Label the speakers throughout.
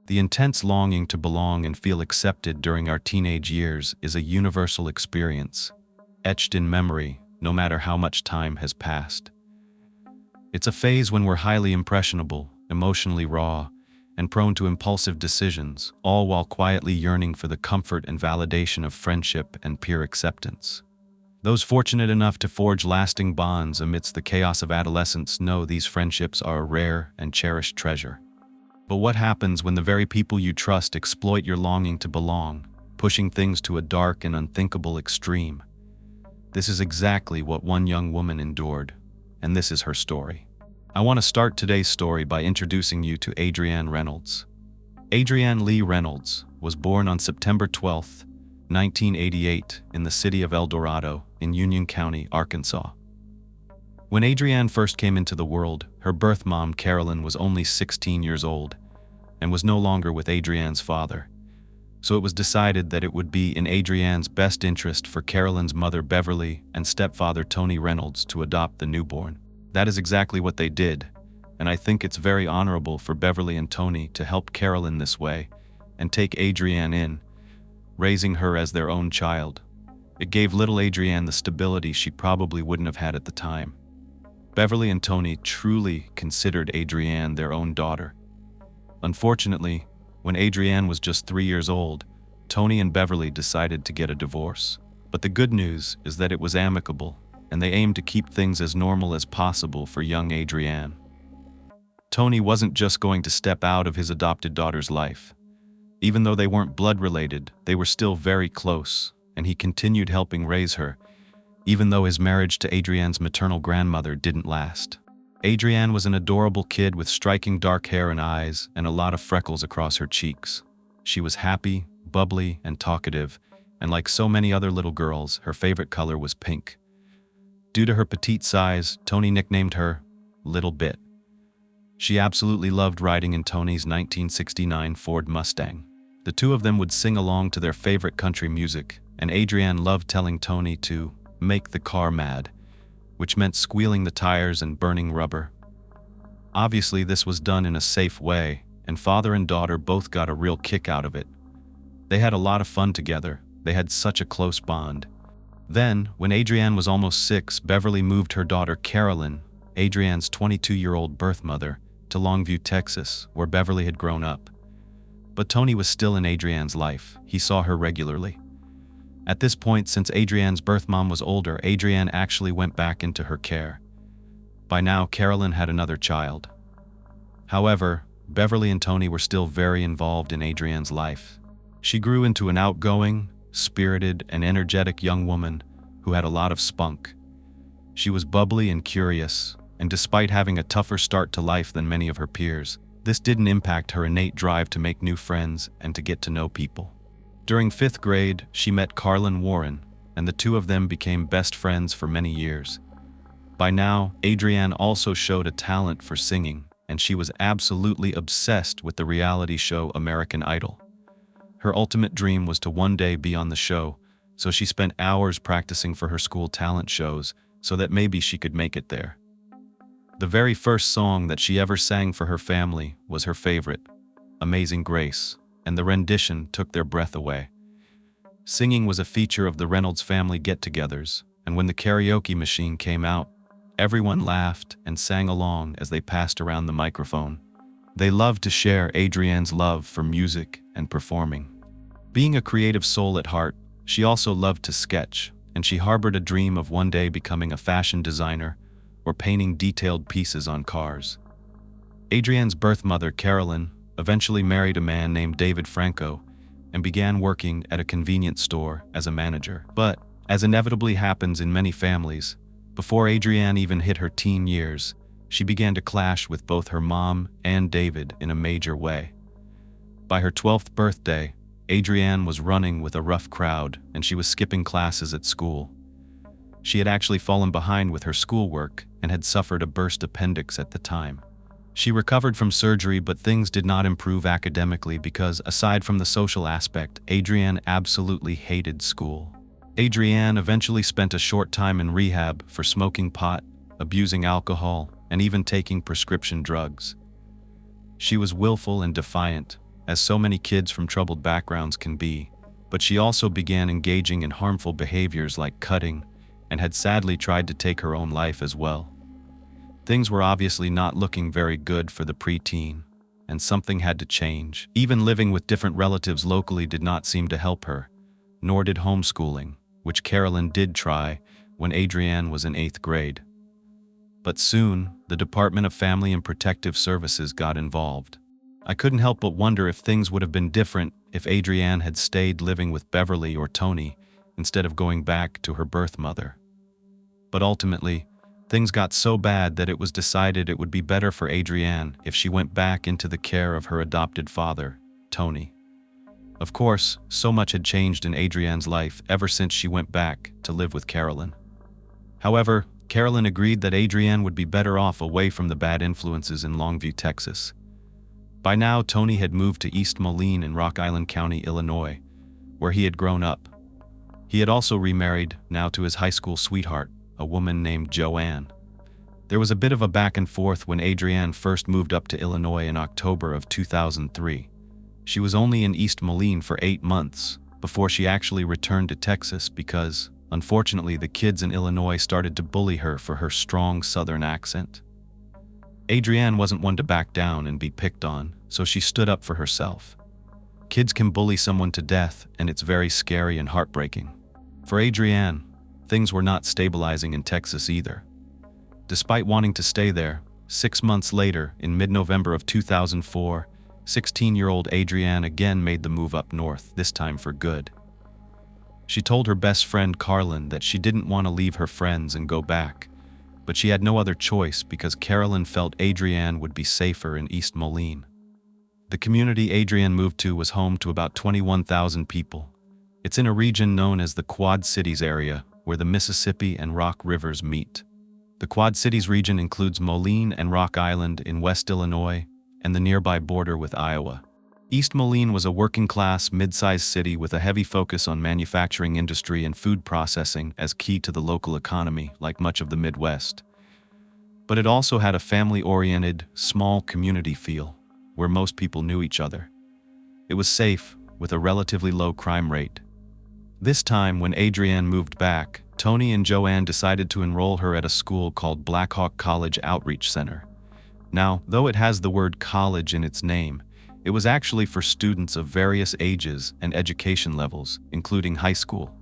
Speaker 1: The intense longing to belong and feel accepted during our teenage years is a universal experience, etched in memory no matter how much time has passed. It's a phase when we're highly impressionable, emotionally raw, and prone to impulsive decisions, all while quietly yearning for the comfort and validation of friendship and peer acceptance. Those fortunate enough to forge lasting bonds amidst the chaos of adolescence know these friendships are a rare and cherished treasure. But what happens when the very people you trust exploit your longing to belong, pushing things to a dark and unthinkable extreme? This is exactly what one young woman endured, and this is her story. I want to start today's story by introducing you to Adrianne Reynolds. Adrianne Lee Reynolds was born on September 12, 1988, in the city of El Dorado in Union County, Arkansas. When Adrianne first came into the world, her birth mom, Carolyn, was only 16 years old and was no longer with Adrianne's father. So it was decided that it would be in Adrianne's best interest for Carolyn's mother, Beverly, and stepfather, Tony Reynolds, to adopt the newborn. That is exactly what they did, and I think it's very honorable for Beverly and Tony to help Carolyn this way and take Adrianne in, raising her as their own child. It gave little Adrianne the stability she probably wouldn't have had at the time. Beverly and Tony truly considered Adrianne their own daughter. Unfortunately, when Adrianne was just 3 years old, Tony and Beverly decided to get a divorce. But the good news is that it was amicable, and they aimed to keep things as normal as possible for young Adrianne. Tony wasn't just going to step out of his adopted daughter's life. Even though they weren't blood-related, they were still very close, and he continued helping raise her, even though his marriage to Adrianne's maternal grandmother didn't last. Adrianne was an adorable kid with striking dark hair and eyes and a lot of freckles across her cheeks. She was happy, bubbly, and talkative, and like so many other little girls, her favorite color was pink. Due to her petite size, Tony nicknamed her Little Bit. She absolutely loved riding in Tony's 1969 Ford Mustang. The two of them would sing along to their favorite country music, and Adrianne loved telling Tony to make the car mad, which meant squealing the tires and burning rubber. Obviously, this was done in a safe way, and father and daughter both got a real kick out of it. They had a lot of fun together. They had such a close bond. Then, when Adrianne was almost 6, Beverly moved her daughter Carolyn, Adrianne's 22-year-old birth mother, to Longview, Texas, where Beverly had grown up. But Tony was still in Adrianne's life. He saw her regularly. At this point, since Adrianne's birth mom was older, Adrianne actually went back into her care. By now, Carolyn had another child. However, Beverly and Tony were still very involved in Adrianne's life. She grew into an outgoing, spirited, and energetic young woman who had a lot of spunk. She was bubbly and curious, and despite having a tougher start to life than many of her peers, this didn't impact her innate drive to make new friends and to get to know people. During 5th grade, she met Carlin Warren, and the two of them became best friends for many years. By now, Adrianne also showed a talent for singing, and she was absolutely obsessed with the reality show American Idol. Her ultimate dream was to one day be on the show, so she spent hours practicing for her school talent shows so that maybe she could make it there. The very first song that she ever sang for her family was her favorite, Amazing Grace, and the rendition took their breath away. Singing was a feature of the Reynolds family get-togethers, and when the karaoke machine came out, everyone laughed and sang along as they passed around the microphone. They loved to share Adrianne's love for music and performing. Being a creative soul at heart, she also loved to sketch, and she harbored a dream of one day becoming a fashion designer or painting detailed pieces on cars. Adrianne's birth mother, Carolyn, eventually married a man named David Franco and began working at a convenience store as a manager. But, as inevitably happens in many families, before Adrianne even hit her teen years, she began to clash with both her mom and David in a major way. By her 12th birthday, Adrianne was running with a rough crowd and she was skipping classes at school. She had actually fallen behind with her schoolwork and had suffered a burst appendix at the time. She recovered from surgery, but things did not improve academically because, aside from the social aspect, Adrianne absolutely hated school. Adrianne eventually spent a short time in rehab for smoking pot, abusing alcohol, and even taking prescription drugs. She was willful and defiant, as so many kids from troubled backgrounds can be, but she also began engaging in harmful behaviors like cutting and had sadly tried to take her own life as well. Things were obviously not looking very good for the preteen, and something had to change. Even living with different relatives locally did not seem to help her, nor did homeschooling, which Carolyn did try when Adrianne was in 8th grade. But soon, the Department of Family and Protective Services got involved. I couldn't help but wonder if things would have been different if Adrianne had stayed living with Beverly or Tony instead of going back to her birth mother. But ultimately, things got so bad that it was decided it would be better for Adrianne if she went back into the care of her adopted father, Tony. Of course, so much had changed in Adrianne's life ever since she went back to live with Carolyn. However, Carolyn agreed that Adrianne would be better off away from the bad influences in Longview, Texas. By now, Tony had moved to East Moline in Rock Island County, Illinois, where he had grown up. He had also remarried, now to his high school sweetheart, a woman named Joanne. There was a bit of a back and forth when Adrianne first moved up to Illinois in October of 2003. She was only in East Moline for 8 months before she actually returned to Texas because, unfortunately, the kids in Illinois started to bully her for her strong Southern accent. Adrianne wasn't one to back down and be picked on, so she stood up for herself. Kids can bully someone to death, and it's very scary and heartbreaking. For Adrianne, things were not stabilizing in Texas either. Despite wanting to stay there, 6 months later, in mid-November of 2004, 16-year-old Adrianne again made the move up north, this time for good. She told her best friend Carolyn that she didn't want to leave her friends and go back, but she had no other choice because Carolyn felt Adrianne would be safer in East Moline. The community Adrianne moved to was home to about 21,000 people. It's in a region known as the Quad Cities area, where the Mississippi and Rock Rivers meet. The Quad Cities region includes Moline and Rock Island in West Illinois and the nearby border with Iowa. East Moline was a working-class, mid-sized city with a heavy focus on manufacturing industry and food processing as key to the local economy, like much of the Midwest. But it also had a family-oriented, small community feel, where most people knew each other. It was safe, with a relatively low crime rate. This time, when Adrianne moved back, Tony and Joanne decided to enroll her at a school called Blackhawk College Outreach Center. Now, though it has the word college in its name, it was actually for students of various ages and education levels, including high school.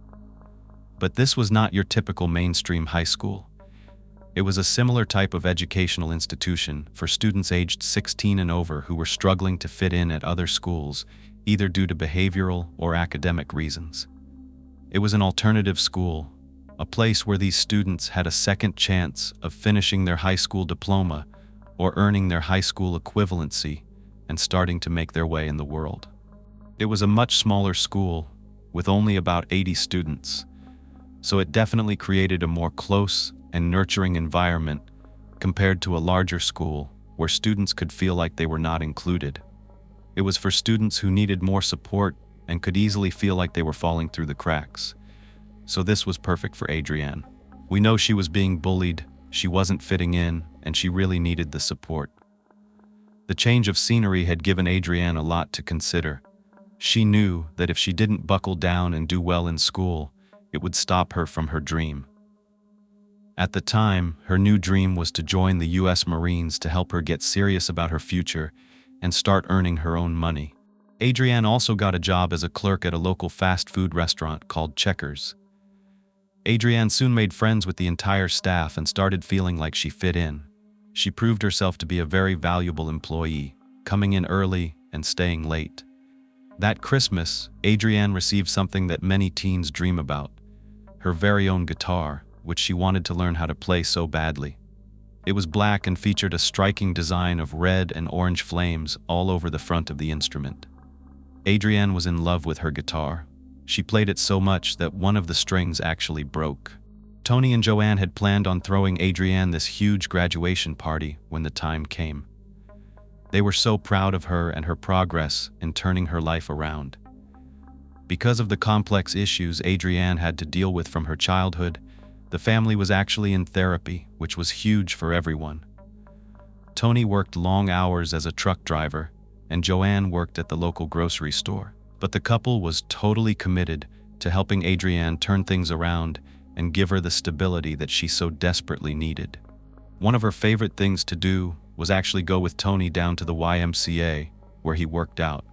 Speaker 1: But this was not your typical mainstream high school. It was a similar type of educational institution for students aged 16 and over who were struggling to fit in at other schools, either due to behavioral or academic reasons. It was an alternative school, a place where these students had a second chance of finishing their high school diploma or earning their high school equivalency and starting to make their way in the world. It was a much smaller school, with only about 80 students, so it definitely created a more close and nurturing environment compared to a larger school where students could feel like they were not included. It was for students who needed more support and could easily feel like they were falling through the cracks. So this was perfect for Adrianne. We know she was being bullied, she wasn't fitting in, and she really needed the support. The change of scenery had given Adrianne a lot to consider. She knew that if she didn't buckle down and do well in school, it would stop her from her dream. At the time, her new dream was to join the U.S. Marines to help her get serious about her future and start earning her own money. Adrianne also got a job as a clerk at a local fast food restaurant called Checkers. Adrianne soon made friends with the entire staff and started feeling like she fit in. She proved herself to be a very valuable employee, coming in early and staying late. That Christmas, Adrianne received something that many teens dream about: her very own guitar, which she wanted to learn how to play so badly. It was black and featured a striking design of red and orange flames all over the front of the instrument. Adrianne was in love with her guitar. She played it so much that one of the strings actually broke. Tony and Joanne had planned on throwing Adrianne this huge graduation party when the time came. They were so proud of her and her progress in turning her life around. Because of the complex issues Adrianne had to deal with from her childhood, the family was actually in therapy, which was huge for everyone. Tony worked long hours as a truck driver, and Joanne worked at the local grocery store. But the couple was totally committed to helping Adrianne turn things around and give her the stability that she so desperately needed. One of her favorite things to do was actually go with Tony down to the YMCA, where he worked out.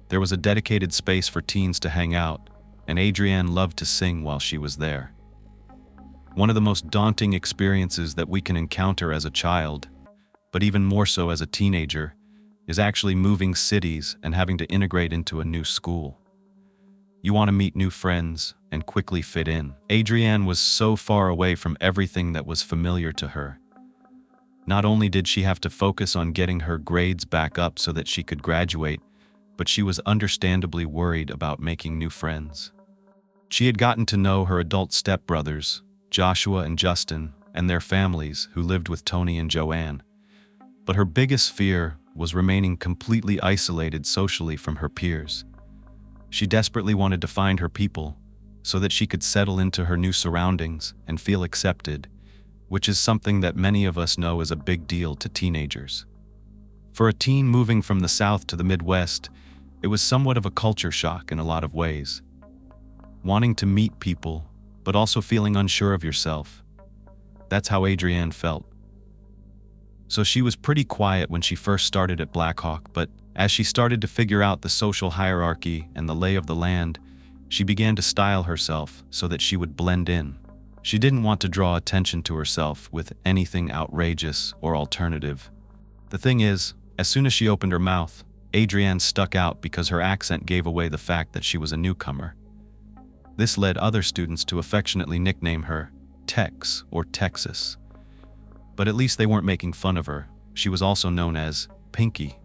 Speaker 1: There was a dedicated space for teens to hang out, and Adrianne loved to sing while she was there. One of the most daunting experiences that we can encounter as a child, but even more so as a teenager, is actually moving cities and having to integrate into a new school. You want to meet new friends and quickly fit in. Adrianne was so far away from everything that was familiar to her. Not only did she have to focus on getting her grades back up so that she could graduate, but she was understandably worried about making new friends. She had gotten to know her adult stepbrothers, Joshua and Justin, and their families who lived with Tony and Joanne. But her biggest fear was remaining completely isolated socially from her peers. She desperately wanted to find her people so that she could settle into her new surroundings and feel accepted, which is something that many of us know is a big deal to teenagers. For a teen moving from the South to the Midwest, it was somewhat of a culture shock in a lot of ways. Wanting to meet people, but also feeling unsure of yourself. That's how Adrianne felt. So she was pretty quiet when she first started at Blackhawk, but as she started to figure out the social hierarchy and the lay of the land, she began to style herself so that she would blend in. She didn't want to draw attention to herself with anything outrageous or alternative. The thing is, as soon as she opened her mouth, Adrianne stuck out because her accent gave away the fact that she was a newcomer. This led other students to affectionately nickname her Tex or Texas. But at least they weren't making fun of her. She was also known as Pinky.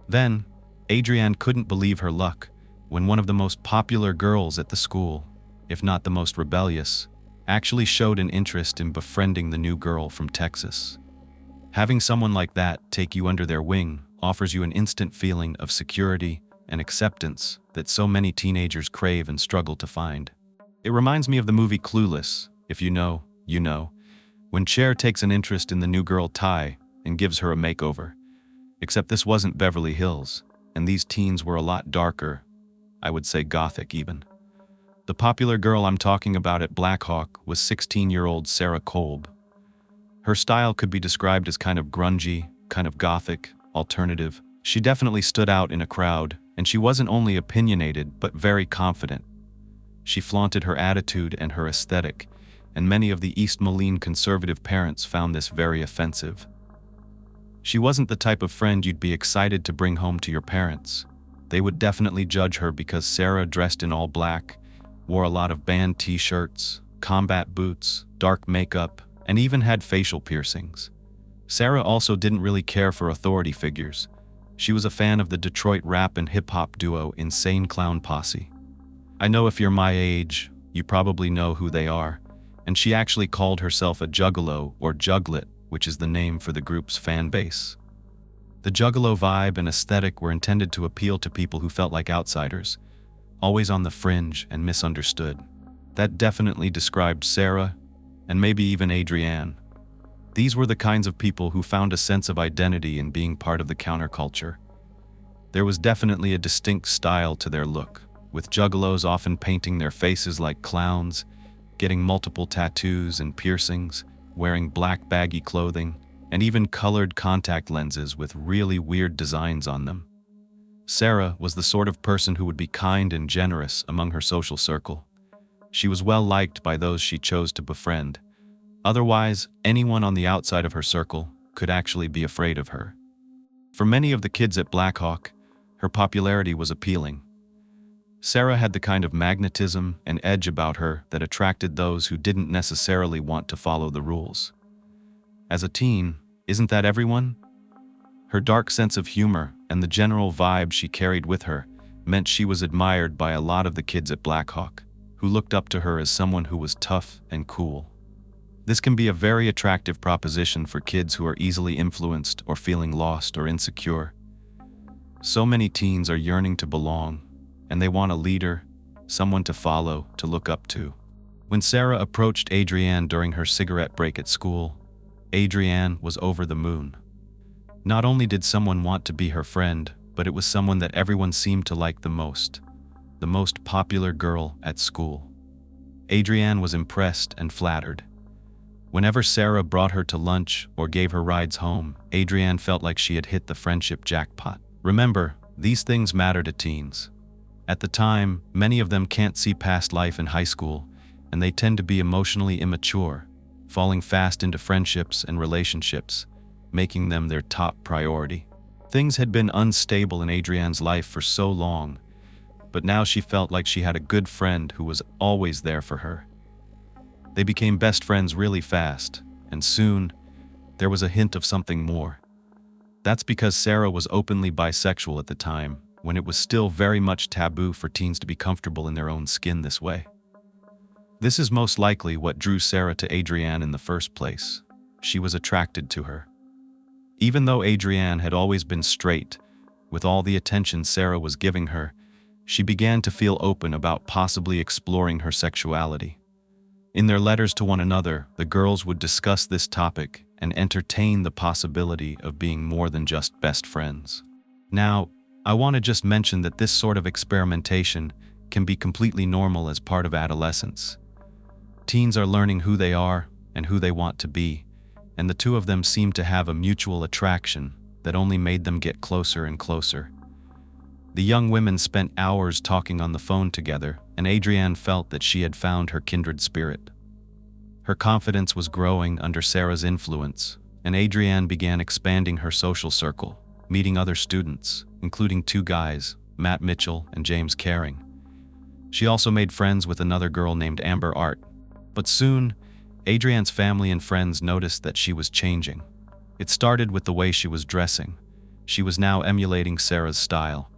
Speaker 1: Then, Adrianne couldn't believe her luck when one of the most popular girls at the school, if not the most rebellious, actually showed an interest in befriending the new girl from Texas. Having someone like that take you under their wing offers you an instant feeling of security and acceptance that so many teenagers crave and struggle to find. It reminds me of the movie Clueless, if you know, you know, when Cher takes an interest in the new girl Ty and gives her a makeover. Except this wasn't Beverly Hills, and these teens were a lot darker, I would say gothic even. The popular girl I'm talking about at Blackhawk was 16-year-old Sarah Kolb. Her style could be described as kind of grungy, kind of gothic, alternative. She definitely stood out in a crowd, and she wasn't only opinionated but very confident. She flaunted her attitude and her aesthetic, and many of the East Moline conservative parents found this very offensive. She wasn't the type of friend you'd be excited to bring home to your parents. They would definitely judge her because Sarah dressed in all black, wore a lot of band t-shirts, combat boots, dark makeup, and even had facial piercings. Sarah also didn't really care for authority figures. She was a fan of the Detroit rap and hip-hop duo Insane Clown Posse. I know if you're my age, you probably know who they are, and she actually called herself a juggalo or juglet, which is the name for the group's fan base. The juggalo vibe and aesthetic were intended to appeal to people who felt like outsiders, always on the fringe and misunderstood. That definitely described Sarah, and maybe even Adrianne. These were the kinds of people who found a sense of identity in being part of the counterculture. There was definitely a distinct style to their look, with juggalos often painting their faces like clowns, getting multiple tattoos and piercings, wearing black baggy clothing, and even colored contact lenses with really weird designs on them. Sarah was the sort of person who would be kind and generous among her social circle. She was well liked by those she chose to befriend. Otherwise, anyone on the outside of her circle could actually be afraid of her. For many of the kids at Blackhawk, her popularity was appealing. Sarah had the kind of magnetism and edge about her that attracted those who didn't necessarily want to follow the rules. As a teen, isn't that everyone? Her dark sense of humor and the general vibe she carried with her meant she was admired by a lot of the kids at Blackhawk, who looked up to her as someone who was tough and cool. This can be a very attractive proposition for kids who are easily influenced or feeling lost or insecure. So many teens are yearning to belong, and they want a leader, someone to follow, to look up to. When Sarah approached Adrianne during her cigarette break at school, Adrianne was over the moon. Not only did someone want to be her friend, but it was someone that everyone seemed to like the most popular girl at school. Adrianne was impressed and flattered. Whenever Sarah brought her to lunch or gave her rides home, Adrianne felt like she had hit the friendship jackpot. Remember, these things matter to teens. At the time, many of them can't see past life in high school, and they tend to be emotionally immature, falling fast into friendships and relationships, making them their top priority. Things had been unstable in Adrianne's life for so long, but now she felt like she had a good friend who was always there for her. They became best friends really fast, and soon, there was a hint of something more. That's because Sarah was openly bisexual at the time, when it was still very much taboo for teens to be comfortable in their own skin this way. This is most likely what drew Sarah to Adrianne in the first place. She was attracted to her. Even though Adrianne had always been straight, with all the attention Sarah was giving her, she began to feel open about possibly exploring her sexuality. In their letters to one another, the girls would discuss this topic and entertain the possibility of being more than just best friends. Now, I want to just mention that this sort of experimentation can be completely normal as part of adolescence. Teens are learning who they are and who they want to be, and the two of them seemed to have a mutual attraction that only made them get closer and closer. The young women spent hours talking on the phone together, and Adrianne felt that she had found her kindred spirit. Her confidence was growing under Sarah's influence, and Adrianne began expanding her social circle, meeting other students, including two guys, Matt Mitchell and James Caring. She also made friends with another girl named Amber Art. But soon, Adrianne's family and friends noticed that she was changing. It started with the way she was dressing. She was now emulating Sarah's style.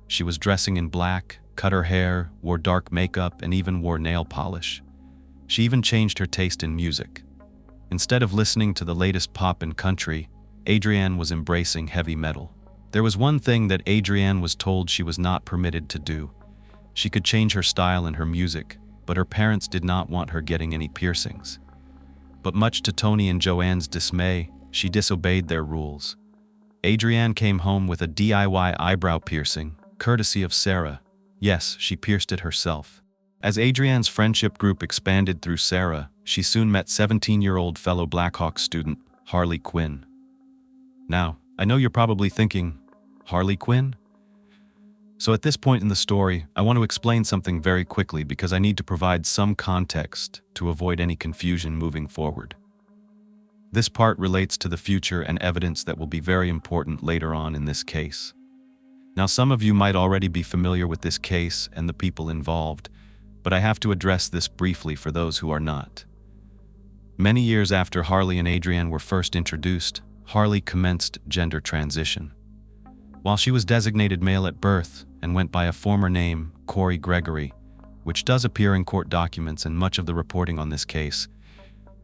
Speaker 1: She was dressing in black, cut her hair, wore dark makeup, and even wore nail polish. She even changed her taste in music. Instead of listening to the latest pop and country, Adrianne was embracing heavy metal. There was one thing that Adrianne was told she was not permitted to do. She could change her style and her music, but her parents did not want her getting any piercings. But much to Tony and Joanne's dismay, she disobeyed their rules. Adrianne came home with a DIY eyebrow piercing, courtesy of Sarah. Yes, she pierced it herself. As Adrianne's friendship group expanded through Sarah, she soon met 17-year-old fellow Blackhawk student, Harley Quinn. Now, I know you're probably thinking, Harley Quinn? So at this point in the story, I want to explain something very quickly because I need to provide some context to avoid any confusion moving forward. This part relates to the future and evidence that will be very important later on in this case. Now, some of you might already be familiar with this case and the people involved, but I have to address this briefly for those who are not. Many years after Harley and Adrianne were first introduced, Harley commenced gender transition. While she was designated male at birth and went by a former name, Corey Gregory, which does appear in court documents and much of the reporting on this case,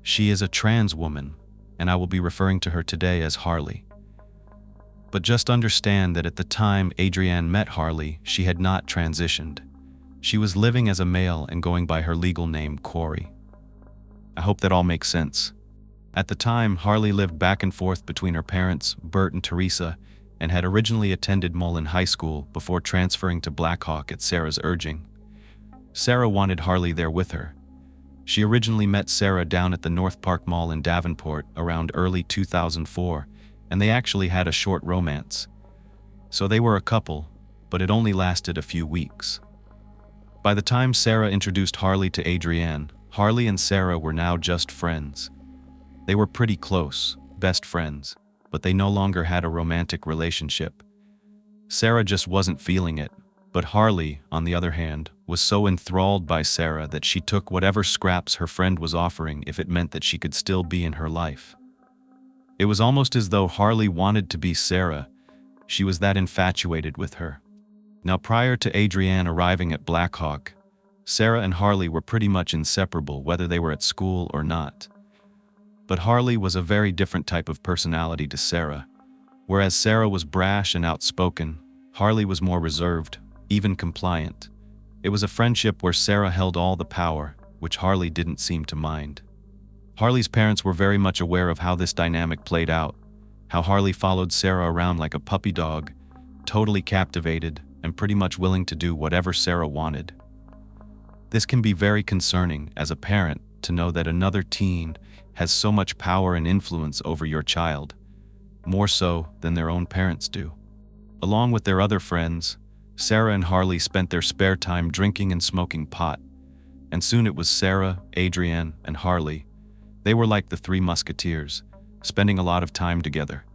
Speaker 1: she is a trans woman, and I will be referring to her today as Harley. But just understand that at the time Adrianne met Harley, she had not transitioned. She was living as a male and going by her legal name, Corey. I hope that all makes sense. At the time, Harley lived back and forth between her parents, Bert and Teresa, and had originally attended Mullen High School before transferring to Blackhawk at Sarah's urging. Sarah wanted Harley there with her. She originally met Sarah down at the North Park Mall in Davenport around early 2004, and they actually had a short romance. So they were a couple, but it only lasted a few weeks. By the time Sarah introduced Harley to Adrianne, Harley and Sarah were now just friends. They were pretty close, best friends, but they no longer had a romantic relationship. Sarah just wasn't feeling it, but Harley, on the other hand, was so enthralled by Sarah that she took whatever scraps her friend was offering if it meant that she could still be in her life. It was almost as though Harley wanted to be Sarah. She was that infatuated with her. Now, prior to Adrianne arriving at Blackhawk, Sarah and Harley were pretty much inseparable whether they were at school or not. But Harley was a very different type of personality to Sarah. Whereas Sarah was brash and outspoken, Harley was more reserved, even compliant. It was a friendship where Sarah held all the power, which Harley didn't seem to mind. Harley's parents were very much aware of how this dynamic played out, how Harley followed Sarah around like a puppy dog, totally captivated and pretty much willing to do whatever Sarah wanted. This can be very concerning as a parent to know that another teen has so much power and influence over your child, more so than their own parents do. Along with their other friends, Sarah and Harley spent their spare time drinking and smoking pot, and soon it was Sarah, Adrianne, and Harley. They were like the three musketeers, spending a lot of time together.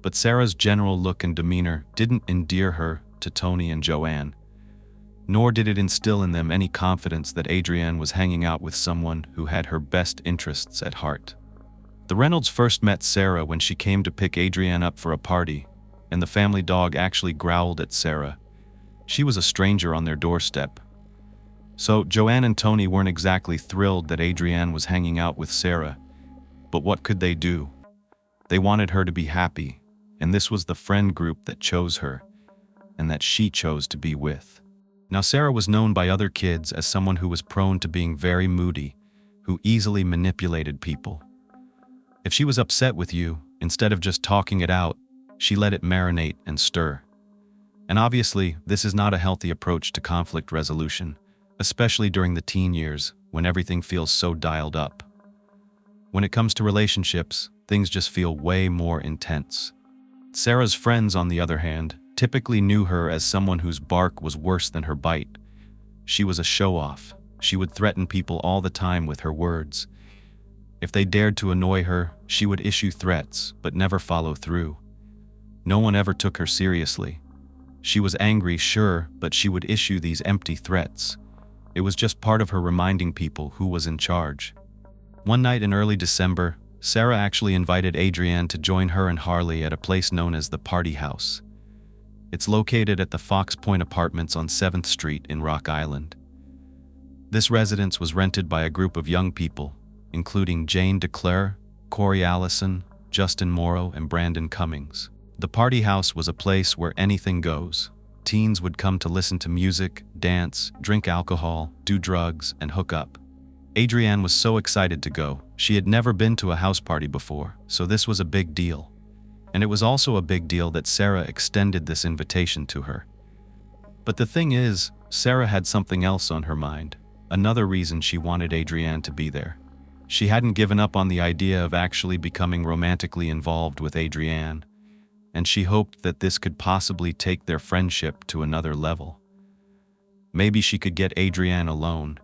Speaker 1: But Sarah's general look and demeanor didn't endear her to Tony and Joanne, nor did it instill in them any confidence that Adrianne was hanging out with someone who had her best interests at heart. The Reynolds first met Sarah when she came to pick Adrianne up for a party, and the family dog actually growled at Sarah. She was a stranger on their doorstep. So Joanne and Tony weren't exactly thrilled that Adrianne was hanging out with Sarah, but what could they do? They wanted her to be happy, and this was the friend group that chose her, and that she chose to be with. Now Sarah was known by other kids as someone who was prone to being very moody, who easily manipulated people. If she was upset with you, instead of just talking it out, she let it marinate and stir. And obviously, this is not a healthy approach to conflict resolution, especially during the teen years when everything feels so dialed up. When it comes to relationships, things just feel way more intense. Sarah's friends, on the other hand, typically knew her as someone whose bark was worse than her bite. She was a show-off. She would threaten people all the time with her words. If they dared to annoy her, she would issue threats, but never follow through. No one ever took her seriously. She was angry, sure, but she would issue these empty threats. It was just part of her reminding people who was in charge. One night in early December, Sarah actually invited Adrianne to join her and Harley at a place known as the Party House. It's located at the Fox Point Apartments on 7th Street in Rock Island. This residence was rented by a group of young people, including Jane DeClaire, Corey Allison, Justin Morrow, and Brandon Cummings. The Party House was a place where anything goes. Teens would come to listen to music, dance, drink alcohol, do drugs, and hook up. Adrianne was so excited to go. She had never been to a house party before, so this was a big deal. And it was also a big deal that Sarah extended this invitation to her. But the thing is, Sarah had something else on her mind, another reason she wanted Adrianne to be there. She hadn't given up on the idea of actually becoming romantically involved with Adrianne, and she hoped that this could possibly take their friendship to another level. Maybe she could get Adrianne alone,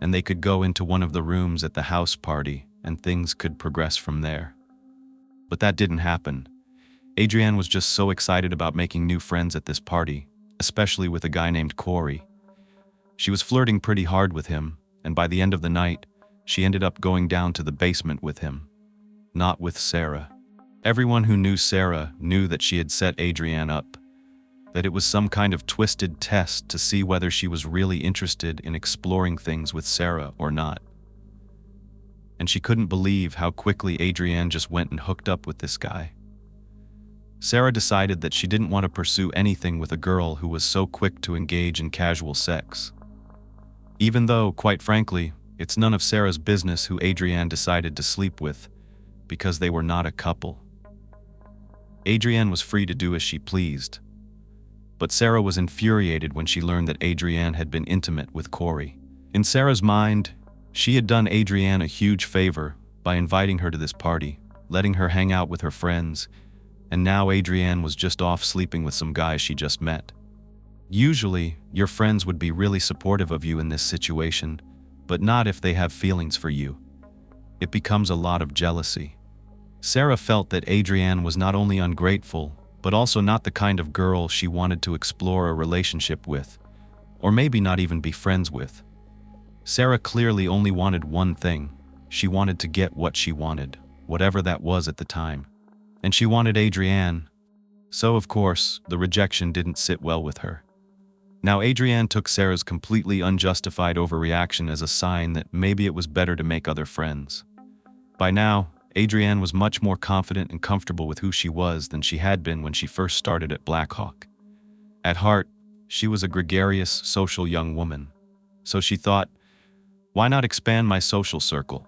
Speaker 1: and they could go into one of the rooms at the house party, and things could progress from there. But that didn't happen. Adrianne was just so excited about making new friends at this party, especially with a guy named Corey. She was flirting pretty hard with him, and by the end of the night, she ended up going down to the basement with him. Not with Sarah. Everyone who knew Sarah knew that she had set Adrianne up, that it was some kind of twisted test to see whether she was really interested in exploring things with Sarah or not. And she couldn't believe how quickly Adrianne just went and hooked up with this guy. Sarah decided that she didn't want to pursue anything with a girl who was so quick to engage in casual sex. Even though, quite frankly, it's none of Sarah's business who Adrianne decided to sleep with, because they were not a couple. Adrianne was free to do as she pleased. But Sarah was infuriated when she learned that Adrianne had been intimate with Corey. In Sarah's mind, she had done Adrianne a huge favor by inviting her to this party, letting her hang out with her friends, and now Adrianne was just off sleeping with some guy she just met. Usually, your friends would be really supportive of you in this situation, but not if they have feelings for you. It becomes a lot of jealousy. Sarah felt that Adrianne was not only ungrateful, but also not the kind of girl she wanted to explore a relationship with, or maybe not even be friends with. Sarah clearly only wanted one thing. She wanted to get what she wanted, whatever that was at the time. And she wanted Adrianne. So, of course, the rejection didn't sit well with her. Now, Adrianne took Sarah's completely unjustified overreaction as a sign that maybe it was better to make other friends. By now, Adrianne was much more confident and comfortable with who she was than she had been when she first started at Blackhawk. At heart, she was a gregarious, social young woman. So she thought, why not expand my social circle?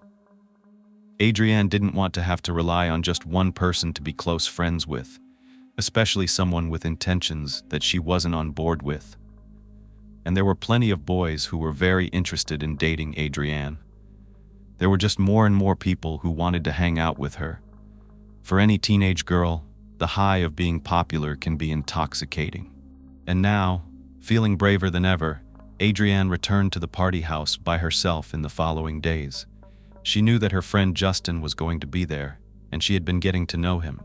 Speaker 1: Adrianne didn't want to have to rely on just one person to be close friends with, especially someone with intentions that she wasn't on board with. And there were plenty of boys who were very interested in dating Adrianne. There were just more and more people who wanted to hang out with her. For any teenage girl, the high of being popular can be intoxicating. And now, feeling braver than ever, Adrianne returned to the party house by herself in the following days. She knew that her friend Justin was going to be there, and she had been getting to know him.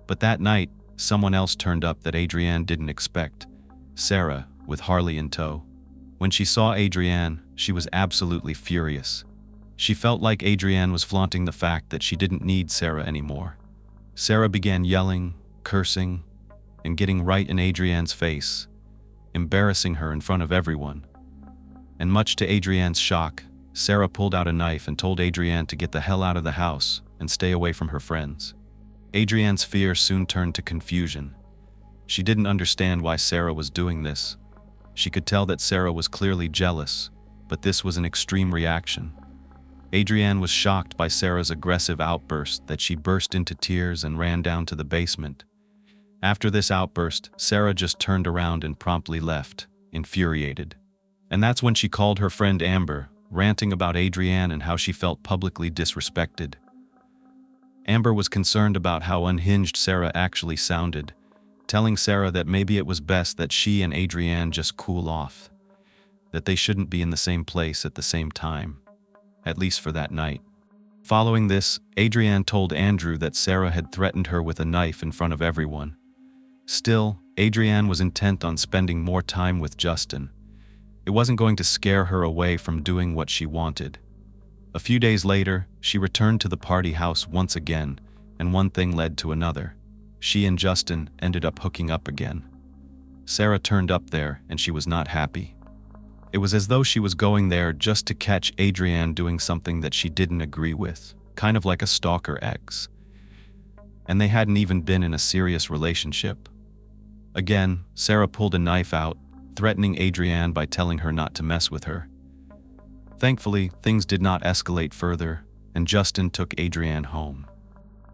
Speaker 1: But that night, someone else turned up that Adrianne didn't expect, Sarah, with Harley in tow. When she saw Adrianne, she was absolutely furious. She felt like Adrianne was flaunting the fact that she didn't need Sarah anymore. Sarah began yelling, cursing, and getting right in Adrianne's face, embarrassing her in front of everyone. And much to Adrianne's shock, Sarah pulled out a knife and told Adrianne to get the hell out of the house and stay away from her friends. Adrianne's fear soon turned to confusion. She didn't understand why Sarah was doing this. She could tell that Sarah was clearly jealous, but this was an extreme reaction. Adrianne was shocked by Sarah's aggressive outburst that she burst into tears and ran down to the basement. After this outburst, Sarah just turned around and promptly left, infuriated. And that's when she called her friend Amber, ranting about Adrianne and how she felt publicly disrespected. Amber was concerned about how unhinged Sarah actually sounded, telling Sarah that maybe it was best that she and Adrianne just cool off, that they shouldn't be in the same place at the same time, at least for that night. Following this, Adrianne told Andrew that Sarah had threatened her with a knife in front of everyone. Still, Adrianne was intent on spending more time with Justin. It wasn't going to scare her away from doing what she wanted. A few days later, she returned to the party house once again, and one thing led to another. She and Justin ended up hooking up again. Sarah turned up there, and she was not happy. It was as though she was going there just to catch Adrianne doing something that she didn't agree with, kind of like a stalker ex. And they hadn't even been in a serious relationship. Again, Sarah pulled a knife out, threatening Adrianne by telling her not to mess with her. Thankfully, things did not escalate further, and Justin took Adrianne home.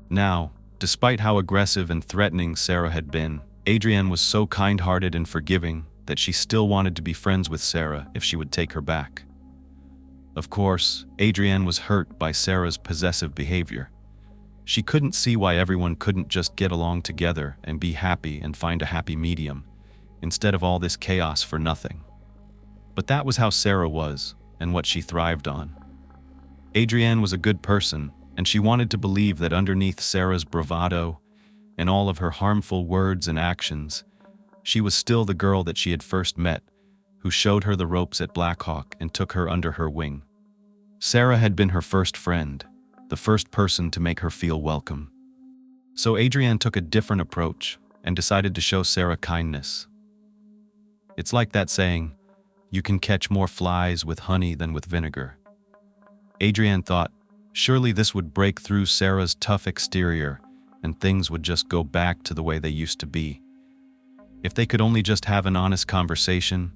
Speaker 1: Now, despite how aggressive and threatening Sarah had been, Adrianne was so kind-hearted and forgiving that she still wanted to be friends with Sarah if she would take her back. Of course, Adrianne was hurt by Sarah's possessive behavior. She couldn't see why everyone couldn't just get along together and be happy and find a happy medium, instead of all this chaos for nothing. But that was how Sarah was, and what she thrived on. Adrianne was a good person, and she wanted to believe that underneath Sarah's bravado and all of her harmful words and actions, she was still the girl that she had first met, who showed her the ropes at Blackhawk and took her under her wing. Sarah had been her first friend, the first person to make her feel welcome. So Adrianne took a different approach and decided to show Sarah kindness. It's like that saying, you can catch more flies with honey than with vinegar. Adrianne thought, surely this would break through Sarah's tough exterior and things would just go back to the way they used to be. If they could only just have an honest conversation,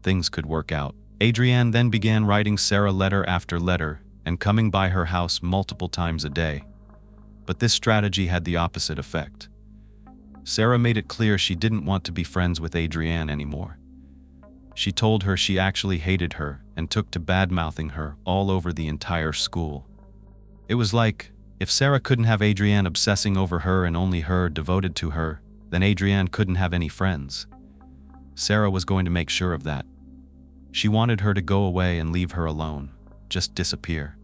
Speaker 1: things could work out. Adrianne then began writing Sarah letter after letter and coming by her house multiple times a day. But this strategy had the opposite effect. Sarah made it clear she didn't want to be friends with Adrianne anymore. She told her she actually hated her and took to bad-mouthing her all over the entire school. It was like, if Sarah couldn't have Adrianne obsessing over her and only her devoted to her, then Adrianne couldn't have any friends. Sarah was going to make sure of that. She wanted her to go away and leave her alone, just disappear.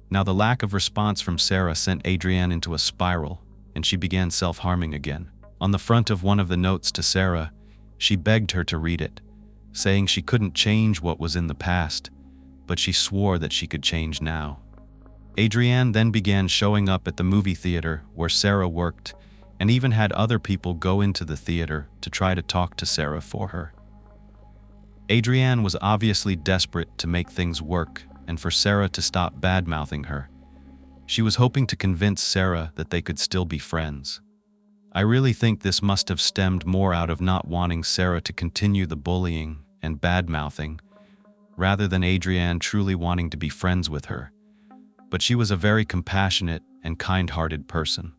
Speaker 1: Now the lack of response from Sarah sent Adrianne into a spiral, and she began self-harming again. On the front of one of the notes to Sarah, she begged her to read it, saying she couldn't change what was in the past, but she swore that she could change now. Adrianne then began showing up at the movie theater where Sarah worked, and even had other people go into the theater to try to talk to Sarah for her. Adrianne was obviously desperate to make things work and for Sarah to stop bad-mouthing her. She was hoping to convince Sarah that they could still be friends. I really think this must have stemmed more out of not wanting Sarah to continue the bullying and bad-mouthing, rather than Adrianne truly wanting to be friends with her. But she was a very compassionate and kind-hearted person.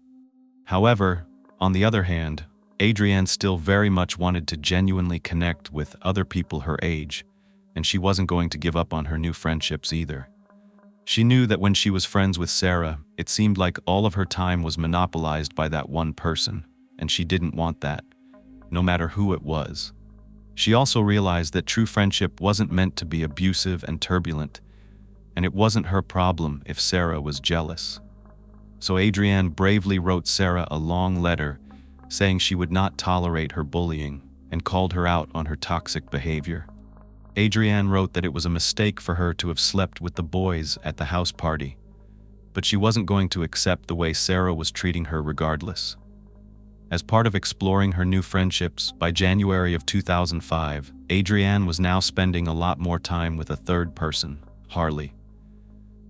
Speaker 1: However, On the other hand, Adrianne still very much wanted to genuinely connect with other people her age, and she wasn't going to give up on her new friendships either. She knew that when she was friends with Sarah, it seemed like all of her time was monopolized by that one person, and she didn't want that, no matter who it was. She also realized that true friendship wasn't meant to be abusive and turbulent, and it wasn't her problem if Sarah was jealous. So Adrianne bravely wrote Sarah a long letter saying she would not tolerate her bullying and called her out on her toxic behavior. Adrianne wrote that it was a mistake for her to have slept with the boys at the house party, but she wasn't going to accept the way Sarah was treating her regardless. As part of exploring her new friendships, by January of 2005, Adrianne was now spending a lot more time with a third person, Harley.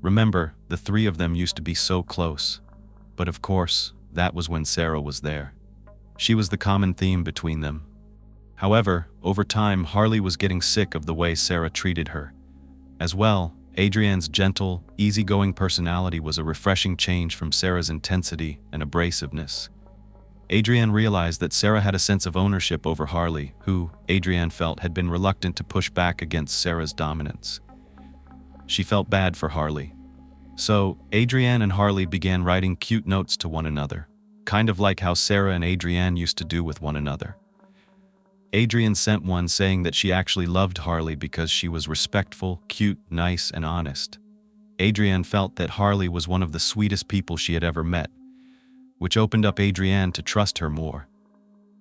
Speaker 1: Remember, the three of them used to be so close, but of course, that was when Sarah was there. She was the common theme between them. However, over time, Harley was getting sick of the way Sarah treated her. As well, Adrianne's gentle, easygoing personality was a refreshing change from Sarah's intensity and abrasiveness. Adrianne realized that Sarah had a sense of ownership over Harley, who, Adrianne felt, had been reluctant to push back against Sarah's dominance. She felt bad for Harley. So, Adrianne and Harley began writing cute notes to one another, kind of like how Sarah and Adrianne used to do with one another. Adrianne sent one saying that she actually loved Harley because she was respectful, cute, nice, and honest. Adrianne felt that Harley was one of the sweetest people she had ever met, which opened up Adrianne to trust her more.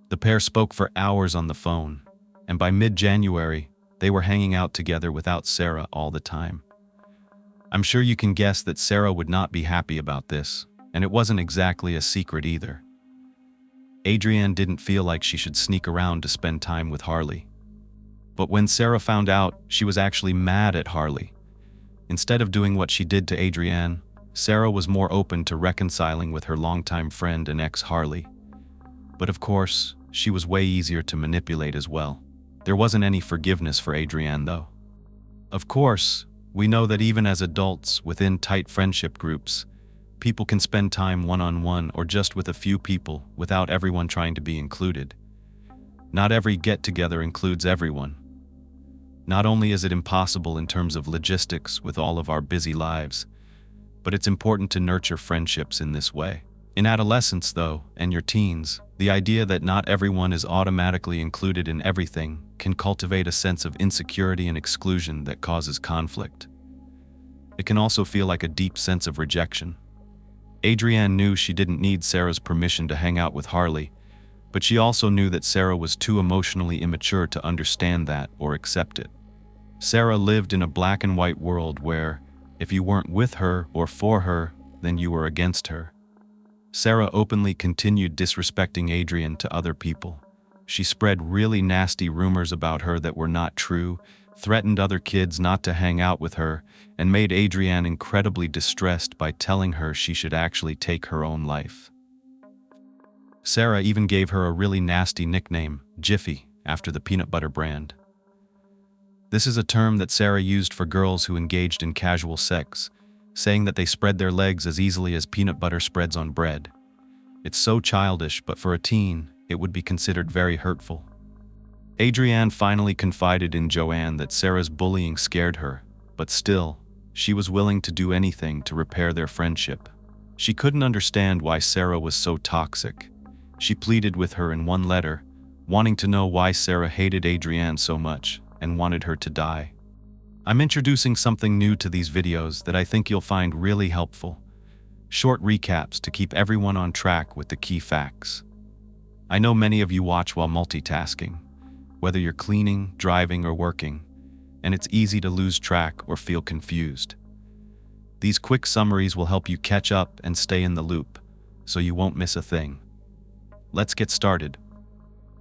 Speaker 1: The pair spoke for hours on the phone, and by mid-January, they were hanging out together without Sarah all the time. I'm sure you can guess that Sarah would not be happy about this, and it wasn't exactly a secret either. Adrianne didn't feel like she should sneak around to spend time with Harley. But when Sarah found out, she was actually mad at Harley. Instead of doing what she did to Adrianne, Sarah was more open to reconciling with her longtime friend and ex Harley. But of course, she was way easier to manipulate as well. There wasn't any forgiveness for Adrianne though. Of course, we know that even as adults within tight friendship groups, people can spend time one-on-one or just with a few people without everyone trying to be included. Not every get-together includes everyone. Not only is it impossible in terms of logistics with all of our busy lives, but it's important to nurture friendships in this way. In adolescence, though, and your teens, the idea that not everyone is automatically included in everything can cultivate a sense of insecurity and exclusion that causes conflict. It can also feel like a deep sense of rejection. Adrianne knew she didn't need Sarah's permission to hang out with Harley, but she also knew that Sarah was too emotionally immature to understand that or accept it. Sarah lived in a black and white world where, if you weren't with her or for her, then you were against her. Sarah openly continued disrespecting Adrianne to other people. She spread really nasty rumors about her that were not true, threatened other kids not to hang out with her, and made Adrianne incredibly distressed by telling her she should actually take her own life. Sarah even gave her a really nasty nickname, Jiffy, after the peanut butter brand. This is a term that Sarah used for girls who engaged in casual sex, saying that they spread their legs as easily as peanut butter spreads on bread. It's so childish, but for a teen, it would be considered very hurtful. Adrianne finally confided in Joanne that Sarah's bullying scared her, but still, she was willing to do anything to repair their friendship. She couldn't understand why Sarah was so toxic. She pleaded with her in one letter, wanting to know why Sarah hated Adrianne so much and wanted her to die. I'm introducing something new to these videos that I think you'll find really helpful. Short recaps to keep everyone on track with the key facts. I know many of you watch while multitasking, whether you're cleaning, driving, or working, and it's easy to lose track or feel confused. These quick summaries will help you catch up and stay in the loop, so you won't miss a thing. Let's get started.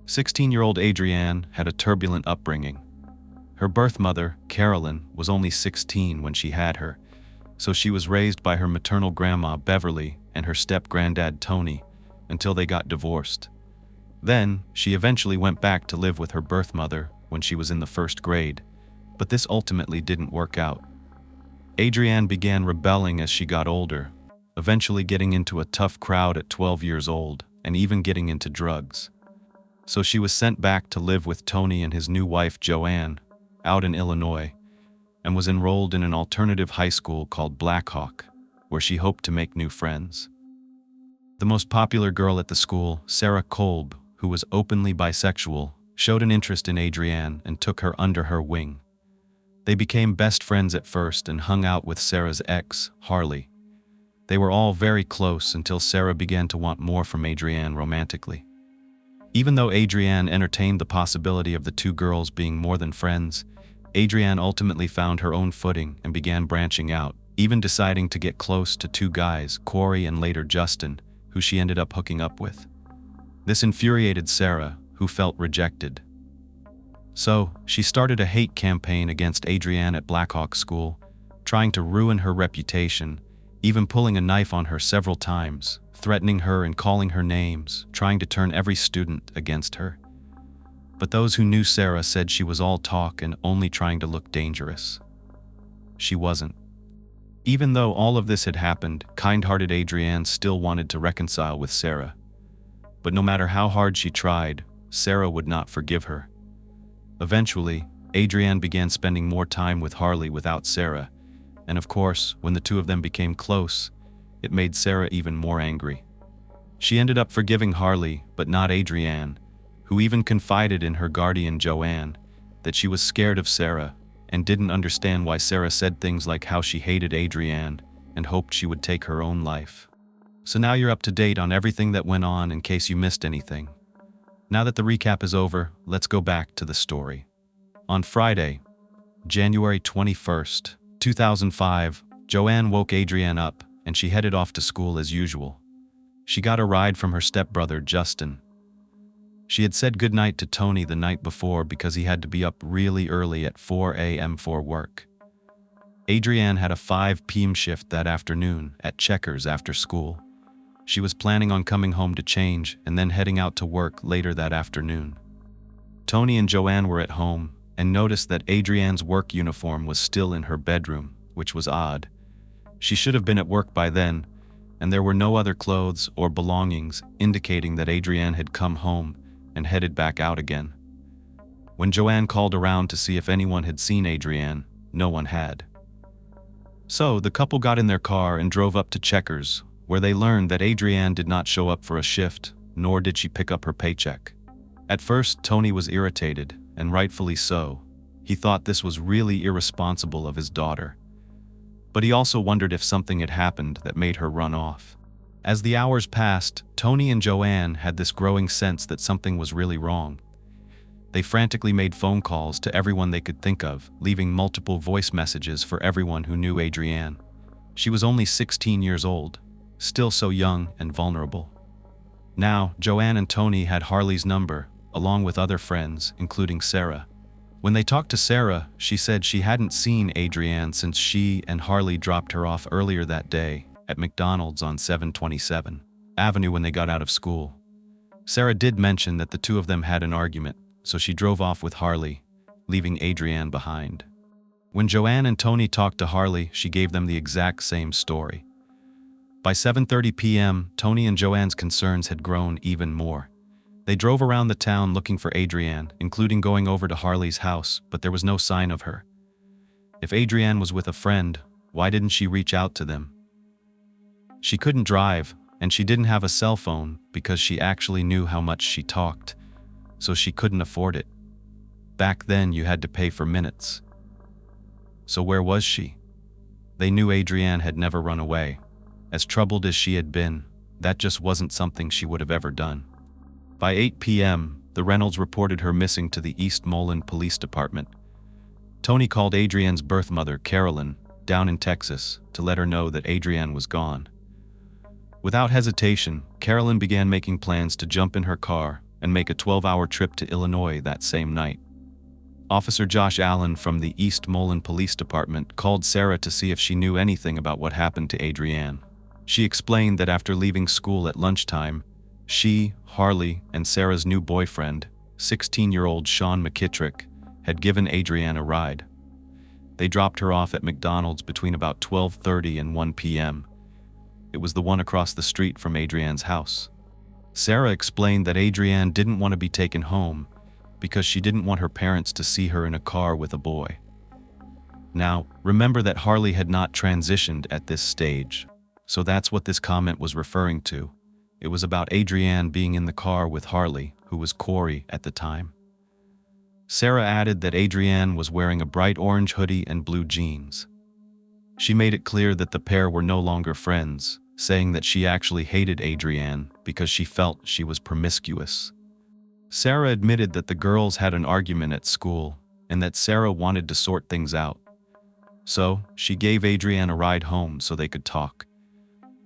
Speaker 1: 16-year-old Adrianne had a turbulent upbringing. Her birth mother, Carolyn, was only 16 when she had her, so she was raised by her maternal grandma, Beverly, and her step-granddad, Tony, until they got divorced. Then, she eventually went back to live with her birth mother when she was in the first grade, but this ultimately didn't work out. Adrianne began rebelling as she got older, eventually getting into a tough crowd at 12 years old and even getting into drugs. So she was sent back to live with Tony and his new wife Joanne, out in Illinois, and was enrolled in an alternative high school called Blackhawk, where she hoped to make new friends. The most popular girl at the school, Sarah Kolb, who was openly bisexual, showed an interest in Adrianne and took her under her wing. They became best friends at first and hung out with Sarah's ex, Harley. They were all very close until Sarah began to want more from Adrianne romantically. Even though Adrianne entertained the possibility of the two girls being more than friends, Adrianne ultimately found her own footing and began branching out, even deciding to get close to two guys, Corey and later Justin, who she ended up hooking up with. This infuriated Sarah, who felt rejected. So, she started a hate campaign against Adrianne at Blackhawk School, trying to ruin her reputation, even pulling a knife on her several times, threatening her and calling her names, trying to turn every student against her. But those who knew Sarah said she was all talk and only trying to look dangerous. She wasn't. Even though all of this had happened, kind-hearted Adrianne still wanted to reconcile with Sarah. But no matter how hard she tried, Sarah would not forgive her. Eventually, Adrianne began spending more time with Harley without Sarah, and of course, when the two of them became close, it made Sarah even more angry. She ended up forgiving Harley, but not Adrianne, who even confided in her guardian Joanne that she was scared of Sarah and didn't understand why Sarah said things like how she hated Adrianne and hoped she would take her own life. So now you're up to date on everything that went on in case you missed anything. Now that the recap is over, let's go back to the story. On Friday, January 21st, 2005, Joanne woke Adrianne up and she headed off to school as usual. She got a ride from her stepbrother, Justin. She had said goodnight to Tony the night before because he had to be up really early at 4 a.m. for work. Adrianne had a 5 p.m. shift that afternoon at Checkers after school. She was planning on coming home to change and then heading out to work later that afternoon. Tony and Joanne were at home and noticed that Adrianne's work uniform was still in her bedroom, which was odd. She should have been at work by then, and there were no other clothes or belongings indicating that Adrianne had come home and headed back out again. When Joanne called around to see if anyone had seen Adrianne, no one had. So the couple got in their car and drove up to Checkers, where they learned that Adrianne did not show up for a shift, nor did she pick up her paycheck. At first, Tony was irritated, and rightfully so. He thought this was really irresponsible of his daughter. But he also wondered if something had happened that made her run off. As the hours passed, Tony and Joanne had this growing sense that something was really wrong. They frantically made phone calls to everyone they could think of, leaving multiple voice messages for everyone who knew Adrianne. She was only 16 years old, still so young and vulnerable. Now, Joanne and Tony had Harley's number, along with other friends, including Sarah. When they talked to Sarah, she said she hadn't seen Adrianne since she and Harley dropped her off earlier that day at McDonald's on 727 Avenue when they got out of school. Sarah did mention that the two of them had an argument, so she drove off with Harley, leaving Adrianne behind. When Joanne and Tony talked to Harley, she gave them the exact same story. By 7:30 p.m., Tony and Joanne's concerns had grown even more. They drove around the town looking for Adrianne, including going over to Harley's house, but there was no sign of her. If Adrianne was with a friend, why didn't she reach out to them? She couldn't drive, and she didn't have a cell phone because she actually knew how much she talked, so she couldn't afford it. Back then, you had to pay for minutes. So where was she? They knew Adrianne had never run away. As troubled as she had been, that just wasn't something she would have ever done. By 8 p.m., the Reynolds reported her missing to the East Moline Police Department. Tony called Adrianne's birth mother, Carolyn, down in Texas to let her know that Adrianne was gone. Without hesitation, Carolyn began making plans to jump in her car and make a 12-hour trip to Illinois that same night. Officer Josh Allen from the East Moline Police Department called Sarah to see if she knew anything about what happened to Adrianne. She explained that after leaving school at lunchtime, she, Harley, and Sarah's new boyfriend, 16-year-old Sean McKittrick, had given Adrianne a ride. They dropped her off at McDonald's between about 12:30 and 1 p.m. It was the one across the street from Adrianne's house. Sarah explained that Adrianne didn't want to be taken home because she didn't want her parents to see her in a car with a boy. Now, remember that Harley had not transitioned at this stage, so that's what this comment was referring to. It was about Adrianne being in the car with Harley, who was Corey at the time. Sarah added that Adrianne was wearing a bright orange hoodie and blue jeans. She made it clear that the pair were no longer friends, saying that she actually hated Adrianne because she felt she was promiscuous. Sarah admitted that the girls had an argument at school and that Sarah wanted to sort things out. So, she gave Adrianne a ride home so they could talk.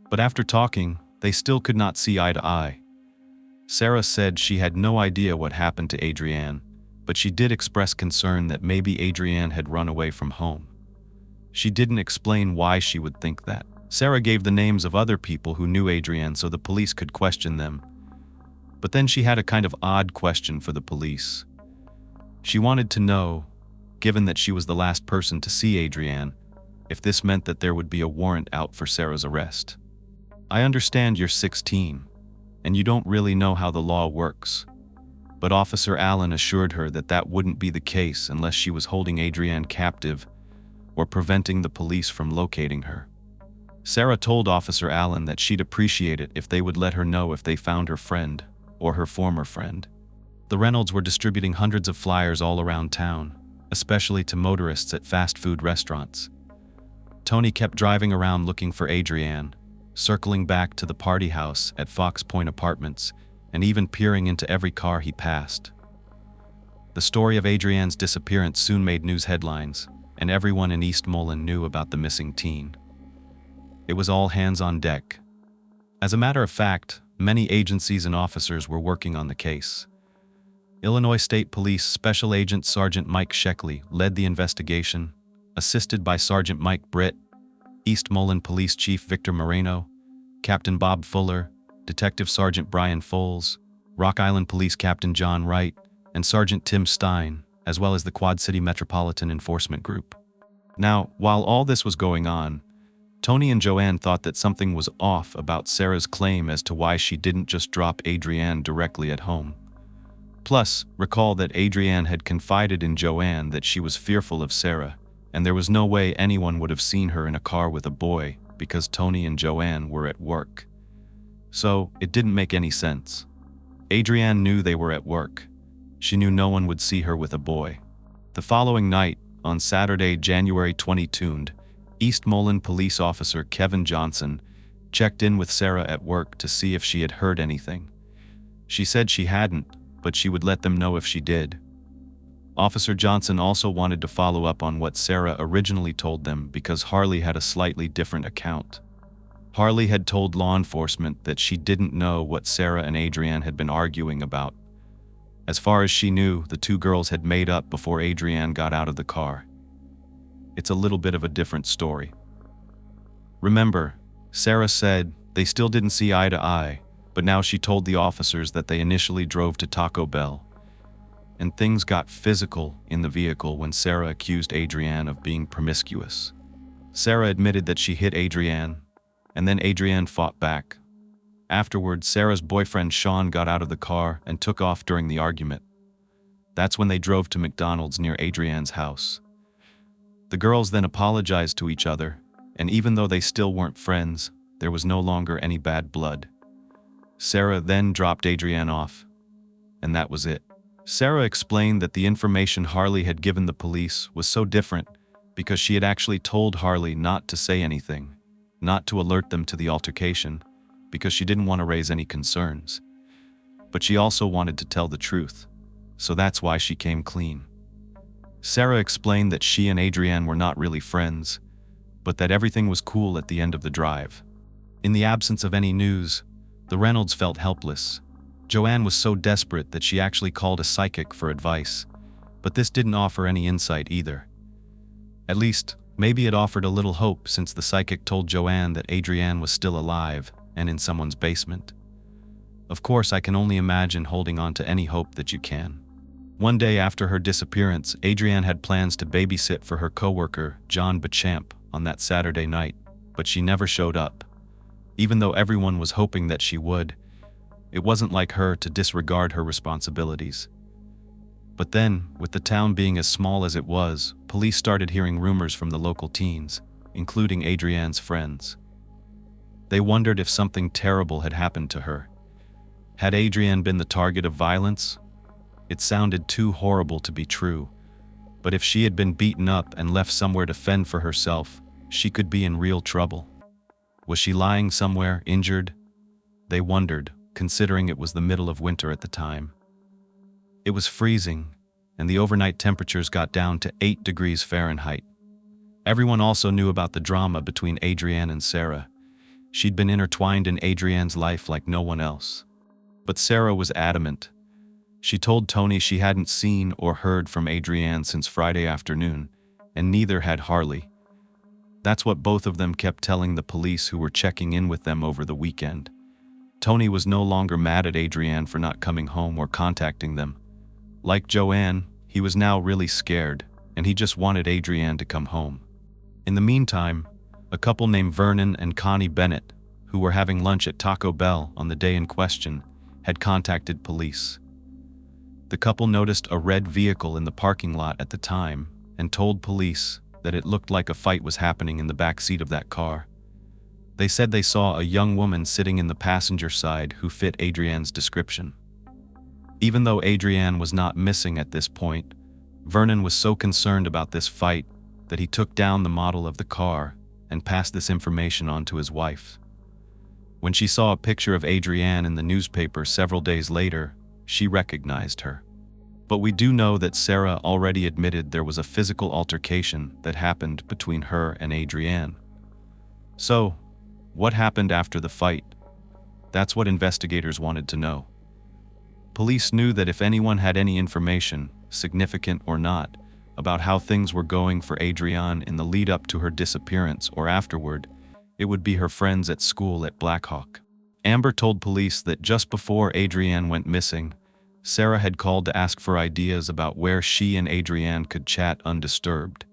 Speaker 1: But after talking, they still could not see eye to eye. Sarah said she had no idea what happened to Adrianne, but she did express concern that maybe Adrianne had run away from home. She didn't explain why she would think that. Sarah gave the names of other people who knew Adrianne so the police could question them. But then she had a kind of odd question for the police. She wanted to know, given that she was the last person to see Adrianne, if this meant that there would be a warrant out for Sarah's arrest. I understand you're 16, and you don't really know how the law works, but Officer Allen assured her that that wouldn't be the case unless she was holding Adrianne captive or preventing the police from locating her. Sarah told Officer Allen that she'd appreciate it if they would let her know if they found her friend or her former friend. The Reynolds were distributing hundreds of flyers all around town, especially to motorists at fast food restaurants. Tony kept driving around looking for Adrianne, circling back to the party house at Fox Point Apartments, and even peering into every car he passed. The story of Adrianne's disappearance soon made news headlines, and everyone in East Moline knew about the missing teen. It was all hands on deck. As a matter of fact, many agencies and officers were working on the case. Illinois State Police Special Agent Sergeant Mike Sheckley led the investigation, assisted by Sergeant Mike Britt, East Moline Police Chief Victor Moreno, Captain Bob Fuller, Detective Sergeant Brian Foles, Rock Island Police Captain John Wright, and Sergeant Tim Stein, as well as the Quad City Metropolitan Enforcement Group. Now, while all this was going on, Tony and Joanne thought that something was off about Sarah's claim as to why she didn't just drop Adrianne directly at home. Plus, recall that Adrianne had confided in Joanne that she was fearful of Sarah, and there was no way anyone would have seen her in a car with a boy because Tony and Joanne were at work. So, it didn't make any sense. Adrianne knew they were at work. She knew no one would see her with a boy. The following night, on Saturday, January 22nd, East Moline Police Officer Kevin Johnson checked in with Sarah at work to see if she had heard anything. She said she hadn't, but she would let them know if she did. Officer Johnson also wanted to follow up on what Sarah originally told them because Harley had a slightly different account. Harley had told law enforcement that she didn't know what Sarah and Adrianne had been arguing about. As far as she knew, the two girls had made up before Adrianne got out of the car. It's a little bit of a different story. Remember, Sarah said they still didn't see eye to eye, but now she told the officers that they initially drove to Taco Bell. And things got physical in the vehicle when Sarah accused Adrianne of being promiscuous. Sarah admitted that she hit Adrianne, and then Adrianne fought back. Afterward, Sarah's boyfriend Sean got out of the car and took off during the argument. That's when they drove to McDonald's near Adrianne's house. The girls then apologized to each other, and even though they still weren't friends, there was no longer any bad blood. Sarah then dropped Adrianne off, and that was it. Sarah explained that the information Harley had given the police was so different because she had actually told Harley not to say anything, not to alert them to the altercation, because she didn't want to raise any concerns. But she also wanted to tell the truth, so that's why she came clean. Sarah explained that she and Adrianne were not really friends, but that everything was cool at the end of the drive. In the absence of any news, the Reynolds felt helpless. Joanne was so desperate that she actually called a psychic for advice, but this didn't offer any insight either. At least, maybe it offered a little hope since the psychic told Joanne that Adrianne was still alive and in someone's basement. Of course, I can only imagine holding on to any hope that you can. One day after her disappearance, Adrianne had plans to babysit for her coworker, John Beauchamp, on that Saturday night, but she never showed up. Even though everyone was hoping that she would, It wasn't like her to disregard her responsibilities. But then, with the town being as small as it was, police started hearing rumors from the local teens, including Adrianne's friends. They wondered if something terrible had happened to her. Had Adrianne been the target of violence? It sounded too horrible to be true, but if she had been beaten up and left somewhere to fend for herself, she could be in real trouble. Was she lying somewhere, injured? They wondered, considering it was the middle of winter at the time. It was freezing, and the overnight temperatures got down to 8 degrees Fahrenheit. Everyone also knew about the drama between Adrianne and Sarah. She'd been intertwined in Adrianne's life like no one else. But Sarah was adamant. She told Tony she hadn't seen or heard from Adrianne since Friday afternoon, and neither had Harley. That's what both of them kept telling the police who were checking in with them over the weekend. Tony was no longer mad at Adrianne for not coming home or contacting them. Like Joanne, he was now really scared, and he just wanted Adrianne to come home. In the meantime, a couple named Vernon and Connie Bennett, who were having lunch at Taco Bell on the day in question, had contacted police. The couple noticed a red vehicle in the parking lot at the time and told police that it looked like a fight was happening in the back seat of that car. They said they saw a young woman sitting in the passenger side who fit Adrianne's description. Even though Adrianne was not missing at this point, Vernon was so concerned about this fight that he took down the model of the car and passed this information on to his wife. When she saw a picture of Adrianne in the newspaper several days later, she recognized her. But we do know that Sarah already admitted there was a physical altercation that happened between her and Adrianne. So, what happened after the fight? That's what investigators wanted to know. Police knew that if anyone had any information, significant or not, about how things were going for Adrianne in the lead up to her disappearance or afterward, it would be her friends at school at Blackhawk. Amber told police that just before Adrianne went missing, Sarah had called to ask for ideas about where she and Adrianne could chat undisturbed.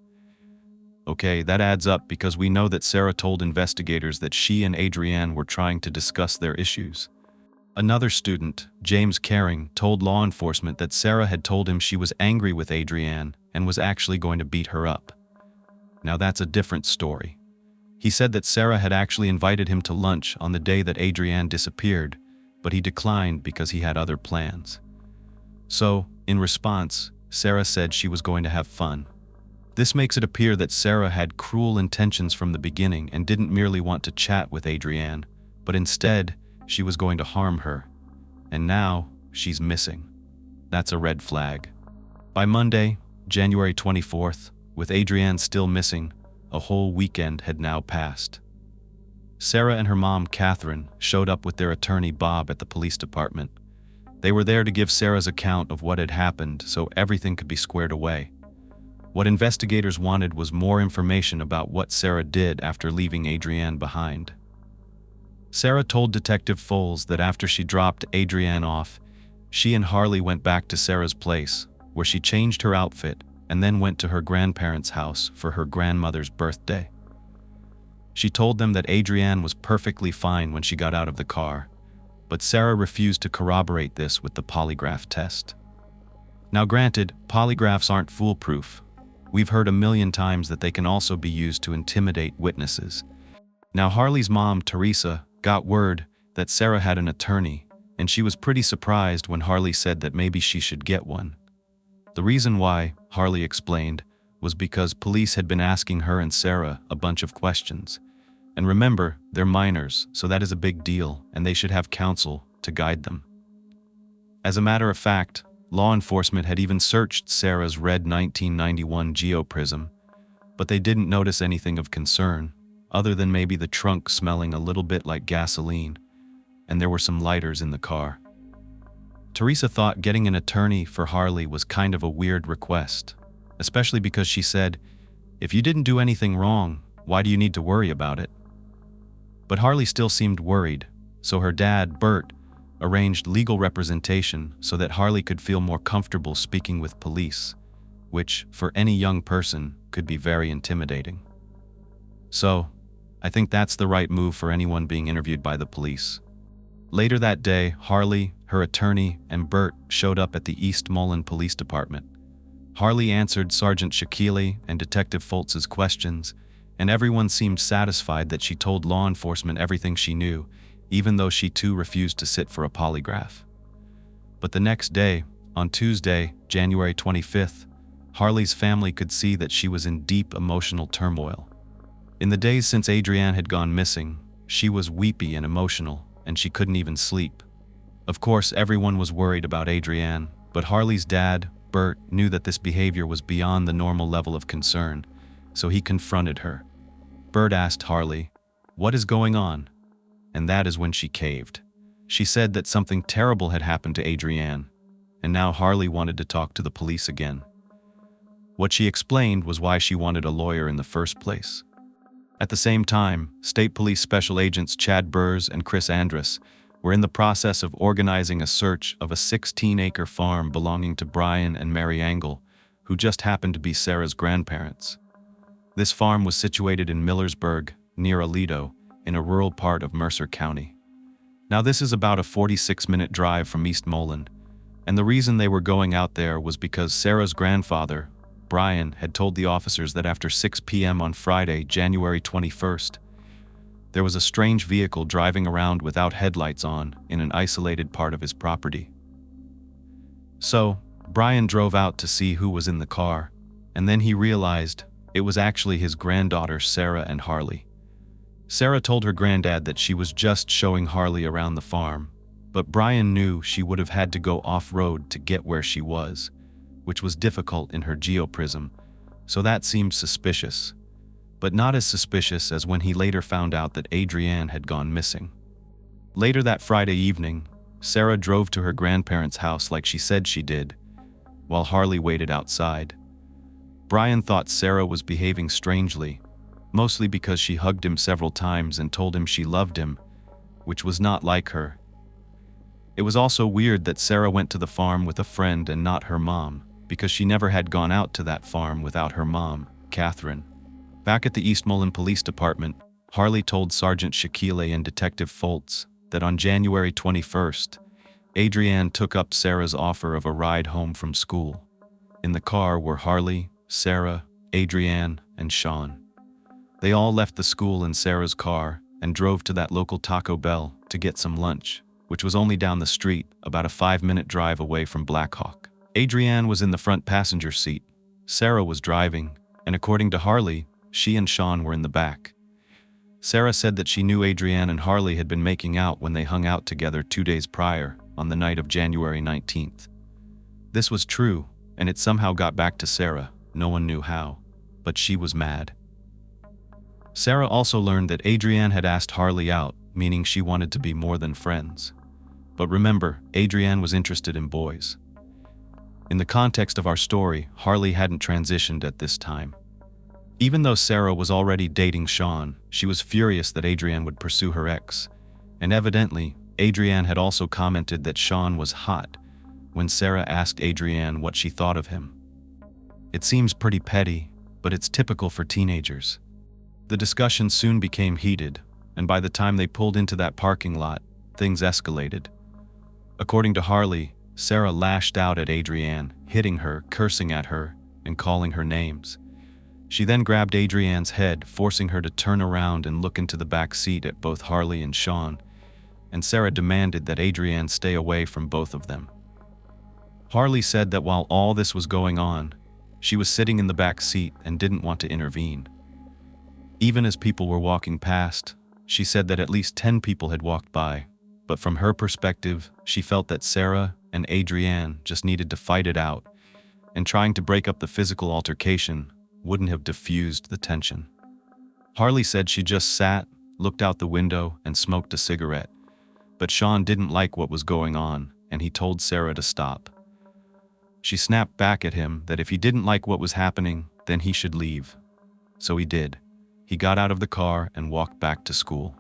Speaker 1: Okay, that adds up because we know that Sarah told investigators that she and Adrianne were trying to discuss their issues. Another student, James Caring, told law enforcement that Sarah had told him she was angry with Adrianne and was actually going to beat her up. Now that's a different story. He said that Sarah had actually invited him to lunch on the day that Adrianne disappeared, but he declined because he had other plans. So, in response, Sarah said she was going to have fun. This makes it appear that Sarah had cruel intentions from the beginning and didn't merely want to chat with Adrianne, but instead, she was going to harm her. And now, she's missing. That's a red flag. By Monday, January 24th, with Adrianne still missing, a whole weekend had now passed. Sarah and her mom, Catherine, showed up with their attorney, Bob, at the police department. They were there to give Sarah's account of what had happened so everything could be squared away. What investigators wanted was more information about what Sarah did after leaving Adrianne behind. Sarah told Detective Foles that after she dropped Adrianne off, she and Harley went back to Sarah's place, where she changed her outfit and then went to her grandparents' house for her grandmother's birthday. She told them that Adrianne was perfectly fine when she got out of the car, but Sarah refused to corroborate this with the polygraph test. Now granted, polygraphs aren't foolproof. We've heard a million times that they can also be used to intimidate witnesses. Now Harley's mom, Teresa, got word that Sarah had an attorney, and she was pretty surprised when Harley said that maybe she should get one. The reason why, Harley explained, was because police had been asking her and Sarah a bunch of questions. And remember, they're minors, so that is a big deal, and they should have counsel to guide them. As a matter of fact, law enforcement had even searched Sarah's red 1991 Geo Prism, but they didn't notice anything of concern, other than maybe the trunk smelling a little bit like gasoline, and there were some lighters in the car. Teresa thought getting an attorney for Harley was kind of a weird request, especially because she said, "If you didn't do anything wrong, why do you need to worry about it?" But Harley still seemed worried, so her dad, Bert, arranged legal representation so that Harley could feel more comfortable speaking with police, which, for any young person, could be very intimidating. So, I think that's the right move for anyone being interviewed by the police. Later that day, Harley, her attorney, and Bert showed up at the East Moline Police Department. Harley answered Sergeant Shaquille and Detective Foltz's questions, and everyone seemed satisfied that she told law enforcement everything she knew, even though she too refused to sit for a polygraph. But the next day, on Tuesday, January 25th, Harley's family could see that she was in deep emotional turmoil. In the days since Adrianne had gone missing, she was weepy and emotional, and she couldn't even sleep. Of course, everyone was worried about Adrianne, but Harley's dad, Bert, knew that this behavior was beyond the normal level of concern, so he confronted her. Bert asked Harley, "What is going on?" And that is when she caved. She said that something terrible had happened to Adrianne, and now Harley wanted to talk to the police again. What she explained was why she wanted a lawyer in the first place. At the same time, State Police Special Agents Chad Burrs and Chris Andrus were in the process of organizing a search of a 16-acre farm belonging to Brian and Mary Angle, who just happened to be Sarah's grandparents. This farm was situated in Millersburg, near Aledo, in a rural part of Mercer County. Now this is about a 46-minute drive from East Moline, and the reason they were going out there was because Sarah's grandfather, Brian, had told the officers that after 6 p.m. on Friday, January 21st, there was a strange vehicle driving around without headlights on in an isolated part of his property. So, Brian drove out to see who was in the car, and then he realized it was actually his granddaughters Sarah and Harley. Sarah told her granddad that she was just showing Harley around the farm, but Brian knew she would have had to go off-road to get where she was, which was difficult in her geoprism, so that seemed suspicious. But not as suspicious as when he later found out that Adrianne had gone missing. Later that Friday evening, Sarah drove to her grandparents' house like she said she did, while Harley waited outside. Brian thought Sarah was behaving strangely, mostly because she hugged him several times and told him she loved him, which was not like her. It was also weird that Sarah went to the farm with a friend and not her mom, because she never had gone out to that farm without her mom, Catherine. Back at the East Moline Police Department, Harley told Sergeant Shaquille and Detective Foltz that on January 21st, Adrianne took up Sarah's offer of a ride home from school. In the car were Harley, Sarah, Adrianne, and Sean. They all left the school in Sarah's car and drove to that local Taco Bell to get some lunch, which was only down the street, about a 5-minute drive away from Blackhawk. Adrianne was in the front passenger seat, Sarah was driving, and according to Harley, she and Sean were in the back. Sarah said that she knew Adrianne and Harley had been making out when they hung out together 2 days prior, on the night of January 19th. This was true, and it somehow got back to Sarah, no one knew how, but she was mad. Sarah also learned that Adrianne had asked Harley out, meaning she wanted to be more than friends. But remember, Adrianne was interested in boys. In the context of our story, Harley hadn't transitioned at this time. Even though Sarah was already dating Sean, she was furious that Adrianne would pursue her ex, and evidently, Adrianne had also commented that Sean was hot when Sarah asked Adrianne what she thought of him. It seems pretty petty, but it's typical for teenagers. The discussion soon became heated, and by the time they pulled into that parking lot, things escalated. According to Harley, Sarah lashed out at Adrianne, hitting her, cursing at her, and calling her names. She then grabbed Adrianne's head, forcing her to turn around and look into the back seat at both Harley and Sean, and Sarah demanded that Adrianne stay away from both of them. Harley said that while all this was going on, she was sitting in the back seat and didn't want to intervene. Even as people were walking past, she said that at least 10 people had walked by, but from her perspective, she felt that Sarah and Adrianne just needed to fight it out, and trying to break up the physical altercation wouldn't have diffused the tension. Harley said she just sat, looked out the window, and smoked a cigarette, but Sean didn't like what was going on, and he told Sarah to stop. She snapped back at him that if he didn't like what was happening, then he should leave. So he did. He got out of the car and walked back to school.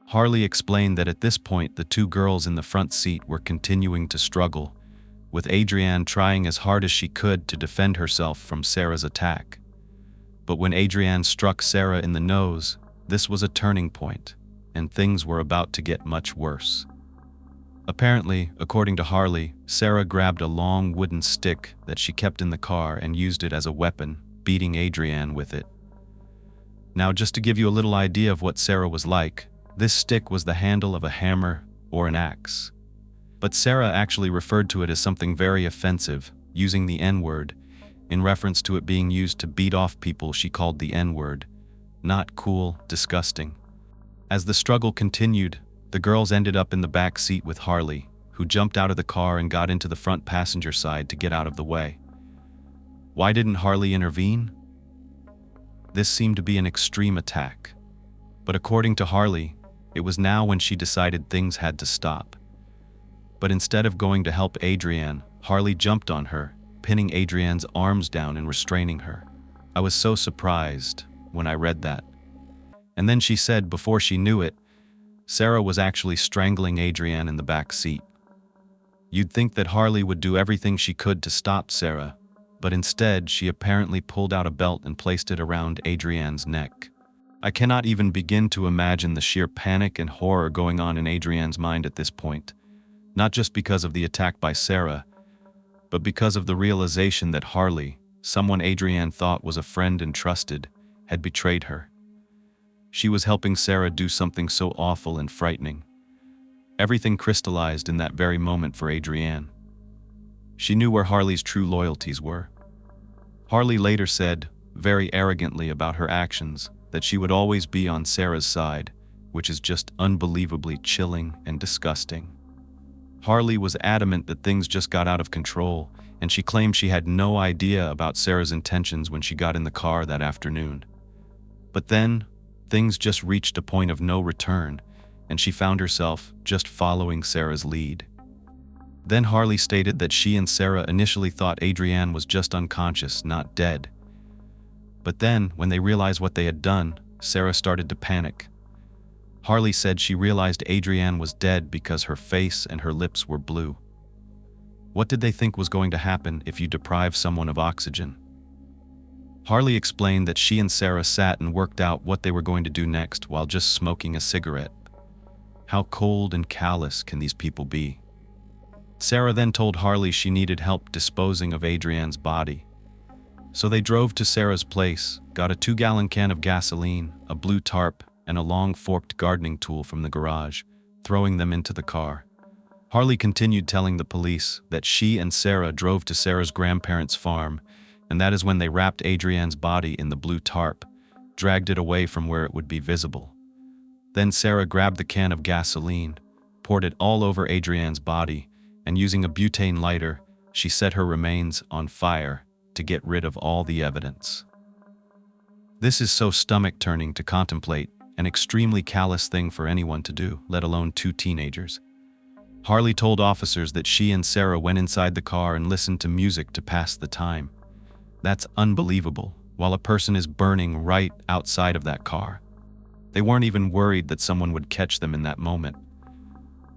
Speaker 1: Harley explained that at this point the 2 girls in the front seat were continuing to struggle, with Adrianne trying as hard as she could to defend herself from Sarah's attack. But when Adrianne struck Sarah in the nose, this was a turning point, and things were about to get much worse. Apparently, according to Harley, Sarah grabbed a long wooden stick that she kept in the car and used it as a weapon, beating Adrianne with it. Now, just to give you a little idea of what Sarah was like, this stick was the handle of a hammer or an axe. But Sarah actually referred to it as something very offensive, using the N-word, in reference to it being used to beat off people she called the N-word. Not cool, disgusting. As the struggle continued, the girls ended up in the back seat with Harley, who jumped out of the car and got into the front passenger side to get out of the way. Why didn't Harley intervene? This seemed to be an extreme attack. But according to Harley, it was now when she decided things had to stop. But instead of going to help Adrianne, Harley jumped on her, pinning Adrianne's arms down and restraining her. I was so surprised when I read that. And then she said before she knew it, Sarah was actually strangling Adrianne in the back seat. You'd think that Harley would do everything she could to stop Sarah, but instead she apparently pulled out a belt and placed it around Adrianne's neck. I cannot even begin to imagine the sheer panic and horror going on in Adrianne's mind at this point, not just because of the attack by Sarah, but because of the realization that Harley, someone Adrianne thought was a friend and trusted, had betrayed her. She was helping Sarah do something so awful and frightening. Everything crystallized in that very moment for Adrianne. She knew where Harley's true loyalties were. Harley later said, very arrogantly about her actions, that she would always be on Sarah's side, which is just unbelievably chilling and disgusting. Harley was adamant that things just got out of control, and she claimed she had no idea about Sarah's intentions when she got in the car that afternoon. But then, things just reached a point of no return, and she found herself just following Sarah's lead. Then Harley stated that she and Sarah initially thought Adrianne was just unconscious, not dead. But then, when they realized what they had done, Sarah started to panic. Harley said she realized Adrianne was dead because her face and her lips were blue. What did they think was going to happen if you deprive someone of oxygen? Harley explained that she and Sarah sat and worked out what they were going to do next while just smoking a cigarette. How cold and callous can these people be? Sarah then told Harley she needed help disposing of Adrianne's body. So they drove to Sarah's place, got a 2-gallon can of gasoline, a blue tarp, and a long forked gardening tool from the garage, throwing them into the car. Harley continued telling the police that she and Sarah drove to Sarah's grandparents' farm, and that is when they wrapped Adrianne's body in the blue tarp, dragged it away from where it would be visible. Then Sarah grabbed the can of gasoline, poured it all over Adrianne's body, and using a butane lighter, she set her remains on fire to get rid of all the evidence. This is so stomach-turning to contemplate, an extremely callous thing for anyone to do, let alone 2 teenagers. Harley told officers that she and Sarah went inside the car and listened to music to pass the time. That's unbelievable, while a person is burning right outside of that car. They weren't even worried that someone would catch them in that moment.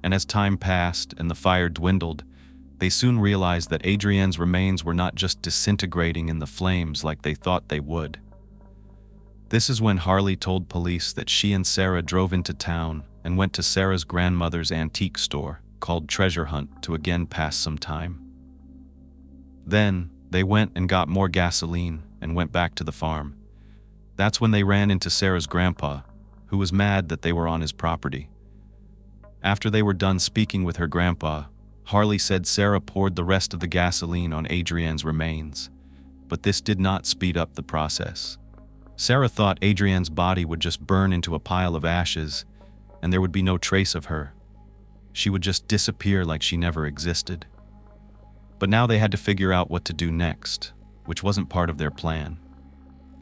Speaker 1: And as time passed and the fire dwindled, they soon realized that Adrianne's remains were not just disintegrating in the flames like they thought they would. This is when Harley told police that she and Sarah drove into town and went to Sarah's grandmother's antique store, called Treasure Hunt, to again pass some time. Then, they went and got more gasoline and went back to the farm. That's when they ran into Sarah's grandpa, who was mad that they were on his property. After they were done speaking with her grandpa, Harley said Sarah poured the rest of the gasoline on Adrianne's remains, but this did not speed up the process. Sarah thought Adrianne's body would just burn into a pile of ashes, and there would be no trace of her. She would just disappear like she never existed. But now they had to figure out what to do next, which wasn't part of their plan.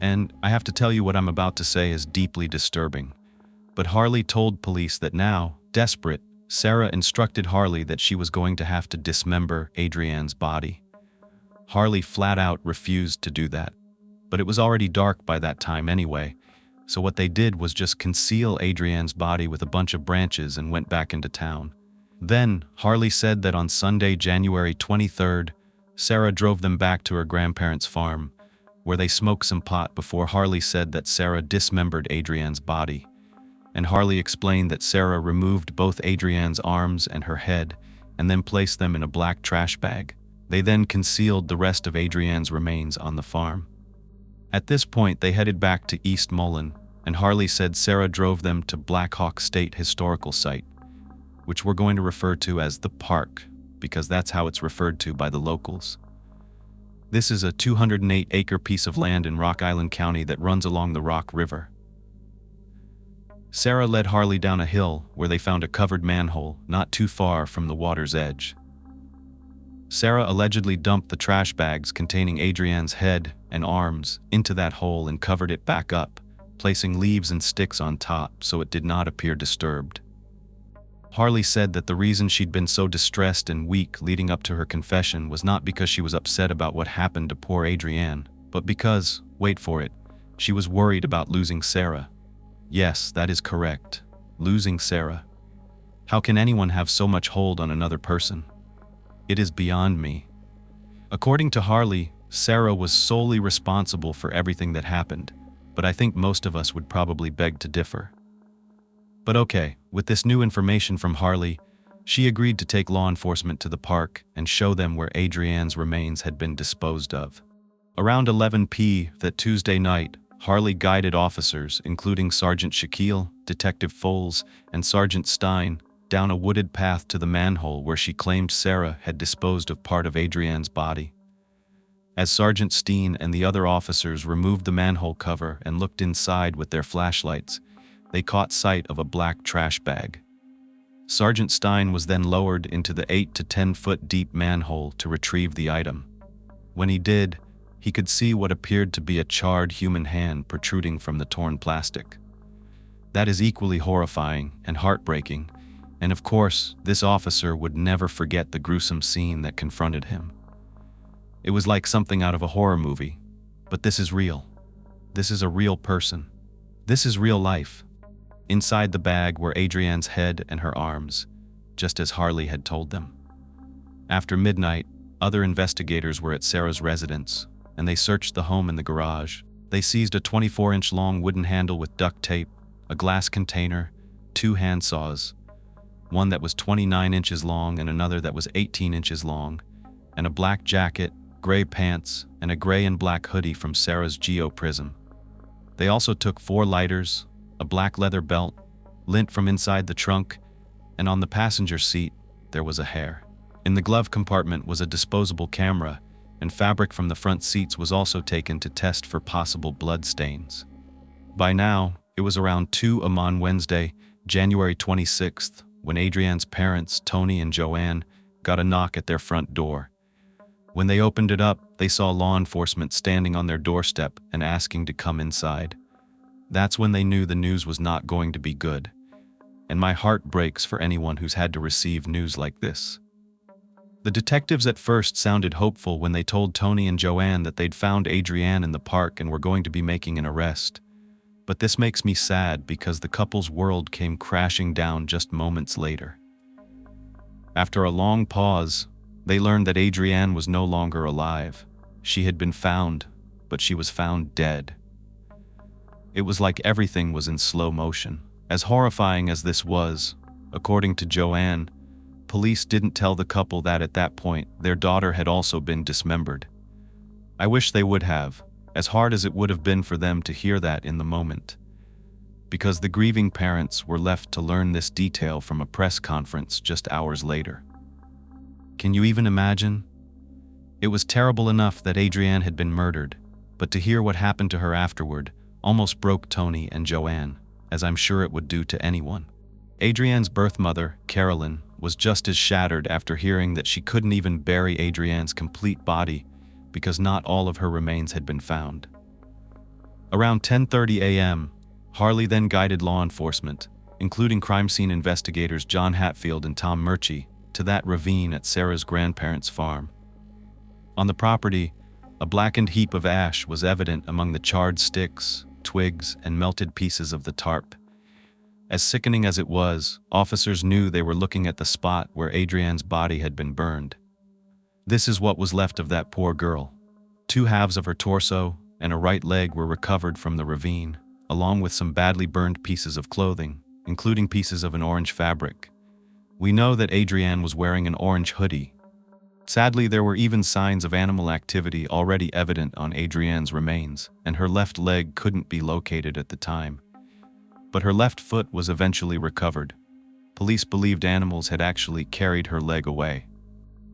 Speaker 1: And I have to tell you, what I'm about to say is deeply disturbing. But Harley told police that now, desperate, Sarah instructed Harley that she was going to have to dismember Adrianne's body. Harley flat out refused to do that. But it was already dark by that time anyway, so what they did was just conceal Adrianne's body with a bunch of branches and went back into town. Then, Harley said that on Sunday, January 23rd, Sarah drove them back to her grandparents' farm, where they smoked some pot before Harley said that Sarah dismembered Adrianne's body. and Harley explained that Sarah removed both Adrianne's arms and her head and then placed them in a black trash bag. They then concealed the rest of Adrianne's remains on the farm. At this point, they headed back to East Moline, and Harley said Sarah drove them to Black Hawk State Historical Site, which we're going to refer to as the Park, because that's how it's referred to by the locals. This is a 208-acre piece of land in Rock Island County that runs along the Rock River. Sarah led Harley down a hill where they found a covered manhole not too far from the water's edge. Sarah allegedly dumped the trash bags containing Adrianne's head and arms into that hole and covered it back up, placing leaves and sticks on top so it did not appear disturbed. Harley said that the reason she'd been so distressed and weak leading up to her confession was not because she was upset about what happened to poor Adrianne, but because, wait for it, she was worried about losing Sarah. Yes, that is correct. Losing Sarah. How can anyone have so much hold on another person? It is beyond me. According to Harley, Sarah was solely responsible for everything that happened, but I think most of us would probably beg to differ. But okay, with this new information from Harley, she agreed to take law enforcement to the park and show them where Adrianne's remains had been disposed of. Around 11 p.m. that Tuesday night, Harley guided officers, including Sergeant Shaquille, Detective Foles, and Sergeant Stein, down a wooded path to the manhole where she claimed Sarah had disposed of part of Adrianne's body. As Sergeant Steen and the other officers removed the manhole cover and looked inside with their flashlights, they caught sight of a black trash bag. Sergeant Stein was then lowered into the 8 to 10 foot deep manhole to retrieve the item. When he did, he could see what appeared to be a charred human hand protruding from the torn plastic. That is equally horrifying and heartbreaking, and of course, this officer would never forget the gruesome scene that confronted him. It was like something out of a horror movie, but this is real. This is a real person. This is real life. Inside the bag were Adrianne's head and her arms, just as Harley had told them. After midnight, other investigators were at Sarah's residence, and they searched the home and the garage. They seized a 24-inch long wooden handle with duct tape, a glass container, 2 handsaws, one that was 29 inches long and another that was 18 inches long, and a black jacket, gray pants, and a gray and black hoodie from Sarah's geoprism. They also took 4 lighters, a black leather belt, lint from inside the trunk, and on the passenger seat, there was a hair. In the glove compartment was a disposable camera, and fabric from the front seats was also taken to test for possible blood stains. By now, it was around 2 a.m. on Wednesday, January 26th, when Adrianne's parents, Tony and Joanne, got a knock at their front door. When they opened it up, they saw law enforcement standing on their doorstep and asking to come inside. That's when they knew the news was not going to be good. And my heart breaks for anyone who's had to receive news like this. The detectives at first sounded hopeful when they told Tony and Joanne that they'd found Adrianne in the park and were going to be making an arrest. But this makes me sad because the couple's world came crashing down just moments later. After a long pause, they learned that Adrianne was no longer alive. She had been found, but she was found dead. It was like everything was in slow motion. As horrifying as this was, according to Joanne, police didn't tell the couple that at that point their daughter had also been dismembered. I wish they would have, as hard as it would have been for them to hear that in the moment, because the grieving parents were left to learn this detail from a press conference just hours later. Can you even imagine? It was terrible enough that Adrianne had been murdered, but to hear what happened to her afterward almost broke Tony and Joanne, as I'm sure it would do to anyone. Adrianne's birth mother, Carolyn, was just as shattered after hearing that she couldn't even bury Adrianne's complete body because not all of her remains had been found. Around 10:30 a.m., Harley then guided law enforcement, including crime scene investigators John Hatfield and Tom Murchie, to that ravine at Sarah's grandparents' farm. On the property, a blackened heap of ash was evident among the charred sticks, twigs, and melted pieces of the tarp. As sickening as it was, officers knew they were looking at the spot where Adrianne's body had been burned. This is what was left of that poor girl. 2 halves of her torso and a right leg were recovered from the ravine, along with some badly burned pieces of clothing, including pieces of an orange fabric. We know that Adrianne was wearing an orange hoodie. Sadly, there were even signs of animal activity already evident on Adrianne's remains, and her left leg couldn't be located at the time. But her left foot was eventually recovered. Police believed animals had actually carried her leg away.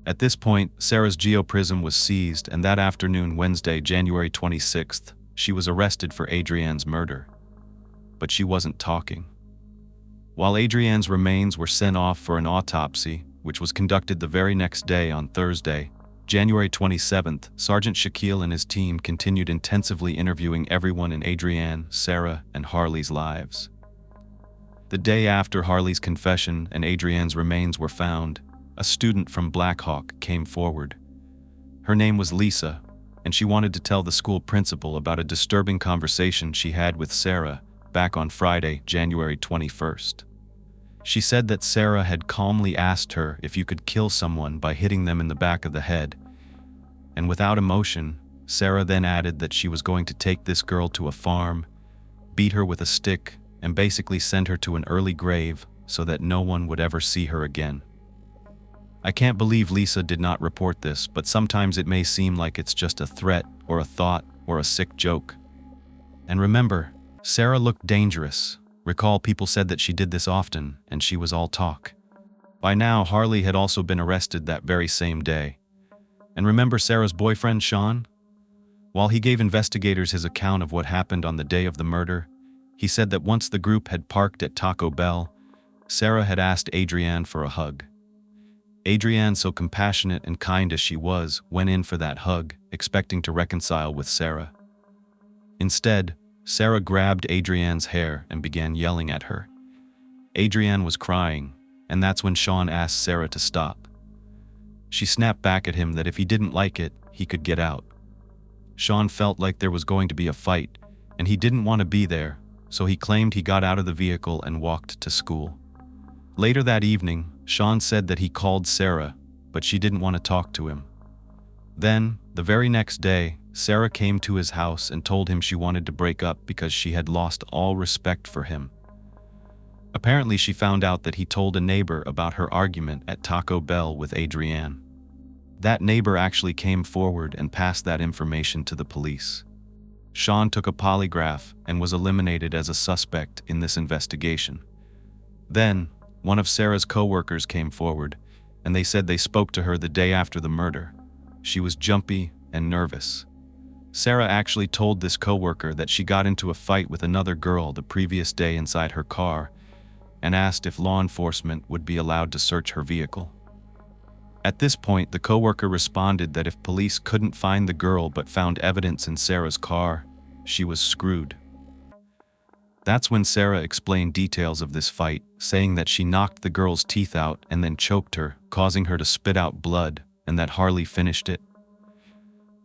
Speaker 1: At this point, Sarah's geoprism was seized, and that afternoon, Wednesday, January 26th, she was arrested for Adrianne's murder. But she wasn't talking. While Adrianne's remains were sent off for an autopsy, which was conducted the very next day on Thursday, January 27th, Sergeant Shaquille and his team continued intensively interviewing everyone in Adrianne, Sarah, and Harley's lives. The day after Harley's confession and Adrianne's remains were found, a student from Black Hawk came forward. Her name was Lisa, and she wanted to tell the school principal about a disturbing conversation she had with Sarah back on Friday, January 21st. She said that Sarah had calmly asked her if you could kill someone by hitting them in the back of the head. And without emotion, Sarah then added that she was going to take this girl to a farm, beat her with a stick, and basically send her to an early grave so that no one would ever see her again. I can't believe Lisa did not report this, but sometimes it may seem like it's just a threat or a thought or a sick joke. And remember, Sarah looked dangerous. Recall, people said that she did this often, and she was all talk. By now, Harley had also been arrested that very same day. And remember Sarah's boyfriend, Sean? While he gave investigators his account of what happened on the day of the murder, he said that once the group had parked at Taco Bell, Sarah had asked Adrianne for a hug. Adrianne, so compassionate and kind as she was, went in for that hug, expecting to reconcile with Sarah. Instead, Sarah grabbed Adrianne's hair and began yelling at her. Adrianne was crying, and that's when Sean asked Sarah to stop. She snapped back at him that if he didn't like it, he could get out. Sean felt like there was going to be a fight, and he didn't want to be there, so he claimed he got out of the vehicle and walked to school. Later that evening, Sean said that he called Sarah, but she didn't want to talk to him. Then, the very next day, Sarah came to his house and told him she wanted to break up because she had lost all respect for him. Apparently, she found out that he told a neighbor about her argument at Taco Bell with Adrianne. That neighbor actually came forward and passed that information to the police. Sean took a polygraph and was eliminated as a suspect in this investigation. Then, one of Sarah's co-workers came forward, and they said they spoke to her the day after the murder. She was jumpy and nervous. Sarah actually told this co-worker that she got into a fight with another girl the previous day inside her car and asked if law enforcement would be allowed to search her vehicle. At this point, the co-worker responded that if police couldn't find the girl but found evidence in Sarah's car, she was screwed. That's when Sarah explained details of this fight, saying that she knocked the girl's teeth out and then choked her, causing her to spit out blood, and that Harley finished it.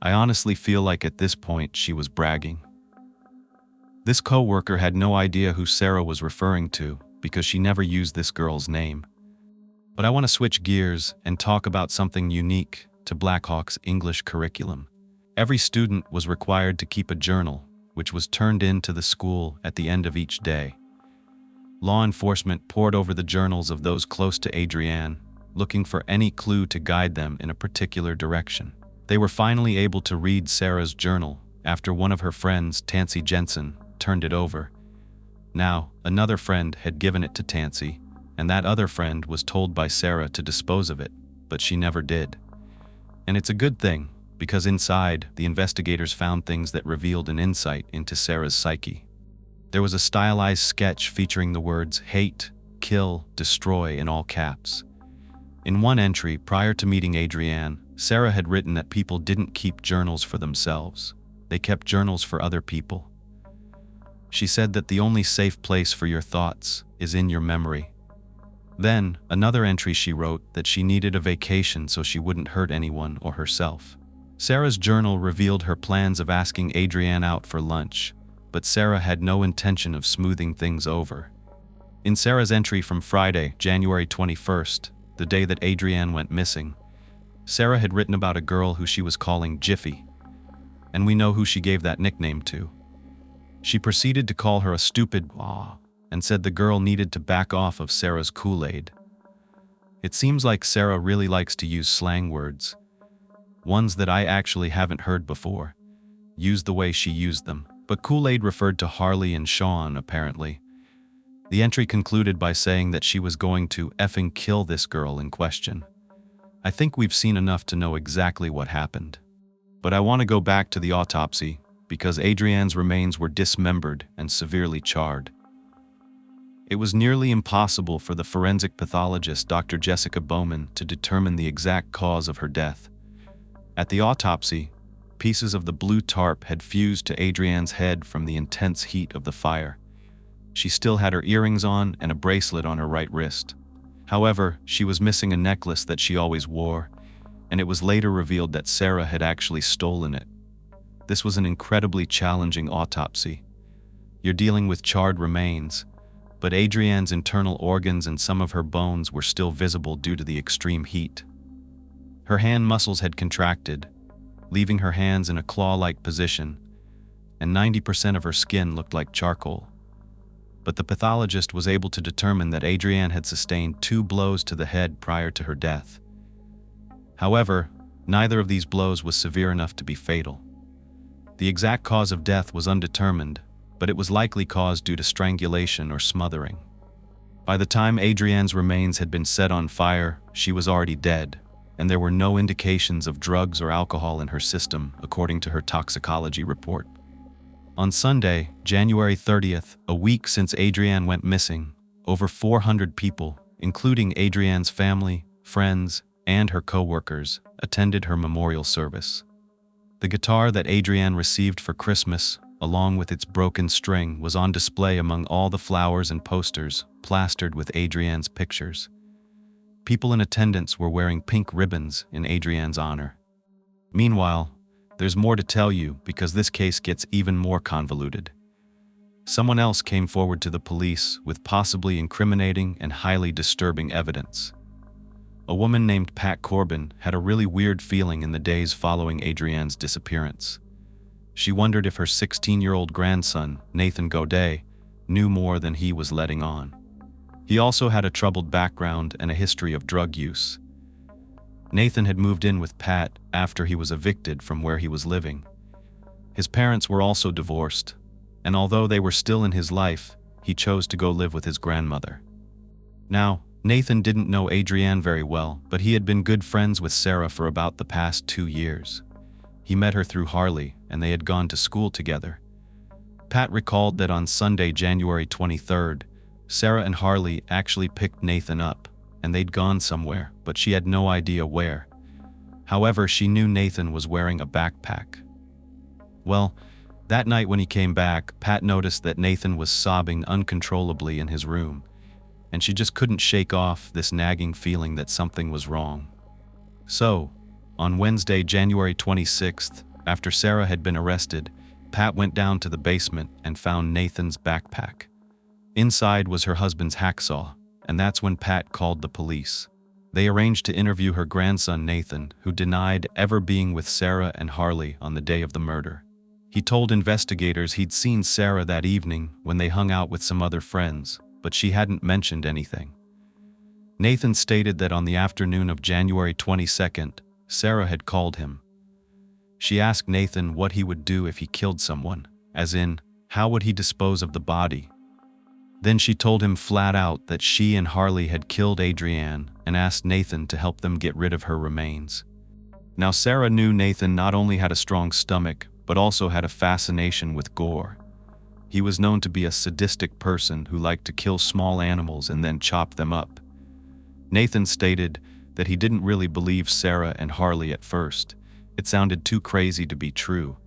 Speaker 1: I honestly feel like at this point she was bragging. This co-worker had no idea who Sarah was referring to because she never used this girl's name. But I want to switch gears and talk about something unique to Black Hawk's English curriculum. Every student was required to keep a journal, which was turned in to the school at the end of each day. Law enforcement pored over the journals of those close to Adrianne, looking for any clue to guide them in a particular direction. They were finally able to read Sarah's journal after one of her friends, Tansy Jensen, turned it over. Now, another friend had given it to Tansy, and that other friend was told by Sarah to dispose of it, but she never did. And it's a good thing, because inside, the investigators found things that revealed an insight into Sarah's psyche. There was a stylized sketch featuring the words hate, kill, destroy in all caps. In one entry, prior to meeting Adrianne, Sarah had written that people didn't keep journals for themselves. They kept journals for other people. She said that the only safe place for your thoughts is in your memory. Then, another entry she wrote that she needed a vacation so she wouldn't hurt anyone or herself. Sarah's journal revealed her plans of asking Adrianne out for lunch, but Sarah had no intention of smoothing things over. In Sarah's entry from Friday, January 21st, the day that Adrianne went missing, Sarah had written about a girl who she was calling Jiffy, and we know who she gave that nickname to. She proceeded to call her a stupid and said the girl needed to back off of Sarah's Kool-Aid. It seems like Sarah really likes to use slang words, ones that I actually haven't heard before, used the way she used them. But Kool-Aid referred to Harley and Sean, apparently. The entry concluded by saying that she was going to effing kill this girl in question. I think we've seen enough to know exactly what happened. But I want to go back to the autopsy, because Adrianne's remains were dismembered and severely charred. It was nearly impossible for the forensic pathologist Dr. Jessica Bowman to determine the exact cause of her death. At the autopsy, pieces of the blue tarp had fused to Adrianne's head from the intense heat of the fire. She still had her earrings on and a bracelet on her right wrist. However, she was missing a necklace that she always wore, and it was later revealed that Sarah had actually stolen it. This was an incredibly challenging autopsy. You're dealing with charred remains, but Adrianne's internal organs and some of her bones were still visible due to the extreme heat. Her hand muscles had contracted, leaving her hands in a claw-like position, and 90% of her skin looked like charcoal. But the pathologist was able to determine that Adrianne had sustained 2 blows to the head prior to her death. However, neither of these blows was severe enough to be fatal. The exact cause of death was undetermined, but it was likely caused due to strangulation or smothering. By the time Adrianne's remains had been set on fire, she was already dead, and there were no indications of drugs or alcohol in her system, according to her toxicology report. On Sunday, January 30th, a week since Adrianne went missing, over 400 people, including Adrianne's family, friends, and her co-workers, attended her memorial service. The guitar that Adrianne received for Christmas, along with its broken string, was on display among all the flowers and posters plastered with Adrianne's pictures. People in attendance were wearing pink ribbons in Adrianne's honor. Meanwhile, there's more to tell you because this case gets even more convoluted. Someone else came forward to the police with possibly incriminating and highly disturbing evidence. A woman named Pat Corbin had a really weird feeling in the days following Adrianne's disappearance. She wondered if her 16-year-old grandson, Nathan Godet, knew more than he was letting on. He also had a troubled background and a history of drug use. Nathan had moved in with Pat after he was evicted from where he was living. His parents were also divorced, and although they were still in his life, he chose to go live with his grandmother. Now, Nathan didn't know Adrianne very well, but he had been good friends with Sarah for about the past 2 years. He met her through Harley, and they had gone to school together. Pat recalled that on Sunday, January 23rd, Sarah and Harley actually picked Nathan up, and they'd gone somewhere, but she had no idea where. However, she knew Nathan was wearing a backpack. Well, that night when he came back, Pat noticed that Nathan was sobbing uncontrollably in his room, and she just couldn't shake off this nagging feeling that something was wrong. So, on Wednesday, January 26th, after Sarah had been arrested, Pat went down to the basement and found Nathan's backpack. Inside was her husband's hacksaw, and that's when Pat called the police. They arranged to interview her grandson Nathan, who denied ever being with Sarah and Harley on the day of the murder. He told investigators he'd seen Sarah that evening when they hung out with some other friends, but she hadn't mentioned anything. Nathan stated that on the afternoon of January 22nd, Sarah had called him. She asked Nathan what he would do if he killed someone, as in, how would he dispose of the body? Then she told him flat out that she and Harley had killed Adrianne and asked Nathan to help them get rid of her remains. Now Sarah knew Nathan not only had a strong stomach, but also had a fascination with gore. He was known to be a sadistic person who liked to kill small animals and then chop them up. Nathan stated that he didn't really believe Sarah and Harley at first. It sounded too crazy to be true.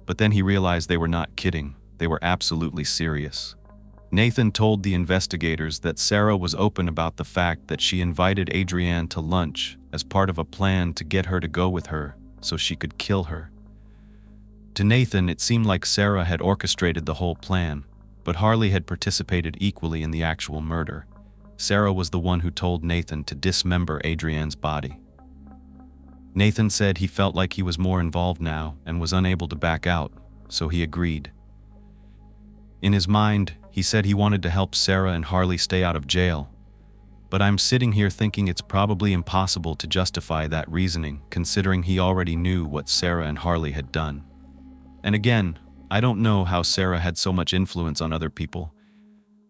Speaker 1: But then he realized they were not kidding, they were absolutely serious. Nathan told the investigators that Sarah was open about the fact that she invited Adrianne to lunch as part of a plan to get her to go with her so she could kill her. To Nathan, it seemed like Sarah had orchestrated the whole plan, but Harley had participated equally in the actual murder. Sarah was the one who told Nathan to dismember Adrianne's body. Nathan said he felt like he was more involved now and was unable to back out, so he agreed. In his mind, He said he wanted to help Sarah and Harley stay out of jail. But I'm sitting here thinking it's probably impossible to justify that reasoning, considering he already knew what Sarah and Harley had done. And again, I don't know how Sarah had so much influence on other people.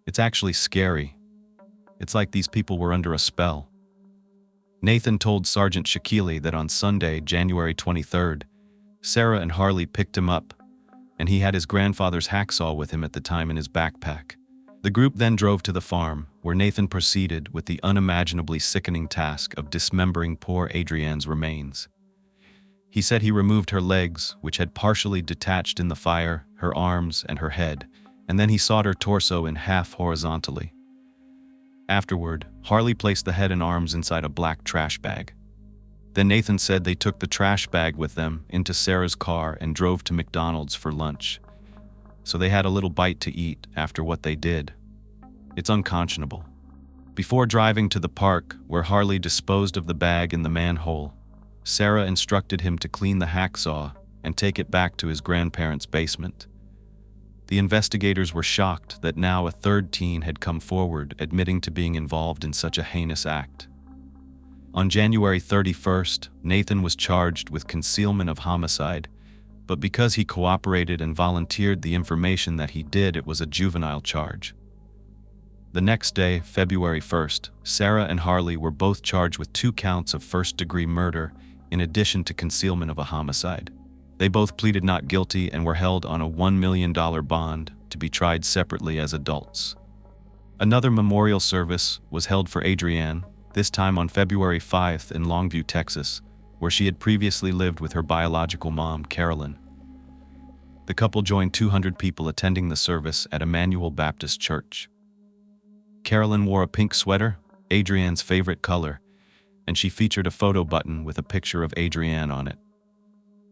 Speaker 1: It's actually scary. It's like these people were under a spell. Nathan told Sergeant Shakili that on Sunday, January 23rd, Sarah and Harley picked him up, and he had his grandfather's hacksaw with him at the time in his backpack. The group then drove to the farm, where Nathan proceeded with the unimaginably sickening task of dismembering poor Adrianne's remains. He said he removed her legs, which had partially detached in the fire, her arms, and her head, and then he sawed her torso in half horizontally. Afterward, Harley placed the head and arms inside a black trash bag. Then Nathan said they took the trash bag with them into Sarah's car and drove to McDonald's for lunch. So they had a little bite to eat after what they did. It's unconscionable. Before driving to the park, where Harley disposed of the bag in the manhole, Sarah instructed him to clean the hacksaw and take it back to his grandparents' basement. The investigators were shocked that now a third teen had come forward admitting to being involved in such a heinous act. On January 31st, Nathan was charged with concealment of homicide, but because he cooperated and volunteered the information that he did, it was a juvenile charge. The next day, February 1st, Sarah and Harley were both charged with 2 counts of first-degree murder in addition to concealment of a homicide. They both pleaded not guilty and were held on a $1 million bond to be tried separately as adults. Another memorial service was held for Adrianne, this time on February 5th in Longview, Texas, where she had previously lived with her biological mom, Carolyn. The couple joined 200 people attending the service at Emmanuel Baptist Church. Carolyn wore a pink sweater, Adrianne's favorite color, and she featured a photo button with a picture of Adrianne on it.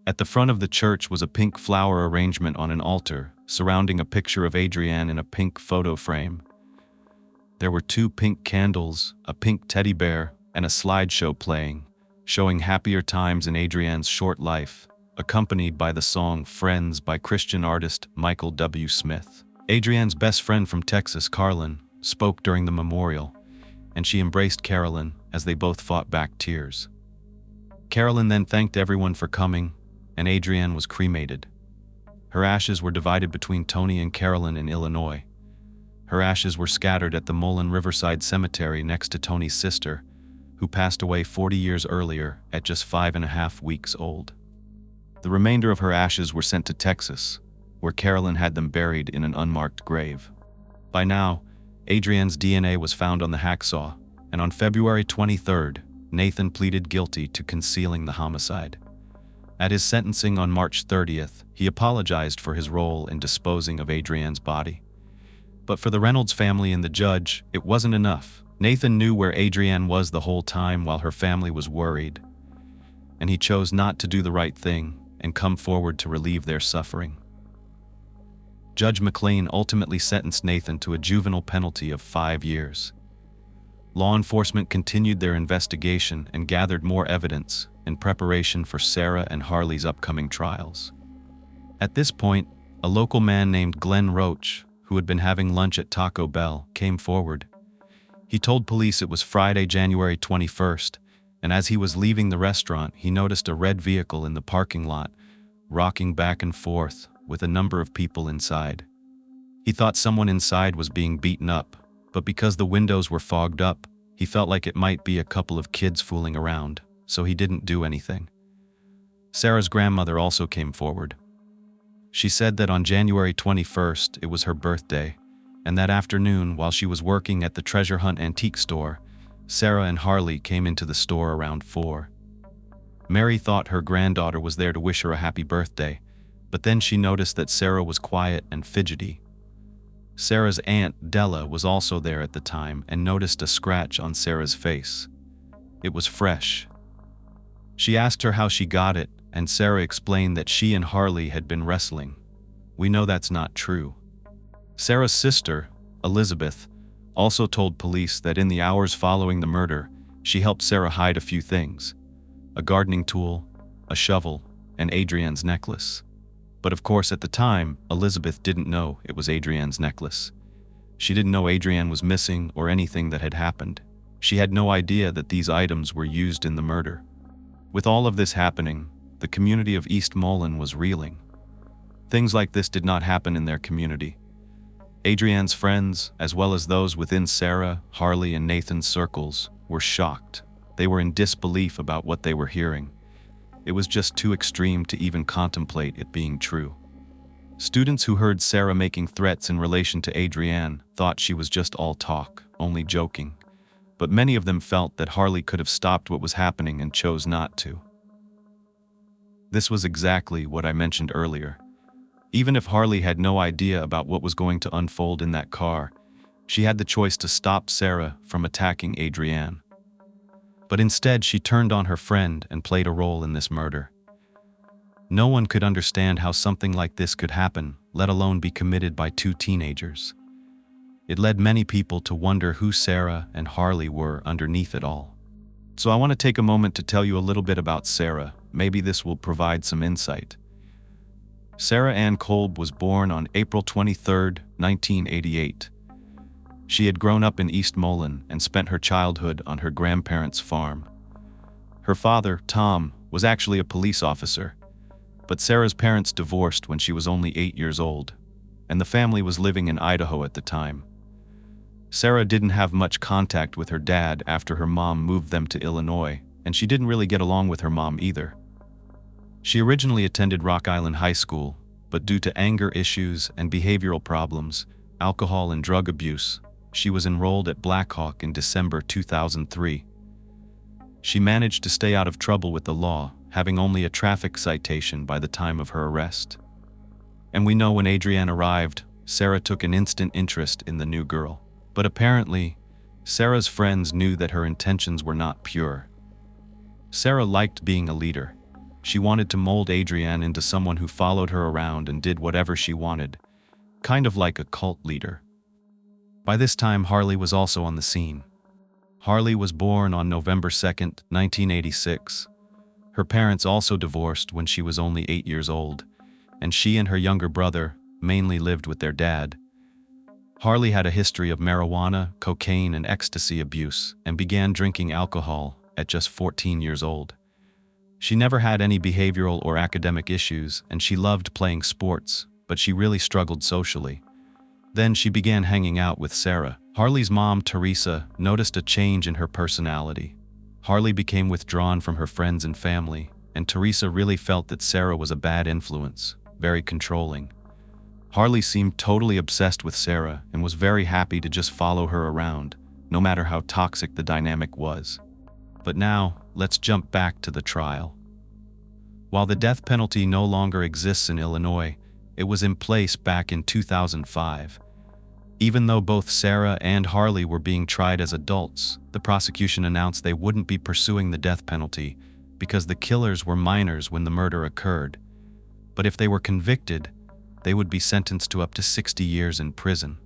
Speaker 1: At the front of the church was a pink flower arrangement on an altar, surrounding a picture of Adrianne in a pink photo frame. There were 2 pink candles, a pink teddy bear, and a slideshow playing, showing happier times in Adrianne's short life, accompanied by the song Friends by Christian artist Michael W. Smith. Adrianne's best friend from Texas, Carlin, spoke during the memorial, and she embraced Carolyn as they both fought back tears. Carolyn then thanked everyone for coming, and Adrianne was cremated. Her ashes were divided between Tony and Carolyn in Illinois. Her ashes were scattered at the Moline Riverside Cemetery next to Tony's sister, who passed away 40 years earlier at just 5.5 weeks old. The remainder of her ashes were sent to Texas, where Carolyn had them buried in an unmarked grave. By now, Adrianne's DNA was found on the hacksaw, and on February 23rd, Nathan pleaded guilty to concealing the homicide. At his sentencing on March 30th, he apologized for his role in disposing of Adrianne's body. But for the Reynolds family and the judge, it wasn't enough. Nathan knew where Adrianne was the whole time while her family was worried, and he chose not to do the right thing and come forward to relieve their suffering. Judge McLean ultimately sentenced Nathan to a juvenile penalty of 5 years. Law enforcement continued their investigation and gathered more evidence in preparation for Sarah and Harley's upcoming trials. At this point, a local man named Glenn Roach, who had been having lunch at Taco Bell, came forward. He told police it was Friday, January 21st, and as he was leaving the restaurant, he noticed a red vehicle in the parking lot, rocking back and forth with a number of people inside. He thought someone inside was being beaten up, but because the windows were fogged up, he felt like it might be a couple of kids fooling around, so he didn't do anything. Sarah's grandmother also came forward. She said that on January 21st, it was her birthday, and that afternoon, while she was working at the Treasure Hunt antique store, Sarah and Harley came into the store around 4. Mary thought her granddaughter was there to wish her a happy birthday, but then she noticed that Sarah was quiet and fidgety. Sarah's aunt, Della, was also there at the time and noticed a scratch on Sarah's face. It was fresh. She asked her how she got it, and Sarah explained that she and Harley had been wrestling. We know that's not true. Sarah's sister, Elizabeth, also told police that in the hours following the murder, she helped Sarah hide a few things: a gardening tool, a shovel, and Adrianne's necklace. But of course, at the time, Elizabeth didn't know it was Adrianne's necklace. She didn't know Adrianne was missing or anything that had happened. She had no idea that these items were used in the murder. With all of this happening, the community of East Moline was reeling. Things like this did not happen in their community. Adrianne's friends, as well as those within Sarah, Harley, and Nathan's circles, were shocked. They were in disbelief about what they were hearing. It was just too extreme to even contemplate it being true. Students who heard Sarah making threats in relation to Adrianne thought she was just all talk, only joking. But many of them felt that Harley could have stopped what was happening and chose not to. This was exactly what I mentioned earlier. Even if Harley had no idea about what was going to unfold in that car, she had the choice to stop Sarah from attacking Adrianne. But instead, she turned on her friend and played a role in this murder. No one could understand how something like this could happen, let alone be committed by two teenagers. It led many people to wonder who Sarah and Harley were underneath it all. So I want to take a moment to tell you a little bit about Sarah. Maybe this will provide some insight. Sarah Ann Kolb was born on April 23, 1988. She had grown up in East Moline and spent her childhood on her grandparents' farm. Her father, Tom, was actually a police officer, but Sarah's parents divorced when she was only 8 years old, and the family was living in Idaho at the time. Sarah didn't have much contact with her dad after her mom moved them to Illinois, and she didn't really get along with her mom either. She originally attended Rock Island High School, but due to anger issues and behavioral problems, alcohol and drug abuse, she was enrolled at Blackhawk in December 2003. She managed to stay out of trouble with the law, having only a traffic citation by the time of her arrest. And we know when Adrianne arrived, Sarah took an instant interest in the new girl. But apparently, Sarah's friends knew that her intentions were not pure. Sarah liked being a leader. She wanted to mold Adrianne into someone who followed her around and did whatever she wanted, kind of like a cult leader. By this time, Harley was also on the scene. Harley was born on November 2, 1986. Her parents also divorced when she was only 8 years old, and she and her younger brother mainly lived with their dad. Harley had a history of marijuana, cocaine, and ecstasy abuse and began drinking alcohol at just 14 years old. She never had any behavioral or academic issues, and she loved playing sports, but she really struggled socially. Then she began hanging out with Sarah. Harley's mom, Teresa, noticed a change in her personality. Harley became withdrawn from her friends and family, and Teresa really felt that Sarah was a bad influence, very controlling. Harley seemed totally obsessed with Sarah and was very happy to just follow her around, no matter how toxic the dynamic was. But now, let's jump back to the trial. While the death penalty no longer exists in Illinois, it was in place back in 2005. Even though both Sarah and Harley were being tried as adults, the prosecution announced they wouldn't be pursuing the death penalty because the killers were minors when the murder occurred. But if they were convicted, they would be sentenced to up to 60 years in prison.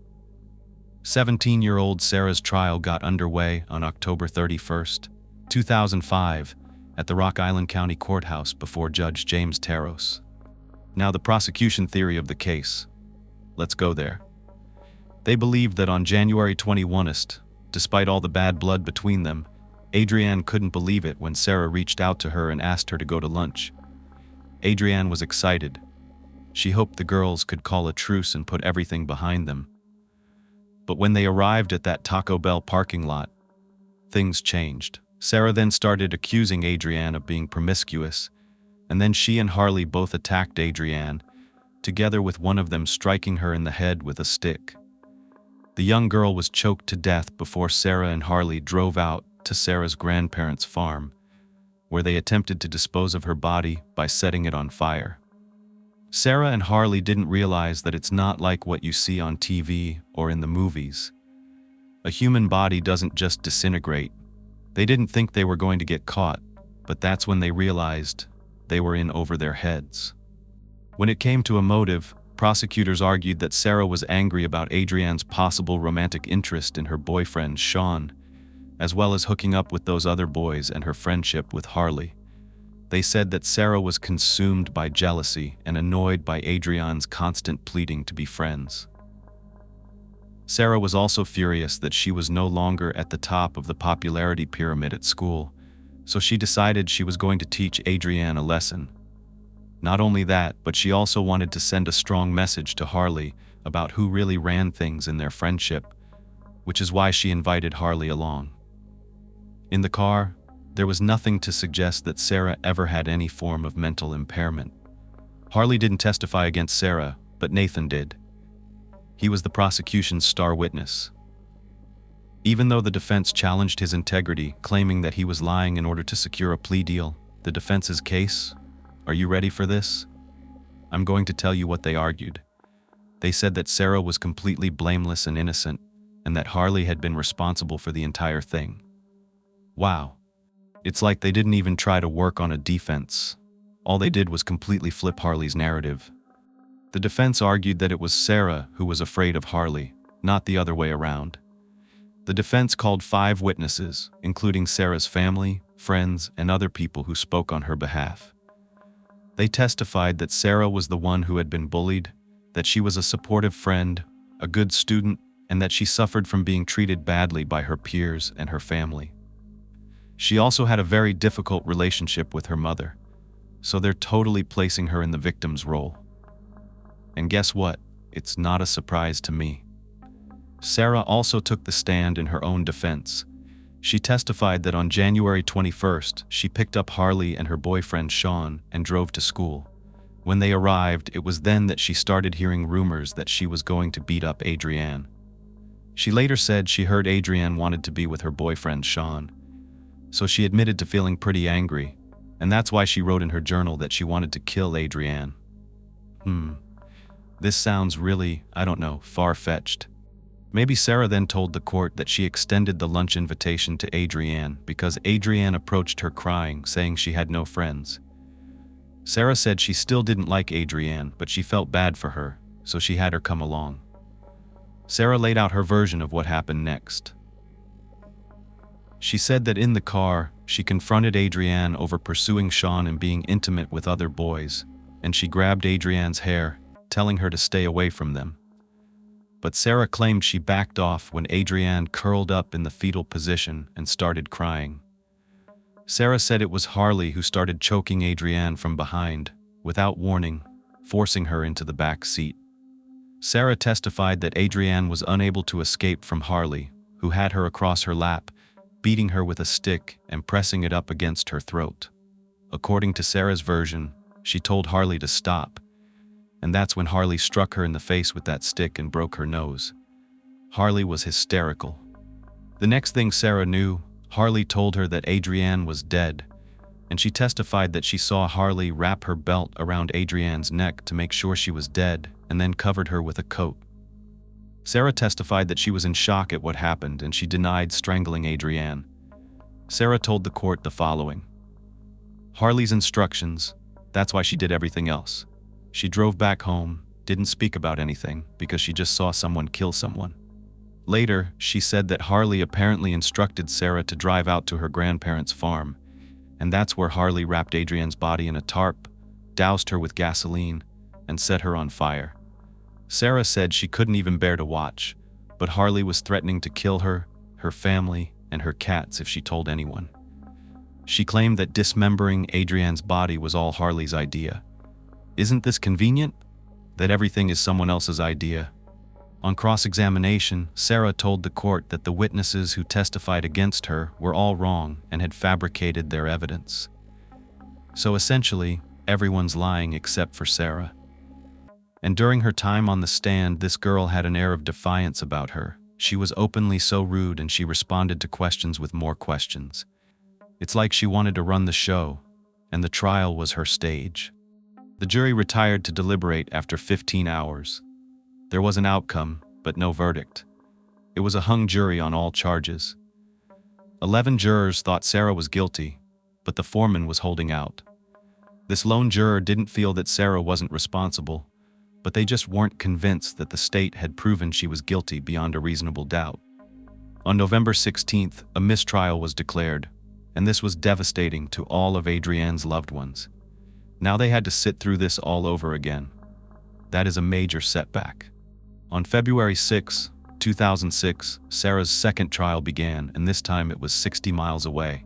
Speaker 1: 17-year-old Sarah's trial got underway on October 31st, 2005, at the Rock Island County Courthouse before Judge James Taros. Now the prosecution theory of the case. Let's go there. They believed that on January 21st, despite all the bad blood between them, Adrianne couldn't believe it when Sarah reached out to her and asked her to go to lunch. Adrianne was excited. She hoped the girls could call a truce and put everything behind them. But when they arrived at that Taco Bell parking lot, things changed. Sarah then started accusing Adrianne of being promiscuous, and then she and Harley both attacked Adrianne, together with one of them striking her in the head with a stick. The young girl was choked to death before Sarah and Harley drove out to Sarah's grandparents' farm, where they attempted to dispose of her body by setting it on fire. Sarah and Harley didn't realize that it's not like what you see on TV or in the movies. A human body doesn't just disintegrate. They didn't think they were going to get caught, but that's when they realized they were in over their heads. When it came to a motive, prosecutors argued that Sarah was angry about Adrianne's possible romantic interest in her boyfriend, Sean, as well as hooking up with those other boys and her friendship with Harley. They said that Sarah was consumed by jealousy and annoyed by Adrianne's constant pleading to be friends. Sarah was also furious that she was no longer at the top of the popularity pyramid at school, so she decided she was going to teach Adrianne a lesson. Not only that, but she also wanted to send a strong message to Harley about who really ran things in their friendship, which is why she invited Harley along. In the car, there was nothing to suggest that Sarah ever had any form of mental impairment. Harley didn't testify against Sarah, but Nathan did. He was the prosecution's star witness. Even though the defense challenged his integrity, claiming that he was lying in order to secure a plea deal, the defense's case, are you ready for this? I'm going to tell you what they argued. They said that Sarah was completely blameless and innocent, and that Harley had been responsible for the entire thing. Wow. It's like they didn't even try to work on a defense. All they did was completely flip Harley's narrative. The defense argued that it was Sarah who was afraid of Harley, not the other way around. The defense called 5 witnesses, including Sarah's family, friends, and other people who spoke on her behalf. They testified that Sarah was the one who had been bullied, that she was a supportive friend, a good student, and that she suffered from being treated badly by her peers and her family. She also had a very difficult relationship with her mother, so they're totally placing her in the victim's role. And guess what? It's not a surprise to me. Sarah also took the stand in her own defense. She testified that on January 21st, she picked up Harley and her boyfriend Sean and drove to school. When they arrived, it was then that she started hearing rumors that she was going to beat up Adrianne. She later said she heard Adrianne wanted to be with her boyfriend Sean, so she admitted to feeling pretty angry, and that's why she wrote in her journal that she wanted to kill Adrianne. This sounds really, far-fetched. Maybe Sarah then told the court that she extended the lunch invitation to Adrianne because Adrianne approached her crying, saying she had no friends. Sarah said she still didn't like Adrianne, but she felt bad for her, so she had her come along. Sarah laid out her version of what happened next. She said that in the car, she confronted Adrianne over pursuing Sean and being intimate with other boys, and she grabbed Adrianne's hair, telling her to stay away from them. But Sarah claimed she backed off when Adrianne curled up in the fetal position and started crying. Sarah said it was Harley who started choking Adrianne from behind, without warning, forcing her into the back seat. Sarah testified that Adrianne was unable to escape from Harley, who had her across her lap, beating her with a stick and pressing it up against her throat. According to Sarah's version, she told Harley to stop, and that's when Harley struck her in the face with that stick and broke her nose. Harley was hysterical. The next thing Sarah knew, Harley told her that Adrianne was dead, and she testified that she saw Harley wrap her belt around Adrianne's neck to make sure she was dead and then covered her with a coat. Sarah testified that she was in shock at what happened and she denied strangling Adrianne. Sarah told the court the following: Harley's instructions, that's why she did everything else. She drove back home, didn't speak about anything because she just saw someone kill someone. Later, she said that Harley apparently instructed Sarah to drive out to her grandparents' farm, and that's where Harley wrapped Adrianne's body in a tarp, doused her with gasoline, and set her on fire. Sarah said she couldn't even bear to watch, but Harley was threatening to kill her, her family, and her cats if she told anyone. She claimed that dismembering Adrianne's body was all Harley's idea. Isn't this convenient? That everything is someone else's idea? On cross-examination, Sarah told the court that the witnesses who testified against her were all wrong and had fabricated their evidence. So essentially, everyone's lying except for Sarah. And during her time on the stand, this girl had an air of defiance about her. She was openly so rude and she responded to questions with more questions. It's like she wanted to run the show, and the trial was her stage. The jury retired to deliberate after 15 hours. There was an outcome, but no verdict. It was a hung jury on all charges. 11 jurors thought Sarah was guilty, but the foreman was holding out. This lone juror didn't feel that Sarah wasn't responsible, but they just weren't convinced that the state had proven she was guilty beyond a reasonable doubt. On November 16th, a mistrial was declared, and this was devastating to all of Adrianne's loved ones. Now they had to sit through this all over again. That is a major setback. On February 6, 2006, Sarah's second trial began, and this time it was 60 miles away.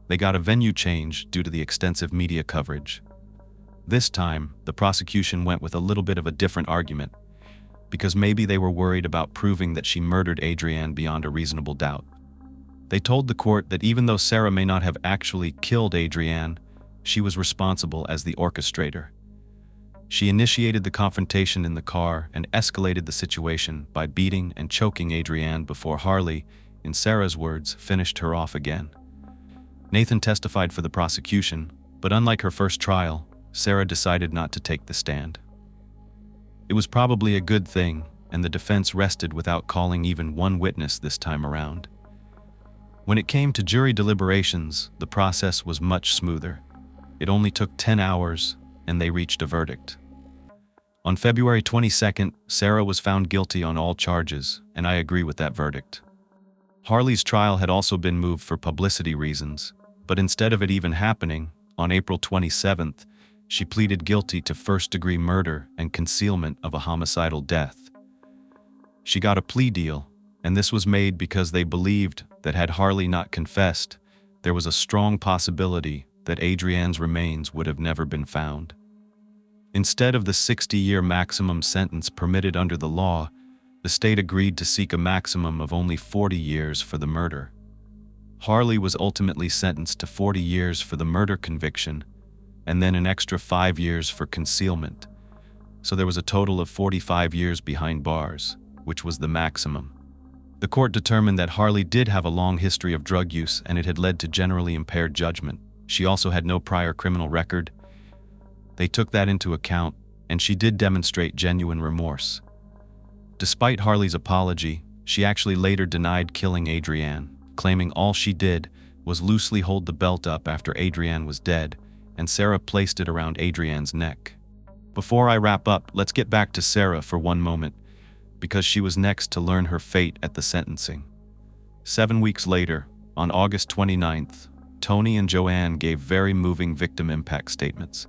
Speaker 1: They got a venue change due to the extensive media coverage. This time, the prosecution went with a little bit of a different argument, because maybe they were worried about proving that she murdered Adrianne beyond a reasonable doubt. They told the court that even though Sarah may not have actually killed Adrianne, she was responsible as the orchestrator. She initiated the confrontation in the car and escalated the situation by beating and choking Adrianne before Harley, in Sarah's words, finished her off again. Nathan testified for the prosecution, but unlike her first trial, Sarah decided not to take the stand. It was probably a good thing, and the defense rested without calling even one witness this time around. When it came to jury deliberations, the process was much smoother. It only took 10 hours, and they reached a verdict. On February 22nd, Sarah was found guilty on all charges, and I agree with that verdict. Harley's trial had also been moved for publicity reasons, but instead of it even happening, on April 27th, she pleaded guilty to first-degree murder and concealment of a homicidal death. She got a plea deal, and this was made because they believed that had Harley not confessed, there was a strong possibility that Adrianne's remains would have never been found. Instead of the 60-year maximum sentence permitted under the law, the state agreed to seek a maximum of only 40 years for the murder. Harley was ultimately sentenced to 40 years for the murder conviction, and then an extra 5 years for concealment, so there was a total of 45 years behind bars, which was the maximum. The court determined that Harley did have a long history of drug use, and it had led to generally impaired judgment. She also had no prior criminal record. They took that into account, and she did demonstrate genuine remorse. Despite Harley's apology, she actually later denied killing Adrianne, claiming all she did was loosely hold the belt up after Adrianne was dead, and Sarah placed it around Adrianne's neck. Before I wrap up, let's get back to Sarah for one moment, because she was next to learn her fate at the sentencing. 7 weeks later, on August 29th, Tony and Joanne gave very moving victim impact statements.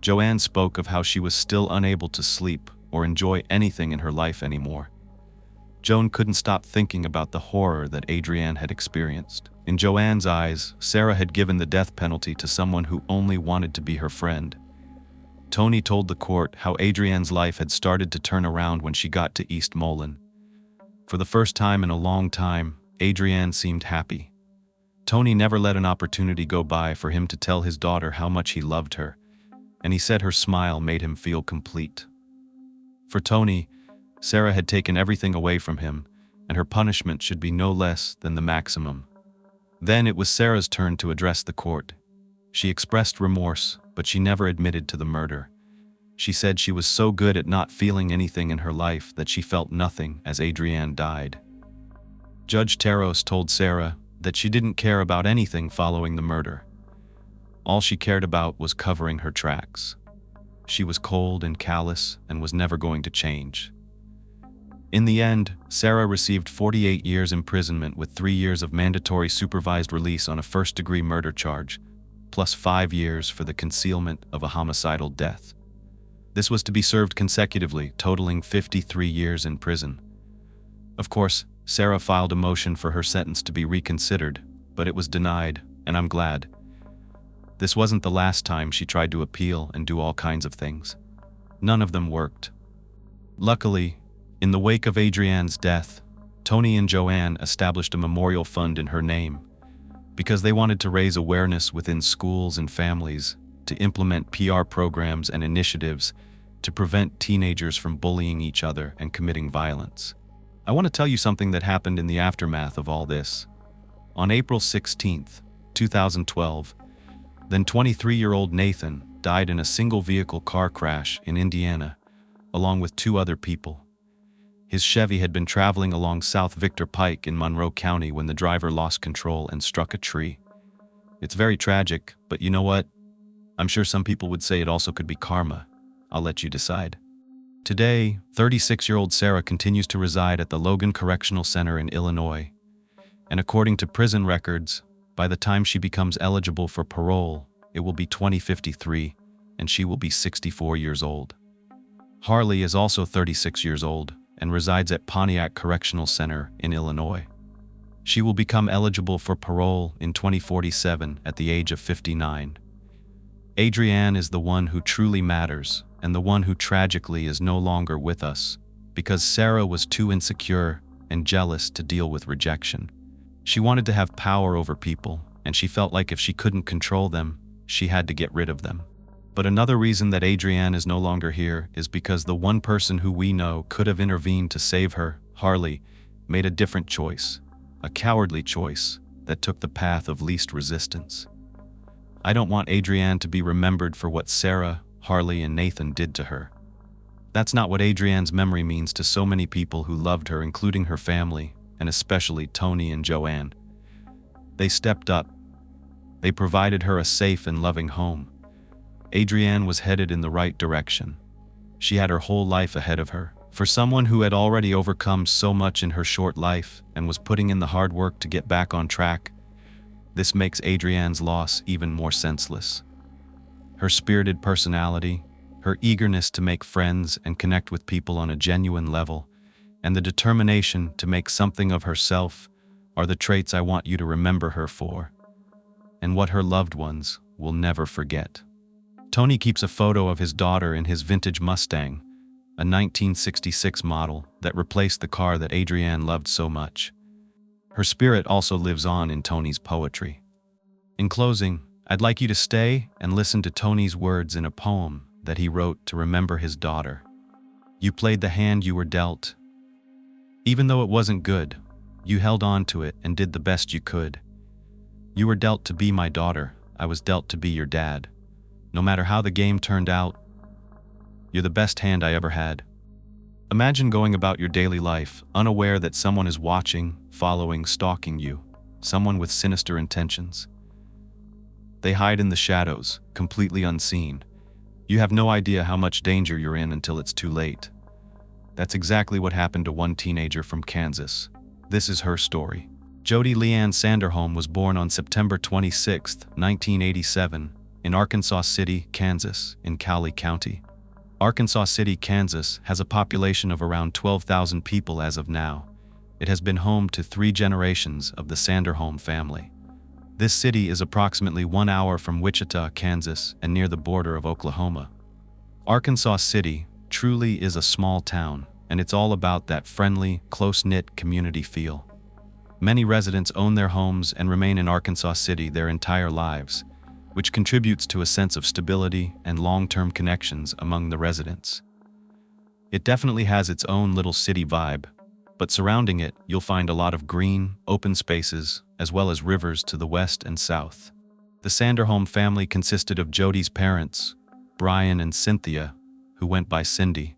Speaker 1: Joanne spoke of how she was still unable to sleep or enjoy anything in her life anymore. Joan couldn't stop thinking about the horror that Adrianne had experienced. In Joanne's eyes, Sarah had given the death penalty to someone who only wanted to be her friend. Tony told the court how Adrianne's life had started to turn around when she got to East Moline. For the first time in a long time, Adrianne seemed happy. Tony never let an opportunity go by for him to tell his daughter how much he loved her, and he said her smile made him feel complete. For Tony, Sarah had taken everything away from him, and her punishment should be no less than the maximum. Then it was Sarah's turn to address the court. She expressed remorse, but she never admitted to the murder. She said she was so good at not feeling anything in her life that she felt nothing as Adrianne died. Judge Taros told Sarah that she didn't care about anything following the murder. All she cared about was covering her tracks. She was cold and callous and was never going to change. In the end, Sarah received 48 years imprisonment with 3 years of mandatory supervised release on a first-degree murder charge, plus 5 years for the concealment of a homicidal death. This was to be served consecutively, totaling 53 years in prison. Of course, Sarah filed a motion for her sentence to be reconsidered, but it was denied, and I'm glad. This wasn't the last time she tried to appeal and do all kinds of things. None of them worked. Luckily, in the wake of Adrianne's death, Tony and Joanne established a memorial fund in her name because they wanted to raise awareness within schools and families to implement PR programs and initiatives to prevent teenagers from bullying each other and committing violence. I want to tell you something that happened in the aftermath of all this. On April 16th, 2012, then 23-year-old Nathan died in a single-vehicle car crash in Indiana, along with 2 other people. His Chevy had been traveling along South Victor Pike in Monroe County when the driver lost control and struck a tree. It's very tragic, but you know what? I'm sure some people would say it also could be karma. I'll let you decide. Today, 36-year-old Sarah continues to reside at the Logan Correctional Center in Illinois. And according to prison records, by the time she becomes eligible for parole, it will be 2053, and she will be 64 years old. Harley is also 36 years old, and resides at Pontiac Correctional Center in Illinois. She will become eligible for parole in 2047 at the age of 59. Adrianne is the one who truly matters, and the one who tragically is no longer with us, because Sarah was too insecure and jealous to deal with rejection. She wanted to have power over people, and she felt like if she couldn't control them, she had to get rid of them. But another reason that Adrianne is no longer here is because the one person who we know could have intervened to save her, Harley, made a different choice, a cowardly choice that took the path of least resistance. I don't want Adrianne to be remembered for what Sarah, Harley, and Nathan did to her. That's not what Adrianne's memory means to so many people who loved her, including her family, and especially Tony and Joanne. They stepped up. They provided her a safe and loving home. Adrianne was headed in the right direction. She had her whole life ahead of her. For someone who had already overcome so much in her short life and was putting in the hard work to get back on track, this makes Adrianne's loss even more senseless. Her spirited personality, her eagerness to make friends and connect with people on a genuine level, and the determination to make something of herself are the traits I want you to remember her for, and what her loved ones will never forget. Tony keeps a photo of his daughter in his vintage Mustang, a 1966 model that replaced the car that Adrianne loved so much. Her spirit also lives on in Tony's poetry. In closing, I'd like you to stay and listen to Tony's words in a poem that he wrote to remember his daughter. You played the hand you were dealt. Even though it wasn't good, you held on to it and did the best you could. You were dealt to be my daughter, I was dealt to be your dad. No matter how the game turned out, you're the best hand I ever had. Imagine going about your daily life, unaware that someone is watching, following, stalking you, someone with sinister intentions. They hide in the shadows, completely unseen. You have no idea how much danger you're in until it's too late. That's exactly what happened to one teenager from Kansas. This is her story. Jodi Sanderholm was born on September 26, 1987, in Arkansas City, Kansas, in Cowley County. Arkansas City, Kansas has a population of around 12,000 people as of now. It has been home to 3 generations of the Sanderholm family. This city is approximately 1 hour from Wichita, Kansas, and near the border of Oklahoma. Arkansas City truly is a small town, and it's all about that friendly, close-knit community feel. Many residents own their homes and remain in Arkansas City their entire lives, which contributes to a sense of stability and long-term connections among the residents. It definitely has its own little city vibe, but surrounding it, you'll find a lot of green, open spaces, as well as rivers to the west and south. The Sanderholm family consisted of Jodi's parents, Brian and Cynthia, who went by Cindy.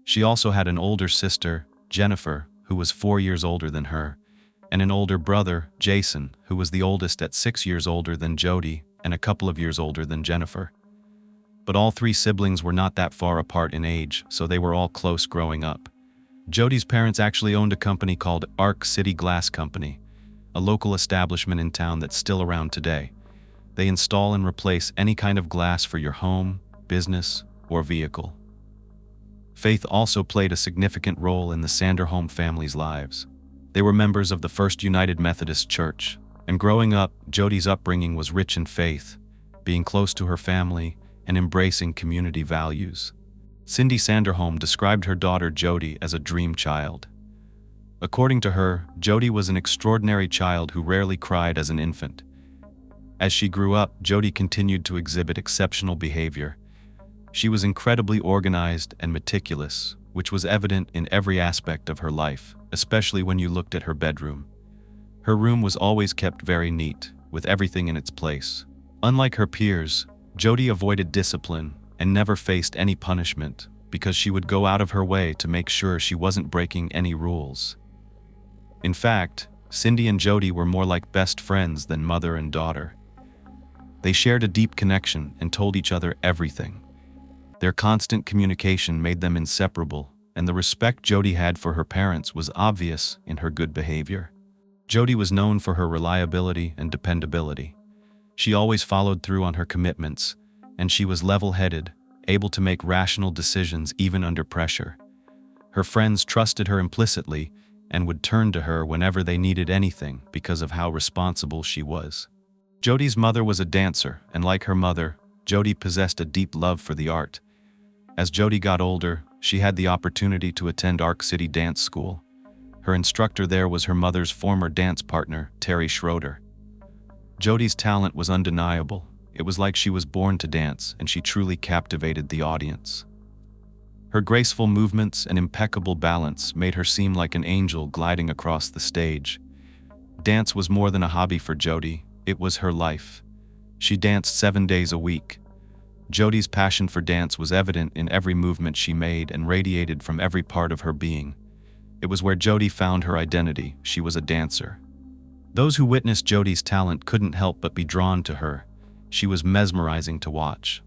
Speaker 1: She also had an older sister, Jennifer, who was 4 years older than her, and an older brother, Jason, who was the oldest at 6 years older than Jodi and a couple of years older than Jennifer. But all 3 siblings were not that far apart in age, so they were all close growing up. Jodi's parents actually owned a company called Arc City Glass Company, a local establishment in town that's still around today. They install and replace any kind of glass for your home, business, or vehicle. Faith also played a significant role in the Sanderholm family's lives. They were members of the First United Methodist Church, and growing up, Jodi's upbringing was rich in faith, being close to her family, and embracing community values. Cindy Sanderholm described her daughter Jodi as a dream child. According to her, Jodi was an extraordinary child who rarely cried as an infant. As she grew up, Jodi continued to exhibit exceptional behavior. She was incredibly organized and meticulous, which was evident in every aspect of her life, especially when you looked at her bedroom. Her room was always kept very neat, with everything in its place. Unlike her peers, Jodi avoided discipline and never faced any punishment because she would go out of her way to make sure she wasn't breaking any rules. In fact, Cindy and Jodi were more like best friends than mother and daughter. They shared a deep connection and told each other everything. Their constant communication made them inseparable, and the respect Jodi had for her parents was obvious in her good behavior. Jodi was known for her reliability and dependability. She always followed through on her commitments, and she was level-headed, able to make rational decisions even under pressure. Her friends trusted her implicitly and would turn to her whenever they needed anything because of how responsible she was. Jodi's mother was a dancer, and like her mother, Jodi possessed a deep love for the art. As Jodi got older, she had the opportunity to attend Arc City Dance School. Her instructor there was her mother's former dance partner, Terry Schroeder. Jodi's talent was undeniable. It was like she was born to dance, and she truly captivated the audience. Her graceful movements and impeccable balance made her seem like an angel gliding across the stage. Dance was more than a hobby for Jodi, it was her life. She danced 7 days a week. Jodi's passion for dance was evident in every movement she made and radiated from every part of her being. It was where Jodi found her identity. She was a dancer. Those who witnessed Jodi's talent couldn't help but be drawn to her. She was mesmerizing to watch.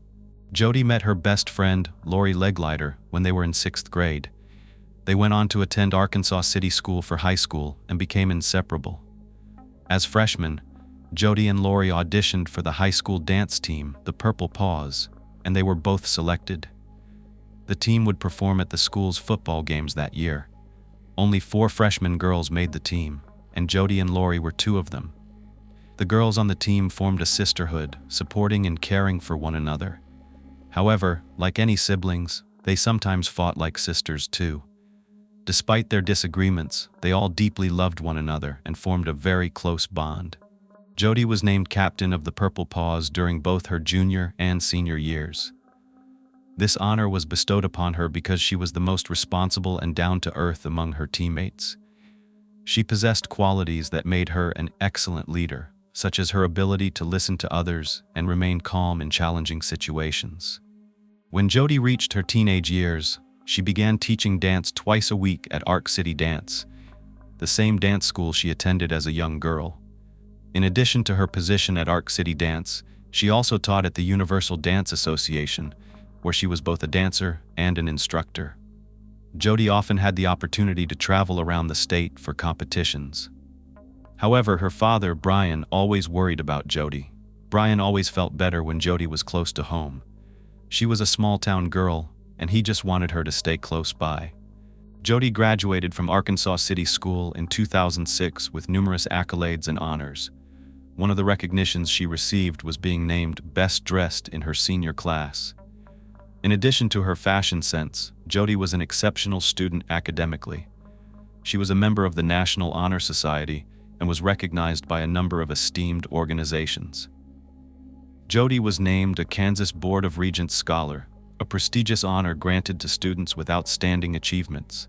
Speaker 1: Jodi met her best friend, Lori Leglider, when they were in 6th grade. They went on to attend Arkansas City School for high school and became inseparable. As freshmen, Jodi and Lori auditioned for the high school dance team, the Purple Paws, and they were both selected. The team would perform at the school's football games that year. Only 4 freshman girls made the team, and Jodi and Lori were 2 of them. The girls on the team formed a sisterhood, supporting and caring for one another. However, like any siblings, they sometimes fought like sisters too. Despite their disagreements, they all deeply loved one another and formed a very close bond. Jodi was named captain of the Purple Paws during both her junior and senior years. This honor was bestowed upon her because she was the most responsible and down-to-earth among her teammates. She possessed qualities that made her an excellent leader, such as her ability to listen to others and remain calm in challenging situations. When Jodi reached her teenage years, she began teaching dance twice a week at Arc City Dance, the same dance school she attended as a young girl. In addition to her position at Arc City Dance, she also taught at the Universal Dance Association, where she was both a dancer and an instructor. Jodi often had the opportunity to travel around the state for competitions. However, her father, Brian, always worried about Jodi. Brian always felt better when Jodi was close to home. She was a small-town girl, and he just wanted her to stay close by. Jodi graduated from Arkansas City School in 2006 with numerous accolades and honors. One of the recognitions she received was being named Best Dressed in her senior class. In addition to her fashion sense, Jodi was an exceptional student academically. She was a member of the National Honor Society and was recognized by a number of esteemed organizations. Jodi was named a Kansas Board of Regents Scholar, a prestigious honor granted to students with outstanding achievements.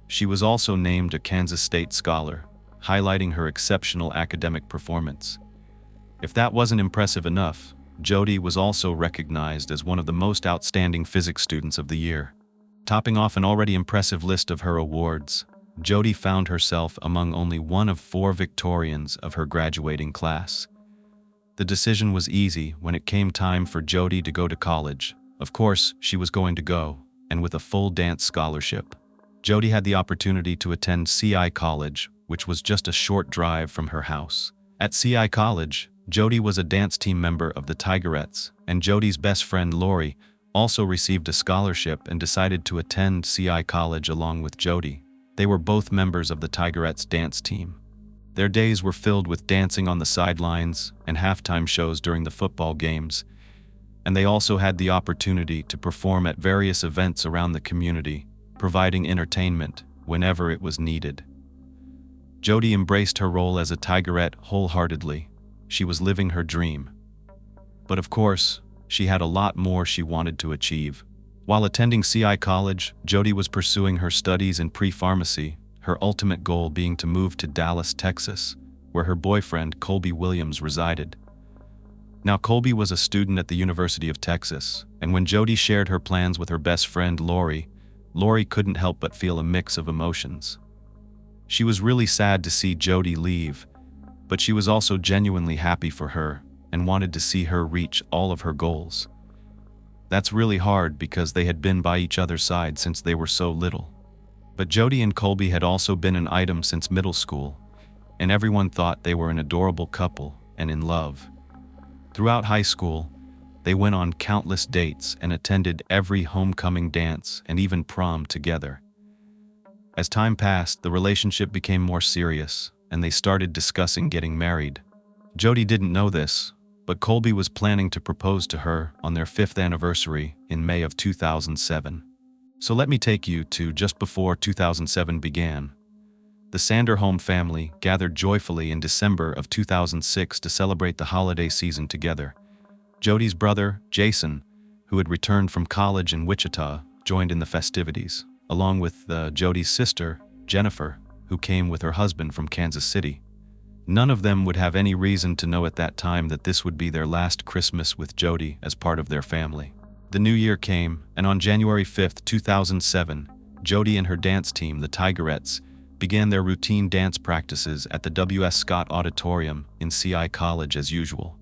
Speaker 1: She was also named a Kansas State Scholar, highlighting her exceptional academic performance. If that wasn't impressive enough, Jodi was also recognized as one of the most outstanding physics students of the year. Topping off an already impressive list of her awards, Jodi found herself among only one of 4 Victorians of her graduating class. The decision was easy when it came time for Jodi to go to college. Of course, she was going to go, and with a full dance scholarship. Jodi had the opportunity to attend CI College, which was just a short drive from her house. At CI College, Jodi was a dance team member of the Tigerettes, and Jodi's best friend Lori also received a scholarship and decided to attend CI College along with Jodi. They were both members of the Tigerettes dance team. Their days were filled with dancing on the sidelines and halftime shows during the football games, and they also had the opportunity to perform at various events around the community, providing entertainment whenever it was needed. Jodi embraced her role as a Tigerette wholeheartedly. She was living her dream. But of course, she had a lot more she wanted to achieve. While attending CI College, Jodi was pursuing her studies in pre-pharmacy, her ultimate goal being to move to Dallas, Texas, where her boyfriend, Kolb Williams, resided. Now, Kolb was a student at the University of Texas, and when Jodi shared her plans with her best friend, Lori couldn't help but feel a mix of emotions. She was really sad to see Jodi leave, but she was also genuinely happy for her and wanted to see her reach all of her goals. That's really hard because they had been by each other's side since they were so little. But Jodi and Kolb had also been an item since middle school, and everyone thought they were an adorable couple and in love. Throughout high school, they went on countless dates and attended every homecoming dance and even prom together. As time passed, the relationship became more serious, and they started discussing getting married. Jodi didn't know this, but Kolb was planning to propose to her on their 5th anniversary in May of 2007. So let me take you to just before 2007 began. The Sanderholm family gathered joyfully in December of 2006 to celebrate the holiday season together. Jodi's brother, Jason, who had returned from college in Wichita, joined in the festivities, along with Jodi's sister, Jennifer, who came with her husband from Kansas City. None of them would have any reason to know at that time that this would be their last Christmas with Jodi as part of their family. The new year came, and on January 5, 2007, Jodi and her dance team, the Tigerettes, began their routine dance practices at the W.S. Scott Auditorium in CI College as usual.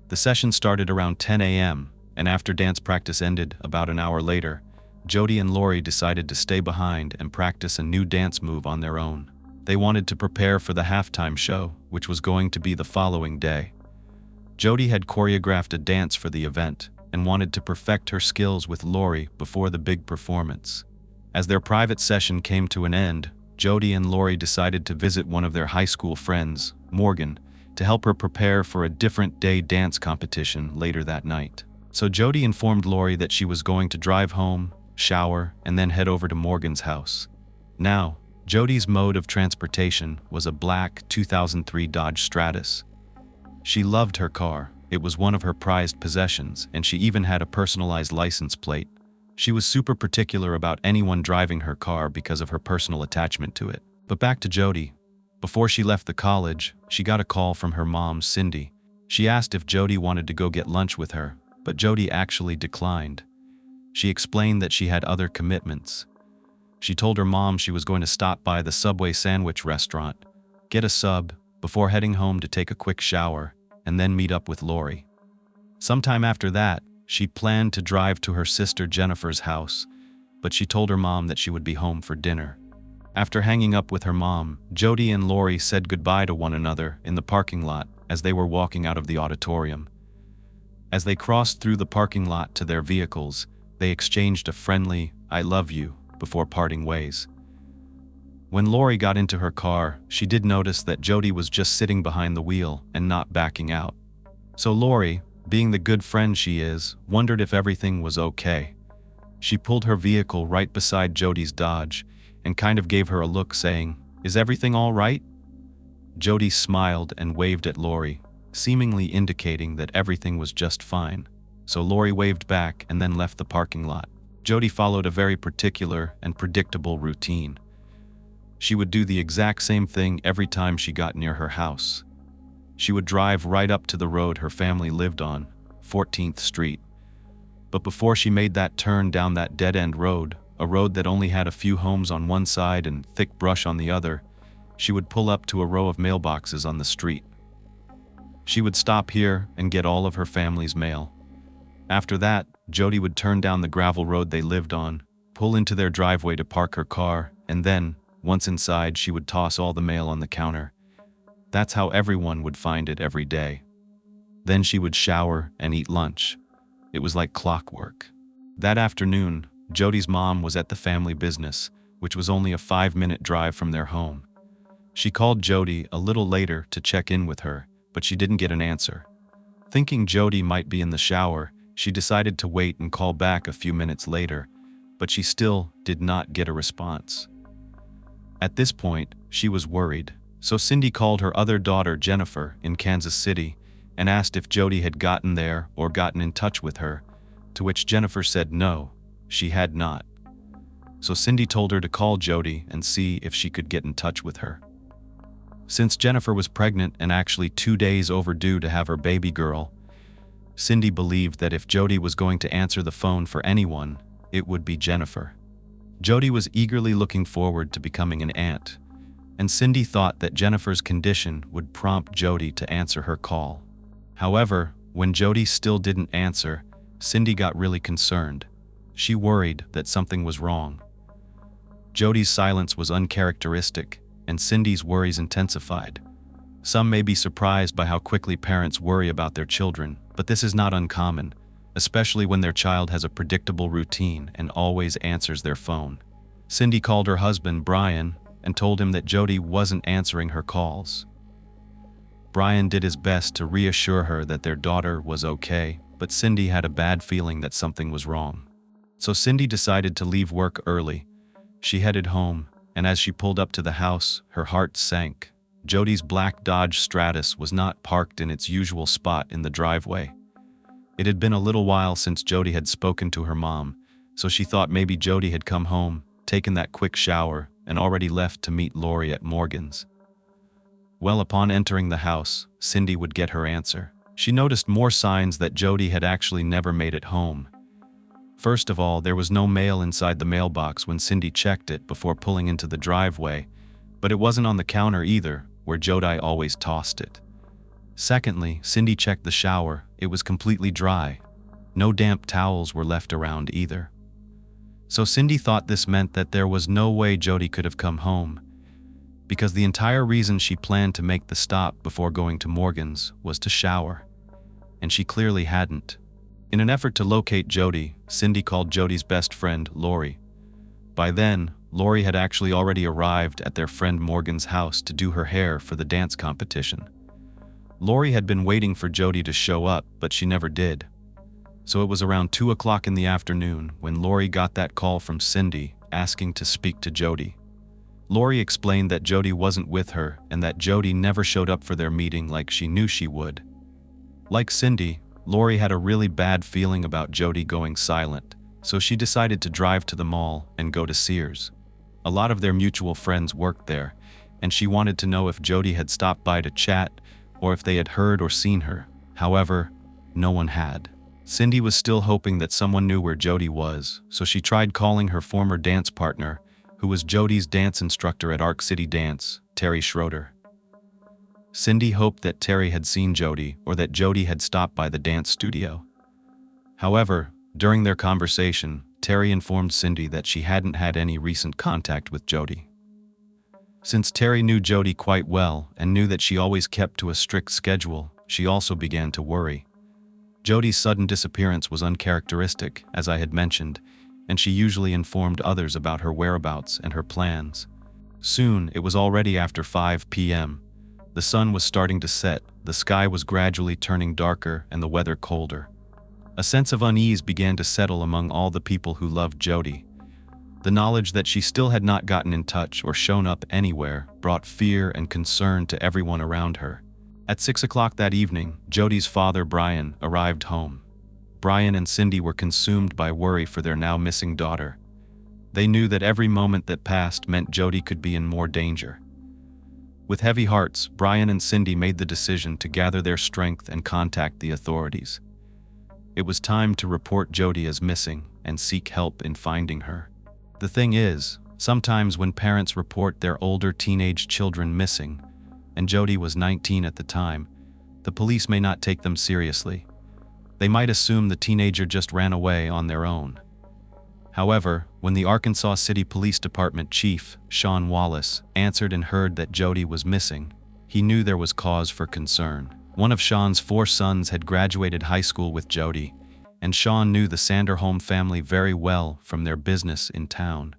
Speaker 1: The session started around 10 a.m., and after dance practice ended about an hour later, Jodi and Lori decided to stay behind and practice a new dance move on their own. They wanted to prepare for the halftime show, which was going to be the following day. Jodi had choreographed a dance for the event and wanted to perfect her skills with Lori before the big performance. As their private session came to an end, Jodi and Lori decided to visit one of their high school friends, Morgan, to help her prepare for a different day dance competition later that night. So Jodi informed Lori that she was going to drive home, shower, and then head over to Morgan's house. Now, Jodi's mode of transportation was a black 2003 Dodge Stratus. She loved her car. It was one of her prized possessions, and she even had a personalized license plate. She was super particular about anyone driving her car because of her personal attachment to it. But back to Jodi. Before she left the college, she got a call from her mom, Cindy. She asked if Jodi wanted to go get lunch with her, but Jodi actually declined. She explained that she had other commitments. She told her mom she was going to stop by the Subway sandwich restaurant, get a sub, before heading home to take a quick shower, and then meet up with Lori. Sometime after that, she planned to drive to her sister Jennifer's house, but she told her mom that she would be home for dinner. After hanging up with her mom, Jodi and Lori said goodbye to one another in the parking lot as they were walking out of the auditorium. As they crossed through the parking lot to their vehicles, they exchanged a friendly, "I love you," before parting ways. When Lori got into her car, she did notice that Jodi was just sitting behind the wheel and not backing out. So Lori, being the good friend she is, wondered if everything was okay. She pulled her vehicle right beside Jodi's Dodge and kind of gave her a look saying, "Is everything all right?" Jodi smiled and waved at Lori, seemingly indicating that everything was just fine. So Lori waved back and then left the parking lot. Jodi followed a very particular and predictable routine. She would do the exact same thing every time she got near her house. She would drive right up to the road her family lived on, 14th Street. But before she made that turn down that dead-end road, a road that only had a few homes on one side and thick brush on the other, she would pull up to a row of mailboxes on the street. She would stop here and get all of her family's mail. After that, Jodi would turn down the gravel road they lived on, pull into their driveway to park her car, and then, once inside, she would toss all the mail on the counter. That's how everyone would find it every day. Then she would shower and eat lunch. It was like clockwork. That afternoon, Jodi's mom was at the family business, which was only a 5-minute drive from their home. She called Jodi a little later to check in with her, but she didn't get an answer. Thinking Jodi might be in the shower, she decided to wait and call back a few minutes later, but she still did not get a response. At this point, she was worried, so Cindy called her other daughter, Jennifer, in Kansas City, and asked if Jodi had gotten there or gotten in touch with her, to which Jennifer said no, she had not. So Cindy told her to call Jodi and see if she could get in touch with her. Since Jennifer was pregnant and actually 2 days overdue to have her baby girl, Cindy believed that if Jodi was going to answer the phone for anyone, it would be Jennifer. Jodi was eagerly looking forward to becoming an aunt, and Cindy thought that Jennifer's condition would prompt Jodi to answer her call. However, when Jodi still didn't answer, Cindy got really concerned. She worried that something was wrong. Jodi's silence was uncharacteristic, and Cindy's worries intensified. Some may be surprised by how quickly parents worry about their children, but this is not uncommon, especially when their child has a predictable routine and always answers their phone. Cindy called her husband, Brian, and told him that Jodi wasn't answering her calls. Brian did his best to reassure her that their daughter was okay, but Cindy had a bad feeling that something was wrong. So Cindy decided to leave work early. She headed home, and as she pulled up to the house, her heart sank. Jodi's black Dodge Stratus was not parked in its usual spot in the driveway. It had been a little while since Jodi had spoken to her mom, so she thought maybe Jodi had come home, taken that quick shower, and already left to meet Lori at Morgan's. Well, upon entering the house, Cindy would get her answer. She noticed more signs that Jodi had actually never made it home. First of all, there was no mail inside the mailbox when Cindy checked it before pulling into the driveway, but it wasn't on the counter either, where Jodi always tossed it. Secondly, Cindy checked the shower. It was completely dry. No damp towels were left around either. So Cindy thought this meant that there was no way Jodi could have come home, because the entire reason she planned to make the stop before going to Morgan's was to shower, and she clearly hadn't. In an effort to locate Jodi, Cindy called Jodi's best friend, Lori. By then, Lori had actually already arrived at their friend Morgan's house to do her hair for the dance competition. Lori had been waiting for Jodi to show up, but she never did. So it was around 2 o'clock in the afternoon when Lori got that call from Cindy asking to speak to Jodi. Lori explained that Jodi wasn't with her and that Jodi never showed up for their meeting like she knew she would. Like Cindy, Lori had a really bad feeling about Jodi going silent, so she decided to drive to the mall and go to Sears. A lot of their mutual friends worked there, and she wanted to know if Jodi had stopped by to chat or if they had heard or seen her. However, no one had. Cindy was still hoping that someone knew where Jodi was, so she tried calling her former dance partner, who was Jodi's dance instructor at Arc City Dance, Terry Schroeder. Cindy hoped that Terry had seen Jodi or that Jodi had stopped by the dance studio. However, during their conversation, Terry informed Cindy that she hadn't had any recent contact with Jodi. Since Terry knew Jodi quite well and knew that she always kept to a strict schedule, she also began to worry. Jodi's sudden disappearance was uncharacteristic, as I had mentioned, and she usually informed others about her whereabouts and her plans. Soon, it was already after 5 p.m. The sun was starting to set, the sky was gradually turning darker and the weather colder. A sense of unease began to settle among all the people who loved Jodi. The knowledge that she still had not gotten in touch or shown up anywhere brought fear and concern to everyone around her. At 6 o'clock that evening, Jodi's father, Brian, arrived home. Brian and Cindy were consumed by worry for their now missing daughter. They knew that every moment that passed meant Jodi could be in more danger. With heavy hearts, Brian and Cindy made the decision to gather their strength and contact the authorities. It was time to report Jodi as missing and seek help in finding her. The thing is, sometimes when parents report their older teenage children missing, and Jodi was 19 at the time, the police may not take them seriously. They might assume the teenager just ran away on their own. However, when the Arkansas City Police Department Chief, Sean Wallace, answered and heard that Jodi was missing, he knew there was cause for concern. One of Sean's 4 sons had graduated high school with Jodi, and Sean knew the Sanderholm family very well from their business in town.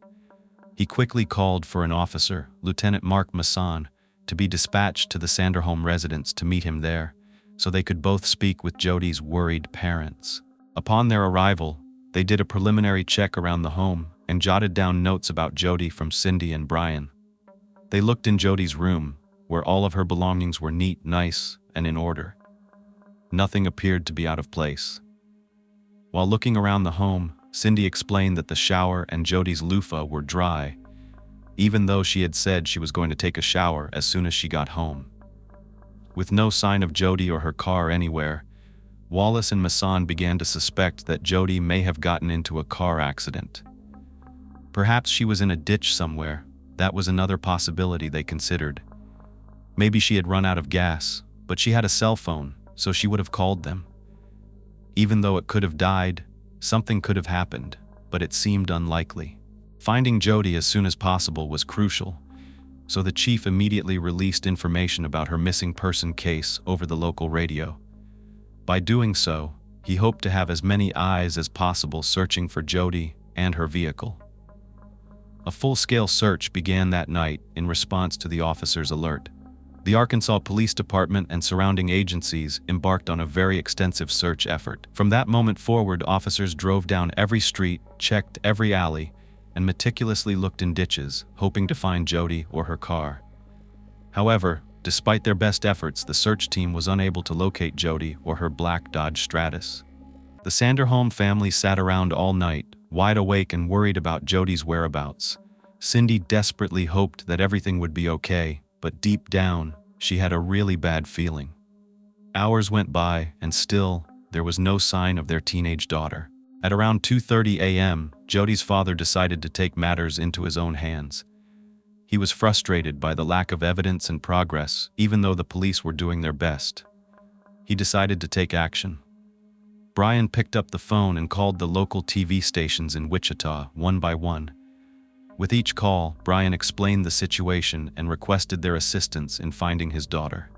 Speaker 1: He quickly called for an officer, Lieutenant Mark Masson, to be dispatched to the Sanderholm residence to meet him there, so they could both speak with Jodi's worried parents. Upon their arrival, they did a preliminary check around the home and jotted down notes about Jodi from Cindy and Brian. They looked in Jodi's room, where all of her belongings were neat, nice, and in order. Nothing appeared to be out of place. While looking around the home, Cindy explained that the shower and Jodi's loofah were dry, even though she had said she was going to take a shower as soon as she got home. With no sign of Jodi or her car anywhere, Wallace and Masson began to suspect that Jodi may have gotten into a car accident. Perhaps she was in a ditch somewhere. That was another possibility they considered. Maybe she had run out of gas, but she had a cell phone, so she would have called them. Even though it could have died, something could have happened, but it seemed unlikely. Finding Jodi as soon as possible was crucial, so the chief immediately released information about her missing person case over the local radio. By doing so, he hoped to have as many eyes as possible searching for Jodi and her vehicle. A full-scale search began that night in response to the officers' alert. The Arkansas Police Department and surrounding agencies embarked on a very extensive search effort. From that moment forward, officers drove down every street, checked every alley, and meticulously looked in ditches, hoping to find Jodi or her car. However, despite their best efforts, the search team was unable to locate Jodi or her black Dodge Stratus. The Sanderholm family sat around all night, wide awake and worried about Jodi's whereabouts. Cindy desperately hoped that everything would be okay, but deep down, she had a really bad feeling. Hours went by, and still, there was no sign of their teenage daughter. At around 2:30 a.m., Jodi's father decided to take matters into his own hands. He was frustrated by the lack of evidence and progress, even though the police were doing their best. He decided to take action. Brian picked up the phone and called the local TV stations in Wichita, one by one. With each call, Brian explained the situation and requested their assistance in finding his daughter.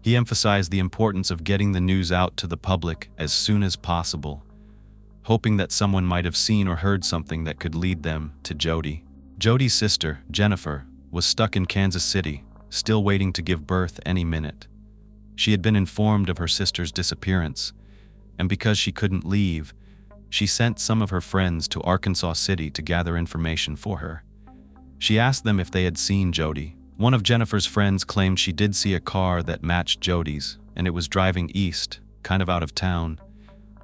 Speaker 1: He emphasized the importance of getting the news out to the public as soon as possible, hoping that someone might have seen or heard something that could lead them to Jodi. Jodi's sister, Jennifer, was stuck in Kansas City, still waiting to give birth any minute. She had been informed of her sister's disappearance, and because she couldn't leave, she sent some of her friends to Arkansas City to gather information for her. She asked them if they had seen Jodi. One of Jennifer's friends claimed she did see a car that matched Jodi's, and it was driving east, kind of out of town,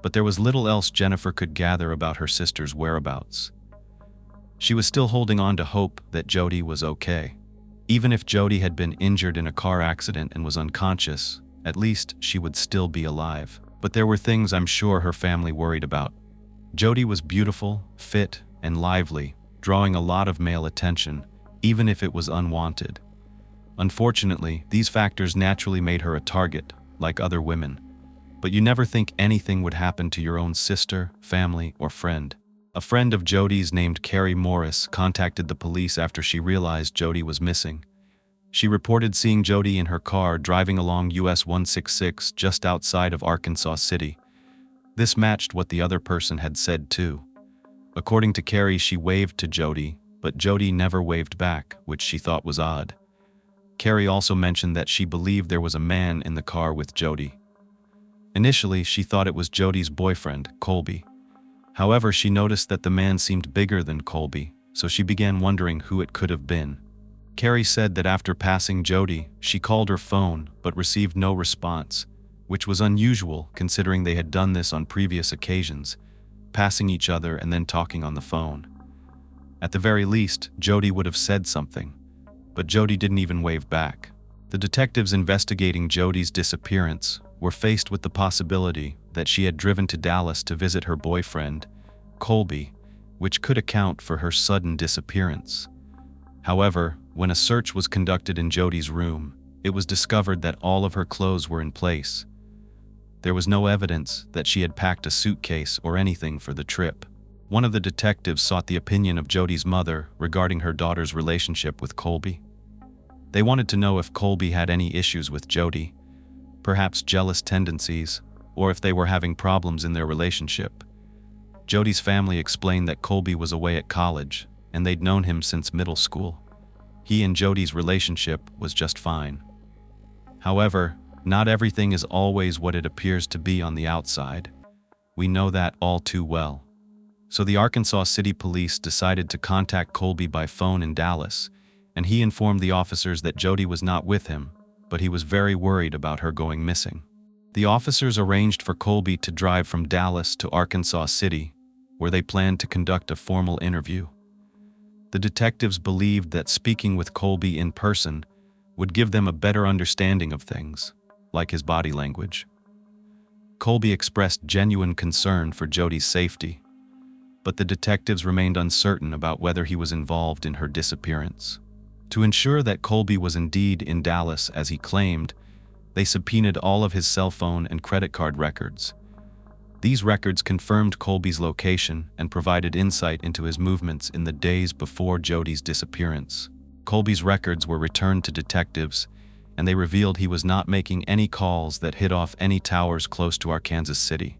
Speaker 1: but there was little else Jennifer could gather about her sister's whereabouts. She was still holding on to hope that Jodi was okay. Even if Jodi had been injured in a car accident and was unconscious, at least she would still be alive. But there were things I'm sure her family worried about. Jodi was beautiful, fit, and lively, drawing a lot of male attention, even if it was unwanted. Unfortunately, these factors naturally made her a target, like other women. But you never think anything would happen to your own sister, family, or friend. A friend of Jodi's named Carrie Morris contacted the police after she realized Jodi was missing. She reported seeing Jodi in her car driving along US 166 just outside of Arkansas City. This matched what the other person had said too. According to Carrie, she waved to Jodi, but Jodi never waved back, which she thought was odd. Carrie also mentioned that she believed there was a man in the car with Jodi. Initially, she thought it was Jodi's boyfriend, Kolb. However, she noticed that the man seemed bigger than Kolb, so she began wondering who it could have been. Carrie said that after passing Jodi, she called her phone but received no response, which was unusual considering they had done this on previous occasions, passing each other and then talking on the phone. At the very least, Jodi would have said something, but Jodi didn't even wave back. The detectives investigating Jodi's disappearance were faced with the possibility that she had driven to Dallas to visit her boyfriend, Kolb, which could account for her sudden disappearance. However, when a search was conducted in Jodi's room, it was discovered that all of her clothes were in place. There was no evidence that she had packed a suitcase or anything for the trip. One of the detectives sought the opinion of Jodi's mother regarding her daughter's relationship with Kolb. They wanted to know if Kolb had any issues with Jodi, perhaps jealous tendencies, or if they were having problems in their relationship. Jodi's family explained that Kolb was away at college, and they'd known him since middle school. He and Jodi's relationship was just fine. However, not everything is always what it appears to be on the outside. We know that all too well. So the Arkansas City Police decided to contact Kolb by phone in Dallas, and he informed the officers that Jodi was not with him, but he was very worried about her going missing. The officers arranged for Kolb to drive from Dallas to Arkansas City, where they planned to conduct a formal interview. The detectives believed that speaking with Kolb in person would give them a better understanding of things, like his body language. Kolb expressed genuine concern for Jodi's safety, but the detectives remained uncertain about whether he was involved in her disappearance. To ensure that Kolb was indeed in Dallas as he claimed, they subpoenaed all of his cell phone and credit card records. These records confirmed Kolb's location and provided insight into his movements in the days before Jodi's disappearance. Kolb's records were returned to detectives, and they revealed he was not making any calls that hit off any towers close to Arkansas City.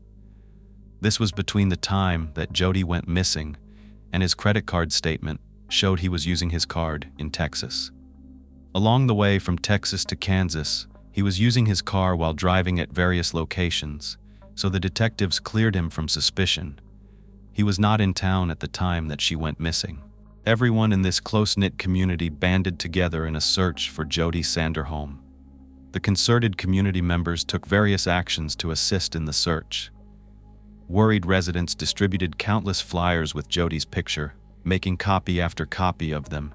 Speaker 1: This was between the time that Jodi went missing and his credit card statement showed he was using his card in Texas. Along the way from Texas to Kansas, he was using his car while driving at various locations, so the detectives cleared him from suspicion. He was not in town at the time that she went missing. Everyone in this close-knit community banded together in a search for Jodi Sanderholm. The concerted community members took various actions to assist in the search. Worried residents distributed countless flyers with Jodi's picture, making copy after copy of them.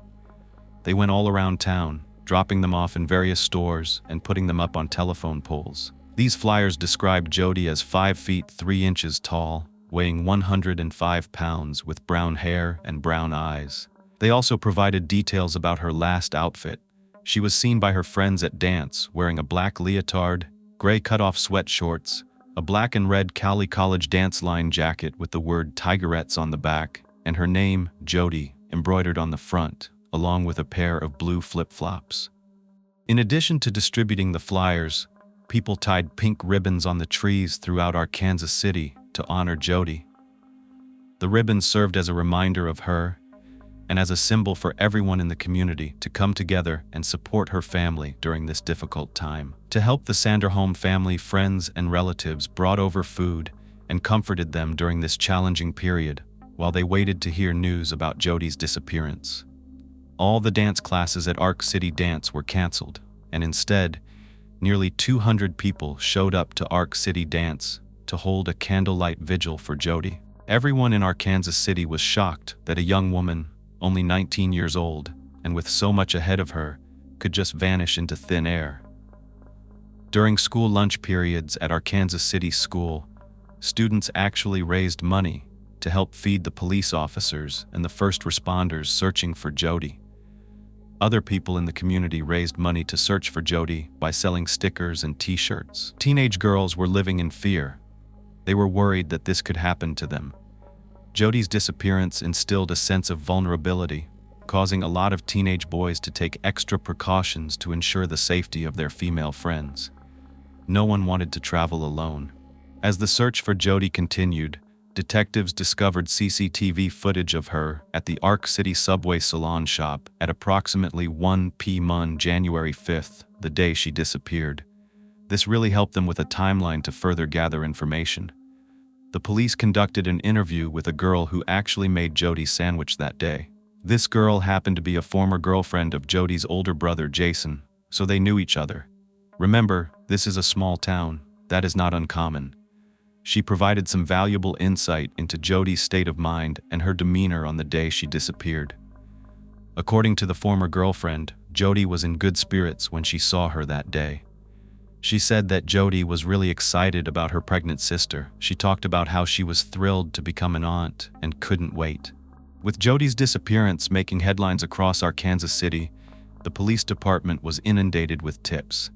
Speaker 1: They went all around town, dropping them off in various stores and putting them up on telephone poles. These flyers described Jodi as 5 feet 3 inches tall, weighing 105 pounds, with brown hair and brown eyes. They also provided details about her last outfit. She was seen by her friends at dance wearing a black leotard, gray cut-off sweat shorts, a black and red Cali College dance line jacket with the word Tigerettes on the back, and her name, Jodi, embroidered on the front, along with a pair of blue flip-flops. In addition to distributing the flyers, people tied pink ribbons on the trees throughout Arkansas City to honor Jodi. The ribbons served as a reminder of her and as a symbol for everyone in the community to come together and support her family during this difficult time. To help the Sanderholm family, friends and relatives brought over food and comforted them during this challenging period while they waited to hear news about Jodi's disappearance. All the dance classes at Ark City Dance were canceled, and instead, nearly 200 people showed up to Ark City Dance to hold a candlelight vigil for Jodi. Everyone in Arkansas City was shocked that a young woman, only 19 years old, and with so much ahead of her, could just vanish into thin air. During school lunch periods at Arkansas City School, students actually raised money to help feed the police officers and the first responders searching for Jodi. Other people in the community raised money to search for Jodi by selling stickers and t-shirts. Teenage girls were living in fear. They were worried that this could happen to them. Jodi's disappearance instilled a sense of vulnerability, causing a lot of teenage boys to take extra precautions to ensure the safety of their female friends. No one wanted to travel alone. As the search for Jodi continued, detectives discovered CCTV footage of her at the Ark City subway salon shop at approximately 1 p.m. January 5th, the day she disappeared. This really helped them with a timeline to further gather information. The police conducted an interview with a girl who actually made Jodi's sandwich that day. This girl happened to be a former girlfriend of Jodi's older brother Jason, so they knew each other. Remember, this is a small town. That is not uncommon. She provided some valuable insight into Jodi's state of mind and her demeanor on the day she disappeared. According to the former girlfriend, Jodi was in good spirits when she saw her that day. She said that Jodi was really excited about her pregnant sister. She talked about how she was thrilled to become an aunt and couldn't wait. With Jodi's disappearance making headlines across Arkansas City, the police department was inundated with tips.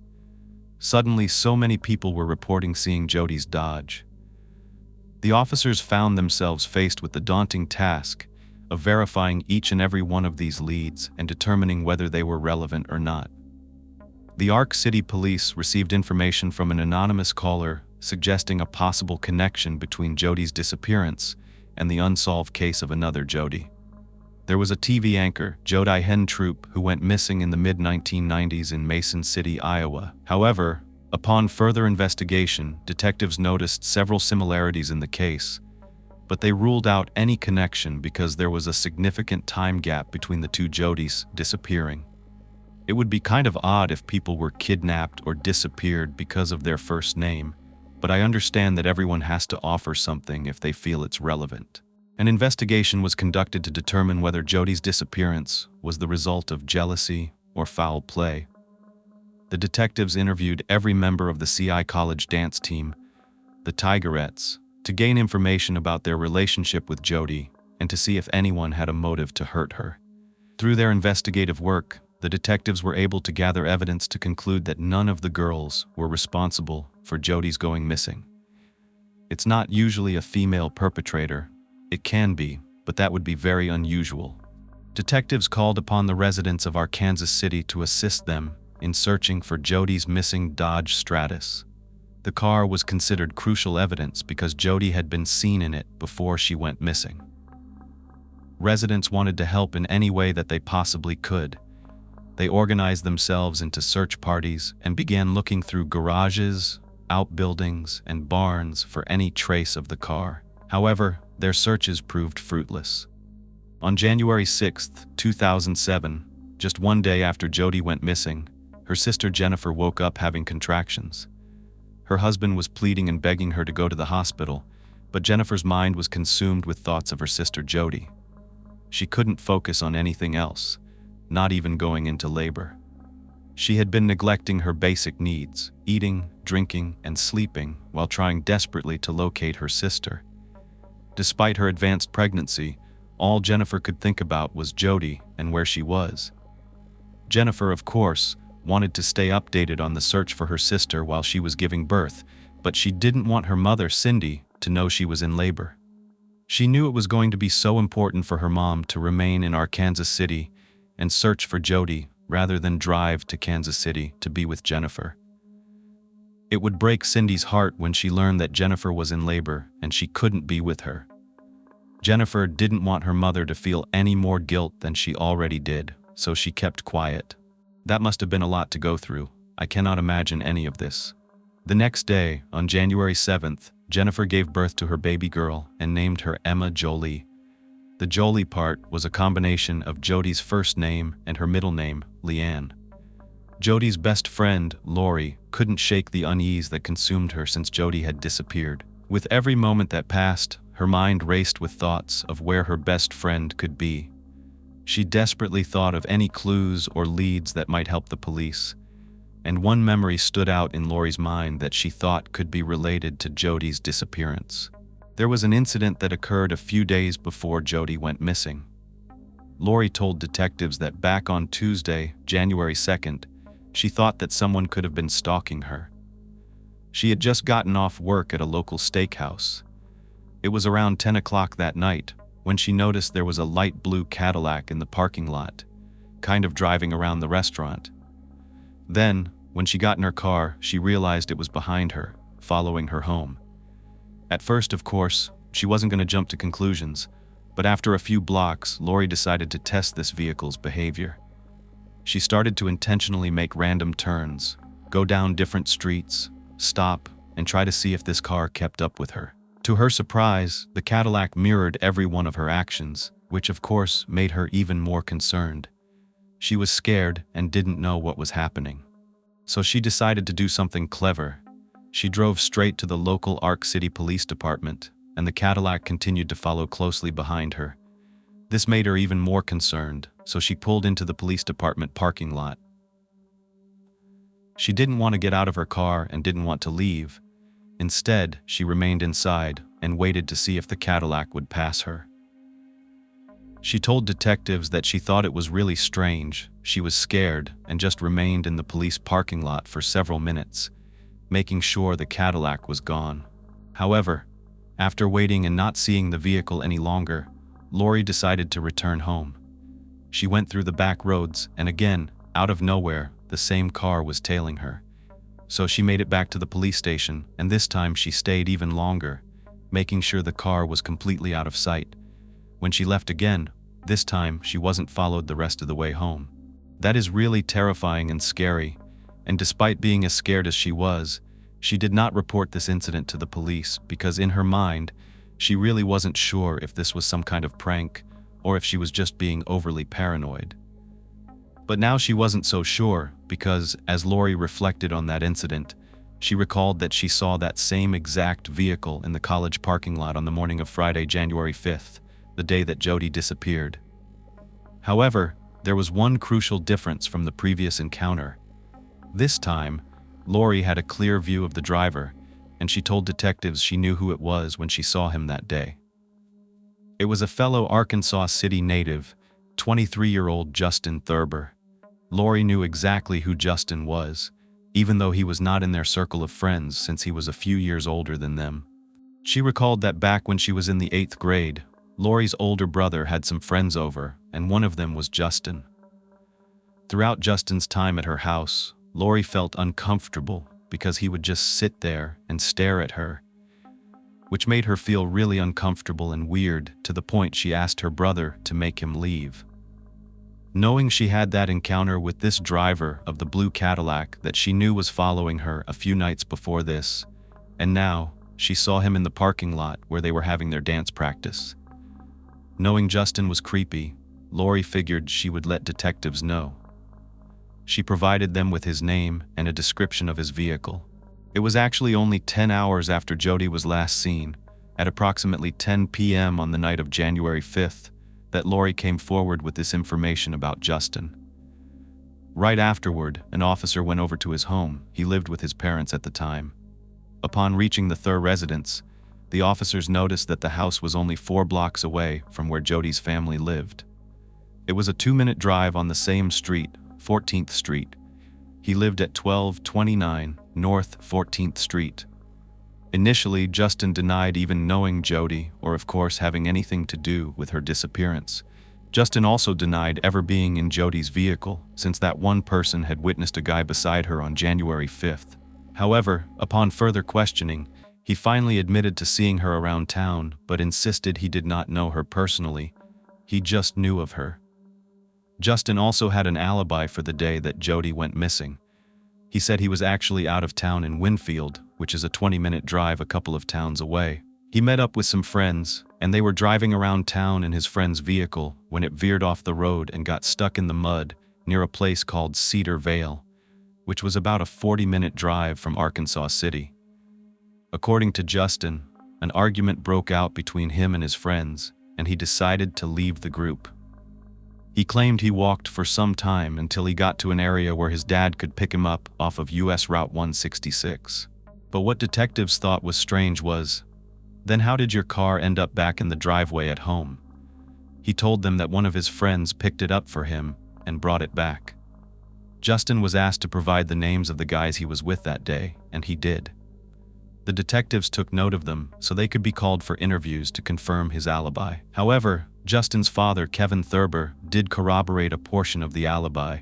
Speaker 1: Suddenly, so many people were reporting seeing Jodi's dodge. The officers found themselves faced with the daunting task of verifying each and every one of these leads and determining whether they were relevant or not. The Ark City Police received information from an anonymous caller suggesting a possible connection between Jodi's disappearance and the unsolved case of another Jodi. There was a TV anchor, Jodi Sanderholm, who went missing in the mid-1990s in Mason City, Iowa. However, upon further investigation, detectives noticed several similarities in the case, but they ruled out any connection because there was a significant time gap between the two Jodis disappearing. It would be kind of odd if people were kidnapped or disappeared because of their first name, but I understand that everyone has to offer something if they feel it's relevant. An investigation was conducted to determine whether Jodi's disappearance was the result of jealousy or foul play. The detectives interviewed every member of the CI College dance team, the Tigerettes, to gain information about their relationship with Jodi and to see if anyone had a motive to hurt her. Through their investigative work, the detectives were able to gather evidence to conclude that none of the girls were responsible for Jodi's going missing. It's not usually a female perpetrator. It can be, but that would be very unusual. Detectives called upon the residents of Arkansas City to assist them in searching for Jodi's missing Dodge Stratus. The car was considered crucial evidence because Jodi had been seen in it before she went missing. Residents wanted to help in any way that they possibly could. They organized themselves into search parties and began looking through garages, outbuildings, and barns for any trace of the car. However, their searches proved fruitless. On January 6, 2007, just one day after Jodi went missing, her sister Jennifer woke up having contractions. Her husband was pleading and begging her to go to the hospital, but Jennifer's mind was consumed with thoughts of her sister Jodi. She couldn't focus on anything else, not even going into labor. She had been neglecting her basic needs, eating, drinking, and sleeping, while trying desperately to locate her sister. Despite her advanced pregnancy, all Jennifer could think about was Jodi and where she was. Jennifer, of course, wanted to stay updated on the search for her sister while she was giving birth, but she didn't want her mother, Cindy, to know she was in labor. She knew it was going to be so important for her mom to remain in Arkansas City and search for Jodi rather than drive to Kansas City to be with Jennifer. It would break Cindy's heart when she learned that Jennifer was in labor and she couldn't be with her. Jennifer didn't want her mother to feel any more guilt than she already did, so she kept quiet. That must have been a lot to go through. I cannot imagine any of this. The next day, on January 7th, Jennifer gave birth to her baby girl and named her Emma Jolie. The Jolie part was a combination of Jodi's first name and her middle name, Leanne. Jodi's best friend, Lori, couldn't shake the unease that consumed her since Jodi had disappeared. With every moment that passed, her mind raced with thoughts of where her best friend could be. She desperately thought of any clues or leads that might help the police, and one memory stood out in Lori's mind that she thought could be related to Jodi's disappearance. There was an incident that occurred a few days before Jodi went missing. Lori told detectives that back on Tuesday, January 2nd, she thought that someone could have been stalking her. She had just gotten off work at a local steakhouse. It was around 10 o'clock that night when she noticed there was a light blue Cadillac in the parking lot, kind of driving around the restaurant. Then, when she got in her car, she realized it was behind her, following her home. At first, of course, she wasn't going to jump to conclusions, but after a few blocks, Lori decided to test this vehicle's behavior. She started to intentionally make random turns, go down different streets, stop, and try to see if this car kept up with her. To her surprise, the Cadillac mirrored every one of her actions, which of course made her even more concerned. She was scared and didn't know what was happening. So she decided to do something clever. She drove straight to the local Ark City Police Department, and the Cadillac continued to follow closely behind her. This made her even more concerned, so she pulled into the police department parking lot. She didn't want to get out of her car and didn't want to leave. Instead, she remained inside and waited to see if the Cadillac would pass her. She told detectives that she thought it was really strange. She was scared and just remained in the police parking lot for several minutes, making sure the Cadillac was gone. However, after waiting and not seeing the vehicle any longer, Lori decided to return home. She went through the back roads, and again, out of nowhere, the same car was tailing her. So she made it back to the police station, and this time she stayed even longer, making sure the car was completely out of sight. When she left again, this time she wasn't followed the rest of the way home. That is really terrifying and scary, and despite being as scared as she was, she did not report this incident to the police because in her mind, she really wasn't sure if this was some kind of prank or if she was just being overly paranoid. But now she wasn't so sure because, as Lori reflected on that incident, she recalled that she saw that same exact vehicle in the college parking lot on the morning of Friday, January 5th, the day that Jodi disappeared. However, there was one crucial difference from the previous encounter. This time, Lori had a clear view of the driver, and she told detectives she knew who it was when she saw him that day. It was a fellow Arkansas City native, 23-year-old Justin Thurber. Lori knew exactly who Justin was, even though he was not in their circle of friends since he was a few years older than them. She recalled that back when she was in the 8th grade, Lori's older brother had some friends over, and one of them was Justin. Throughout Justin's time at her house, Lori felt uncomfortable because he would just sit there and stare at her. which made her feel really uncomfortable and weird to the point she asked her brother to make him leave. Knowing she had that encounter with this driver of the blue Cadillac that she knew was following her a few nights before this, and now she saw him in the parking lot where they were having their dance practice. Knowing Justin was creepy, Lori figured she would let detectives know. She provided them with his name and a description of his vehicle. It was actually only 10 hours after Jodi was last seen, at approximately 10 p.m. on the night of January 5th, that Lori came forward with this information about Justin. Right afterward, an officer went over to his home. He lived with his parents at the time. Upon reaching the Thur residence, the officers noticed that the house was only 4 blocks away from where Jodi's family lived. It was a 2-minute drive on the same street, 14th Street. He lived at 1229 North 14th Street. Initially, Justin denied even knowing Jodi or, of course, having anything to do with her disappearance. Justin also denied ever being in Jodi's vehicle, since that one person had witnessed a guy beside her on January 5th. However, upon further questioning, he finally admitted to seeing her around town, but insisted he did not know her personally. He just knew of her. Justin also had an alibi for the day that Jodi went missing. He said he was actually out of town in Winfield, which is a 20-minute drive a couple of towns away. He met up with some friends, and they were driving around town in his friend's vehicle when it veered off the road and got stuck in the mud near a place called Cedar Vale, which was about a 40-minute drive from Arkansas City. According to Justin, an argument broke out between him and his friends, and he decided to leave the group. He claimed he walked for some time until he got to an area where his dad could pick him up off of US Route 166. But what detectives thought was strange was, then how did your car end up back in the driveway at home? He told them that one of his friends picked it up for him and brought it back. Justin was asked to provide the names of the guys he was with that day, and he did. The detectives took note of them so they could be called for interviews to confirm his alibi. However, Justin's father, Kevin Thurber, did corroborate a portion of the alibi.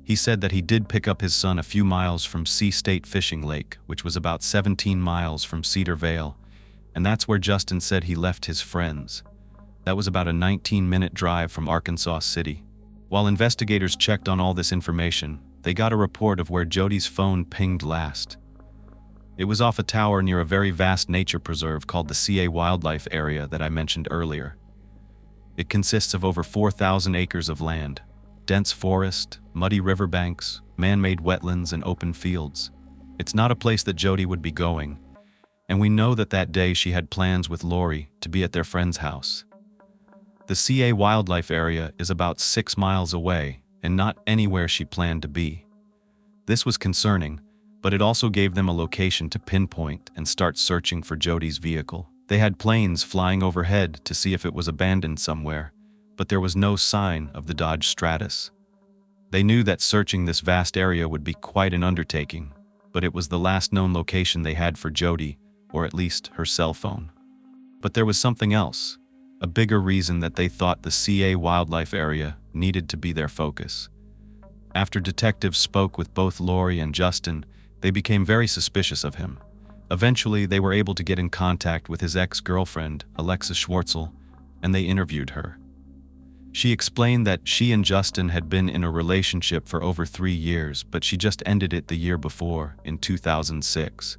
Speaker 1: He said that he did pick up his son a few miles from Sea State Fishing Lake, which was about 17 miles from Cedar Vale, and that's where Justin said he left his friends. That was about a 19-minute drive from Arkansas City. While investigators checked on all this information, they got a report of where Jodi's phone pinged last. It was off a tower near a very vast nature preserve called the CA Wildlife Area that I mentioned earlier. It consists of over 4,000 acres of land, dense forest, muddy riverbanks, man-made wetlands, and open fields. It's not a place that Jodi would be going, and we know that that day she had plans with Lori to be at their friend's house. The CA Wildlife Area is about 6 miles away and not anywhere she planned to be. This was concerning, but it also gave them a location to pinpoint and start searching for Jodi's vehicle. They had planes flying overhead to see if it was abandoned somewhere, but there was no sign of the Dodge Stratus. They knew that searching this vast area would be quite an undertaking, but it was the last known location they had for Jodi, or at least her cell phone. But there was something else, a bigger reason that they thought the CA Wildlife Area needed to be their focus. After detectives spoke with both Lori and Justin, they became very suspicious of him. Eventually, they were able to get in contact with his ex-girlfriend, Alexis Schwartzel, and they interviewed her. She explained that she and Justin had been in a relationship for over 3 years, but she just ended it the year before, in 2006.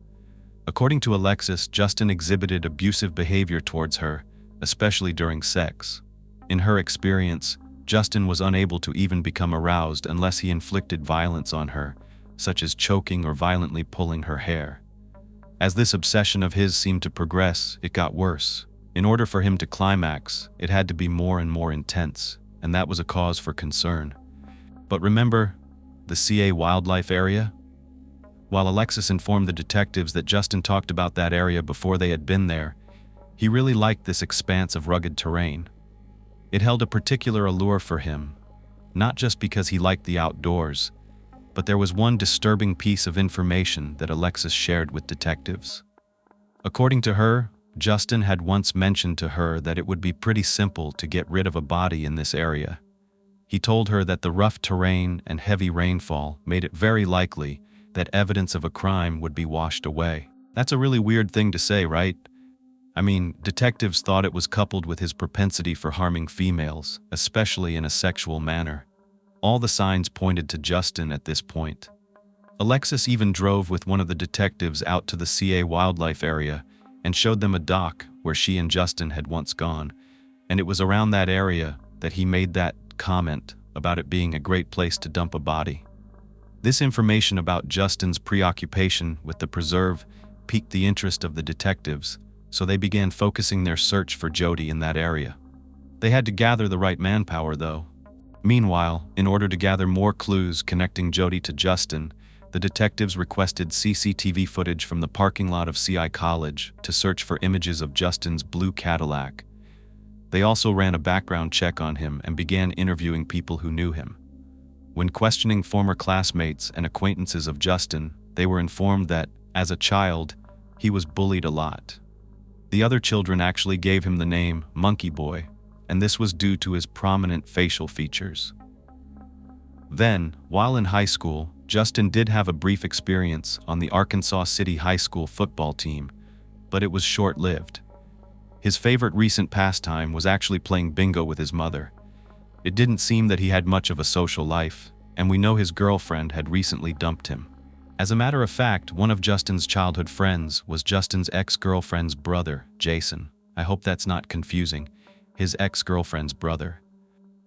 Speaker 1: According to Alexis, Justin exhibited abusive behavior towards her, especially during sex. In her experience, Justin was unable to even become aroused unless he inflicted violence on her, such as choking or violently pulling her hair. As this obsession of his seemed to progress, it got worse. In order for him to climax, it had to be more and more intense, and that was a cause for concern. But remember, the CA Wildlife Area? While Alexis informed the detectives that Justin talked about that area before they had been there, he really liked this expanse of rugged terrain. It held a particular allure for him, not just because he liked the outdoors, but there was one disturbing piece of information that Alexis shared with detectives. According to her, Justin had once mentioned to her that it would be pretty simple to get rid of a body in this area. He told her that the rough terrain and heavy rainfall made it very likely that evidence of a crime would be washed away. That's a really weird thing to say, right? I mean, detectives thought it was coupled with his propensity for harming females, especially in a sexual manner. All the signs pointed to Justin at this point. Alexis even drove with one of the detectives out to the CA wildlife area and showed them a dock where she and Justin had once gone, and it was around that area that he made that comment about it being a great place to dump a body. This information about Justin's preoccupation with the preserve piqued the interest of the detectives, so they began focusing their search for Jodi in that area. They had to gather the right manpower, though. Meanwhile, in order to gather more clues connecting Jodi to Justin, the detectives requested CCTV footage from the parking lot of CI College to search for images of Justin's blue Cadillac. They also ran a background check on him and began interviewing people who knew him. When questioning former classmates and acquaintances of Justin, they were informed that, as a child, he was bullied a lot. The other children actually gave him the name Monkey Boy, and this was due to his prominent facial features. Then, while in high school, Justin did have a brief experience on the Arkansas City High School football team, but it was short-lived. His favorite recent pastime was actually playing bingo with his mother. It didn't seem that he had much of a social life, and we know his girlfriend had recently dumped him. As a matter of fact, one of Justin's childhood friends was Justin's ex-girlfriend's brother, Jason. I hope that's not confusing. His ex-girlfriend's brother.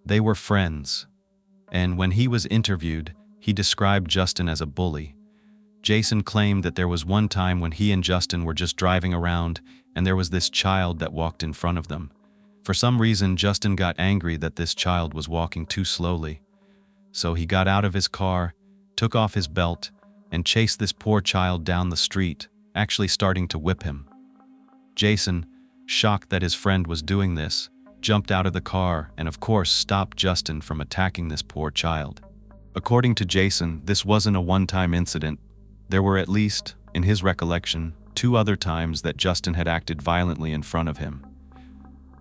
Speaker 1: They were friends, and when he was interviewed, he described Justin as a bully. Jason claimed that there was one time when he and Justin were just driving around, and there was this child that walked in front of them. For some reason, Justin got angry that this child was walking too slowly. So he got out of his car, took off his belt, and chased this poor child down the street, actually starting to whip him. Jason, shocked that his friend was doing this, jumped out of the car and of course stopped Justin from attacking this poor child. According to Jason, this wasn't a one-time incident. There were at least, in his recollection, 2 other times that Justin had acted violently in front of him.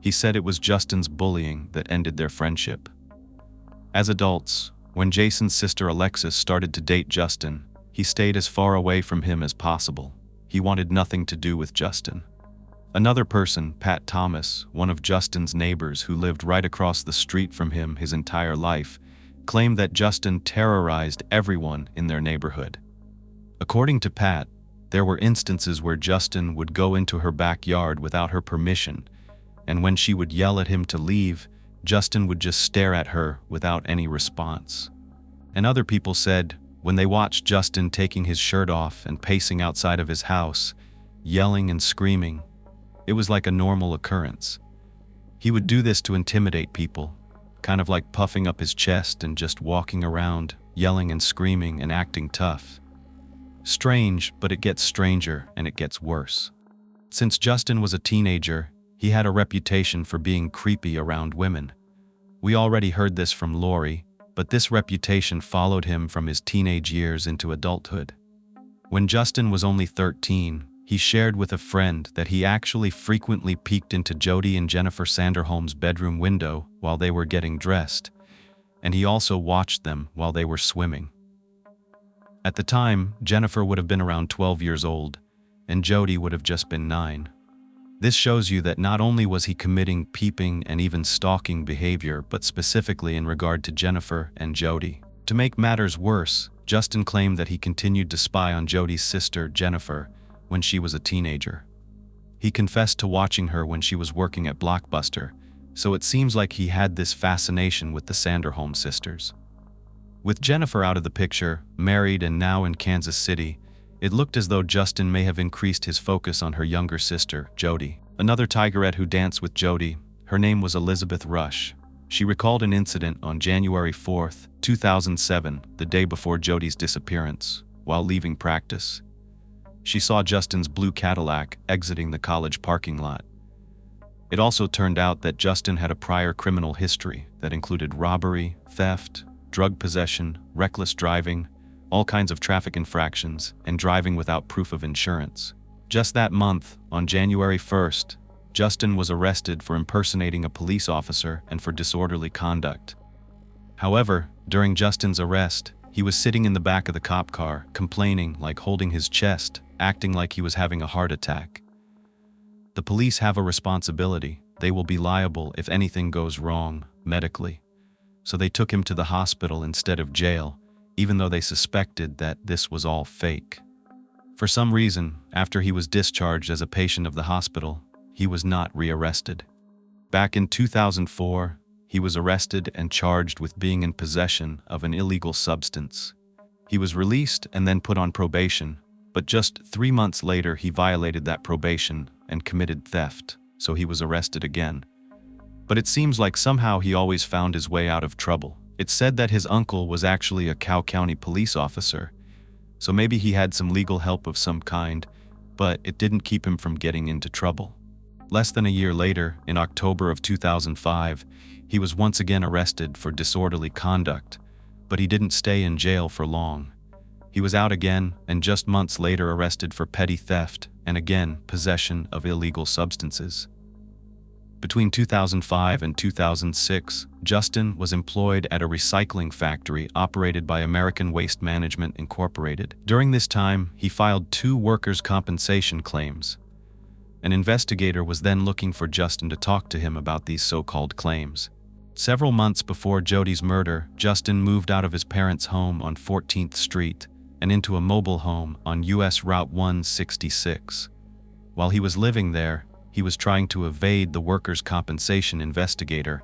Speaker 1: He said it was Justin's bullying that ended their friendship. As adults, when Jason's sister Alexis started to date Justin, he stayed as far away from him as possible. He wanted nothing to do with Justin. Another person, Pat Thomas, one of Justin's neighbors who lived right across the street from him his entire life, claimed that Justin terrorized everyone in their neighborhood. According to Pat, there were instances where Justin would go into her backyard without her permission, and when she would yell at him to leave, Justin would just stare at her without any response. And other people said, when they watched Justin taking his shirt off and pacing outside of his house, yelling and screaming, it was like a normal occurrence. He would do this to intimidate people, kind of like puffing up his chest and just walking around, yelling and screaming and acting tough. Strange, but it gets stranger and it gets worse. Since Justin was a teenager, he had a reputation for being creepy around women. We already heard this from Lori, but this reputation followed him from his teenage years into adulthood. When Justin was only 13, he shared with a friend that he actually frequently peeked into Jodi and Jennifer Sanderholm's bedroom window while they were getting dressed, and he also watched them while they were swimming. At the time, Jennifer would have been around 12 years old, and Jodi would have just been 9. This shows you that not only was he committing peeping and even stalking behavior, but specifically in regard to Jennifer and Jodi. To make matters worse, Justin claimed that he continued to spy on Jodi's sister, Jennifer, when she was a teenager. He confessed to watching her when she was working at Blockbuster, so it seems like he had this fascination with the Sanderholm sisters. With Jennifer out of the picture, married and now in Kansas City, it looked as though Justin may have increased his focus on her younger sister, Jodi. Another Tigerette who danced with Jodi, her name was Elizabeth Rush. She recalled an incident on January 4, 2007, the day before Jodi's disappearance, while leaving practice. She saw Justin's blue Cadillac exiting the college parking lot. It also turned out that Justin had a prior criminal history that included robbery, theft, drug possession, reckless driving, all kinds of traffic infractions, and driving without proof of insurance. Just that month, on January 1st, Justin was arrested for impersonating a police officer and for disorderly conduct. However, during Justin's arrest, he was sitting in the back of the cop car, complaining, like holding his chest, acting like he was having a heart attack. The police have a responsibility. They will be liable if anything goes wrong, medically. So they took him to the hospital instead of jail, even though they suspected that this was all fake. For some reason, after he was discharged as a patient of the hospital, he was not rearrested. Back in 2004, he was arrested and charged with being in possession of an illegal substance. He was released and then put on probation, but just 3 months later he violated that probation and committed theft, so he was arrested again. But it seems like somehow he always found his way out of trouble. It's said that his uncle was actually a Cow County police officer, so maybe he had some legal help of some kind, but it didn't keep him from getting into trouble. Less than a year later, in October of 2005, he was once again arrested for disorderly conduct, but he didn't stay in jail for long. He was out again and just months later arrested for petty theft and again possession of illegal substances. Between 2005 and 2006, Justin was employed at a recycling factory operated by American Waste Management Incorporated. During this time, he filed 2 workers' compensation claims. An investigator was then looking for Justin to talk to him about these so-called claims. Several months before Jodi's murder, Justin moved out of his parents' home on 14th Street and into a mobile home on US Route 166. While he was living there, he was trying to evade the workers' compensation investigator,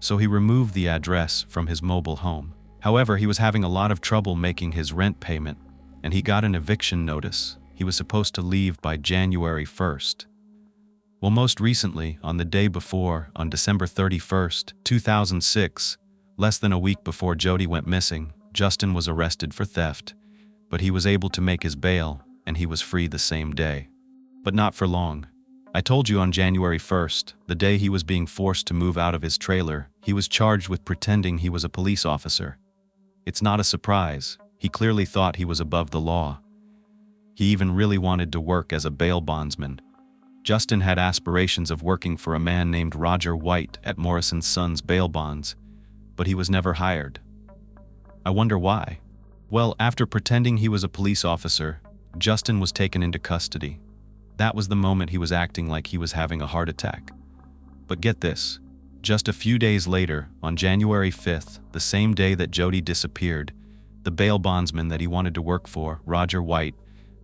Speaker 1: so he removed the address from his mobile home. However, he was having a lot of trouble making his rent payment, and he got an eviction notice. He was supposed to leave by January 1st. Well, most recently, on the day before, on December 31st, 2006, less than a week before Jodi went missing, Justin was arrested for theft, but he was able to make his bail, and he was free the same day. But not for long. I told you on January 1st, the day he was being forced to move out of his trailer, he was charged with pretending he was a police officer. It's not a surprise. He clearly thought he was above the law. He even really wanted to work as a bail bondsman. Justin had aspirations of working for a man named Roger White at Morrison Sons Bail Bonds, but he was never hired. I wonder why. Well, after pretending he was a police officer, Justin was taken into custody. That was the moment he was acting like he was having a heart attack. But get this, just a few days later, on January 5th, the same day that Jodi disappeared, the bail bondsman that he wanted to work for, Roger White,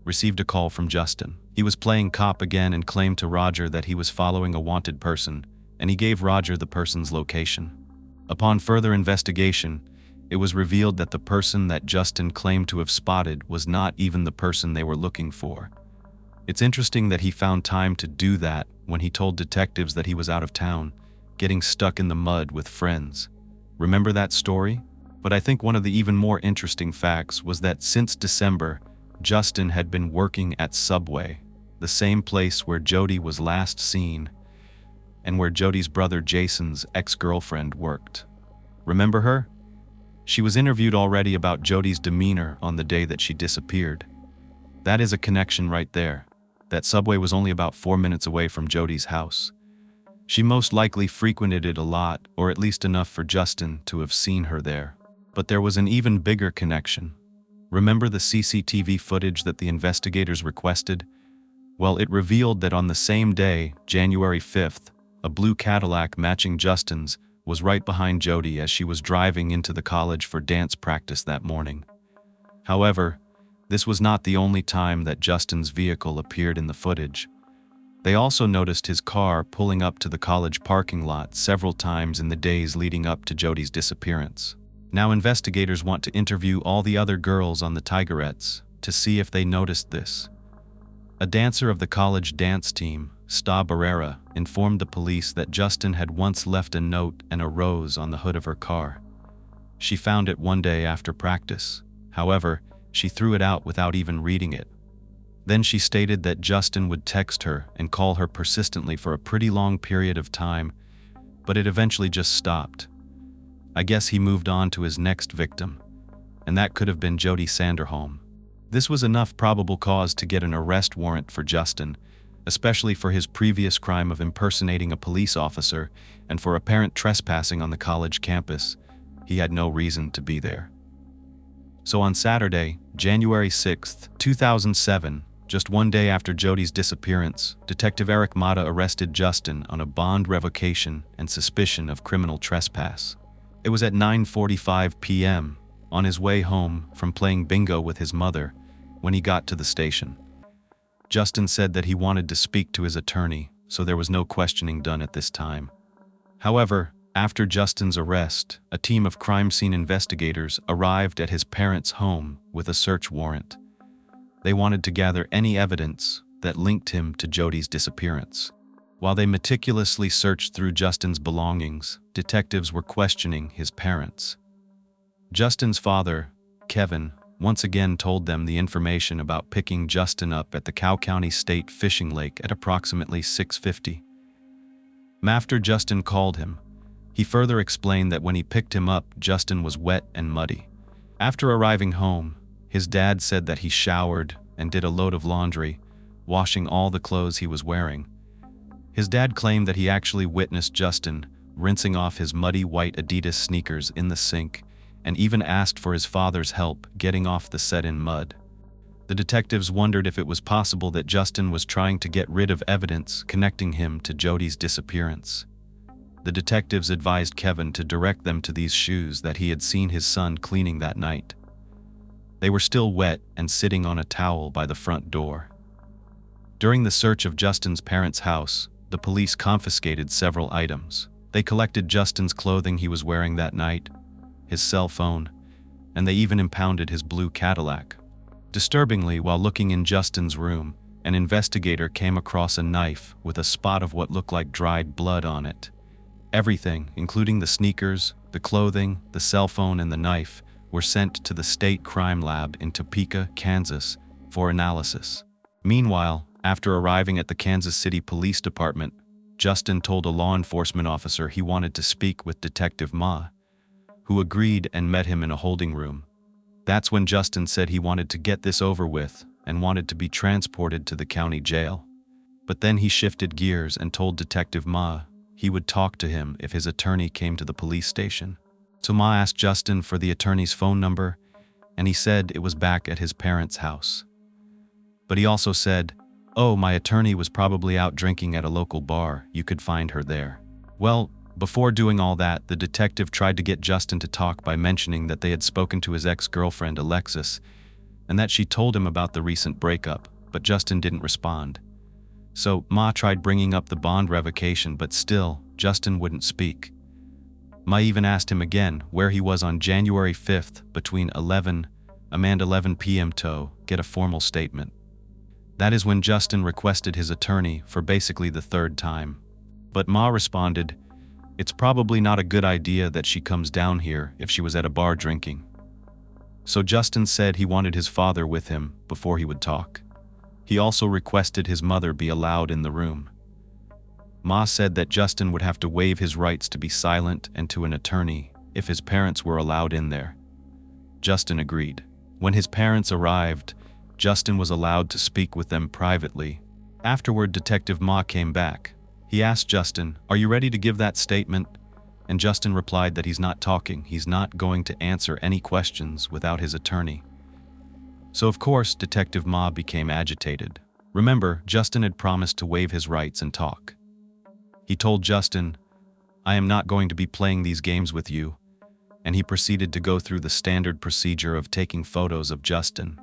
Speaker 1: received a call from Justin. He was playing cop again and claimed to Roger that he was following a wanted person, and he gave Roger the person's location. Upon further investigation, it was revealed that the person that Justin claimed to have spotted was not even the person they were looking for. It's interesting that he found time to do that when he told detectives that he was out of town, getting stuck in the mud with friends. Remember that story? But I think one of the even more interesting facts was that since December, Justin had been working at Subway, the same place where Jodi was last seen, and where Jodi's brother Jason's ex-girlfriend worked. Remember her? She was interviewed already about Jodi's demeanor on the day that she disappeared. That is a connection right there. That Subway was only about 4 minutes away from Jodi's house. She most likely frequented it a lot, or at least enough for Justin to have seen her there. But there was an even bigger connection. Remember the CCTV footage that the investigators requested? Well, it revealed that on the same day, January 5th, a blue Cadillac matching Justin's was right behind Jodi as she was driving into the college for dance practice that morning. However, this was not the only time that Justin's vehicle appeared in the footage. They also noticed his car pulling up to the college parking lot several times in the days leading up to Jodi's disappearance. Now investigators want to interview all the other girls on the Tigerettes to see if they noticed this. A dancer of the college dance team, Sta Barrera, informed the police that Justin had once left a note and a rose on the hood of her car. She found it one day after practice. However, she threw it out without even reading it. Then she stated that Justin would text her and call her persistently for a pretty long period of time, but it eventually just stopped. I guess he moved on to his next victim, and that could have been Jodi Sanderholm. This was enough probable cause to get an arrest warrant for Justin, especially for his previous crime of impersonating a police officer and for apparent trespassing on the college campus. He had no reason to be there. So on Saturday, January 6th, 2007, Just one day after Jodi's disappearance, Detective Eric Mata arrested Justin on a bond revocation and suspicion of criminal trespass. It was at 9:45 p.m., on his way home from playing bingo with his mother, when he got to the station. Justin said that he wanted to speak to his attorney, so there was no questioning done at this time. However, after Justin's arrest, a team of crime scene investigators arrived at his parents' home with a search warrant. They wanted to gather any evidence that linked him to Jodi's disappearance. While they meticulously searched through Justin's belongings, detectives were questioning his parents. Justin's father, Kevin, once again told them the information about picking Justin up at the Cow County State Fishing Lake at approximately 6:50. After Justin called him, he further explained that when he picked him up, Justin was wet and muddy. After arriving home, his dad said that he showered and did a load of laundry, washing all the clothes he was wearing. His dad claimed that he actually witnessed Justin rinsing off his muddy white Adidas sneakers in the sink and even asked for his father's help getting off the set-in mud. The detectives wondered if it was possible that Justin was trying to get rid of evidence connecting him to Jodi's disappearance. The detectives advised Kevin to direct them to these shoes that he had seen his son cleaning that night. They were still wet and sitting on a towel by the front door. During the search of Justin's parents' house, the police confiscated several items. They collected Justin's clothing he was wearing that night, his cell phone, and they even impounded his blue Cadillac. Disturbingly, while looking in Justin's room, an investigator came across a knife with a spot of what looked like dried blood on it. Everything, including the sneakers, the clothing, the cell phone, and the knife, were sent to the state crime lab in Topeka, Kansas, for analysis. Meanwhile, after arriving at the Kansas City Police Department, Justin told a law enforcement officer he wanted to speak with Detective Ma, who agreed and met him in a holding room. That's when Justin said he wanted to get this over with and wanted to be transported to the county jail. But then he shifted gears and told Detective Ma he would talk to him if his attorney came to the police station. So Ma asked Justin for the attorney's phone number, and he said it was back at his parents' house. But he also said, "Oh, my attorney was probably out drinking at a local bar. You could find her there." Well, before doing all that, the detective tried to get Justin to talk by mentioning that they had spoken to his ex-girlfriend Alexis, and that she told him about the recent breakup, but Justin didn't respond. So Ma tried bringing up the bond revocation, but still, Justin wouldn't speak. Ma even asked him again where he was on January 5th between 11 and 11 p.m. to get a formal statement. That is when Justin requested his attorney for basically the third time. But Ma responded, "It's probably not a good idea that she comes down here if she was at a bar drinking." So Justin said he wanted his father with him before he would talk. He also requested his mother be allowed in the room. Ma said that Justin would have to waive his rights to be silent and to an attorney if his parents were allowed in there. Justin agreed. When his parents arrived, Justin was allowed to speak with them privately. Afterward, Detective Ma came back. He asked Justin, "Are you ready to give that statement?" And Justin replied that he's not talking. He's not going to answer any questions without his attorney. So of course, Detective Ma became agitated. Remember, Justin had promised to waive his rights and talk. He told Justin, "I am not going to be playing these games with you," and he proceeded to go through the standard procedure of taking photos of Justin.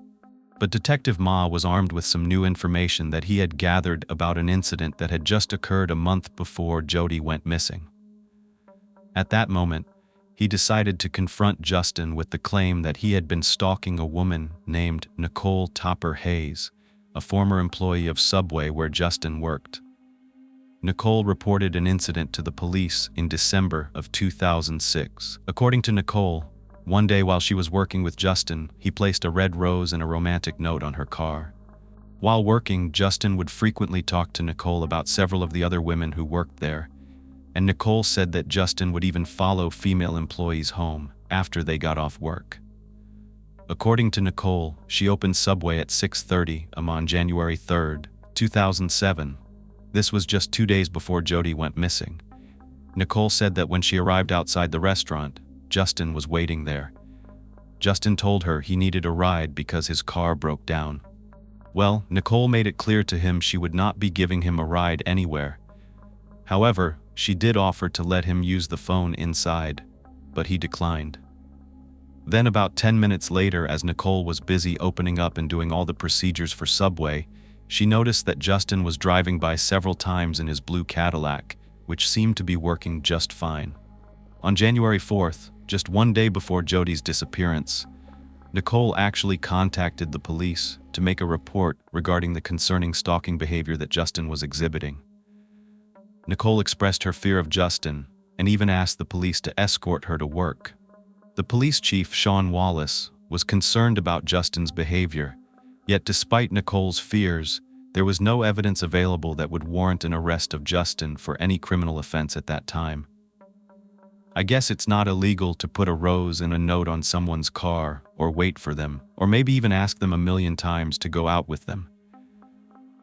Speaker 1: But Detective Ma was armed with some new information that he had gathered about an incident that had just occurred a month before Jodi went missing. At that moment, he decided to confront Justin with the claim that he had been stalking a woman named Nicole Topper Hayes, a former employee of Subway where Justin worked. Nicole reported an incident to the police in December of 2006. According to Nicole, one day while she was working with Justin, he placed a red rose and a romantic note on her car. While working, Justin would frequently talk to Nicole about several of the other women who worked there, and Nicole said that Justin would even follow female employees home after they got off work. According to Nicole, she opened Subway at 6:30 on January 3rd, 2007. This was just 2 days before Jodi went missing. Nicole said that when she arrived outside the restaurant, Justin was waiting there. Justin told her he needed a ride because his car broke down. Well, Nicole made it clear to him she would not be giving him a ride anywhere. However, she did offer to let him use the phone inside, but he declined. Then about 10 minutes later, as Nicole was busy opening up and doing all the procedures for Subway, she noticed that Justin was driving by several times in his blue Cadillac, which seemed to be working just fine. On January 4th, just one day before Jodi's disappearance, Nicole actually contacted the police to make a report regarding the concerning stalking behavior that Justin was exhibiting. Nicole expressed her fear of Justin and even asked the police to escort her to work. The police chief, Sean Wallace, was concerned about Justin's behavior, yet despite Nicole's fears, there was no evidence available that would warrant an arrest of Justin for any criminal offense at that time. I guess it's not illegal to put a rose in a note on someone's car, or wait for them, or maybe even ask them a million times to go out with them.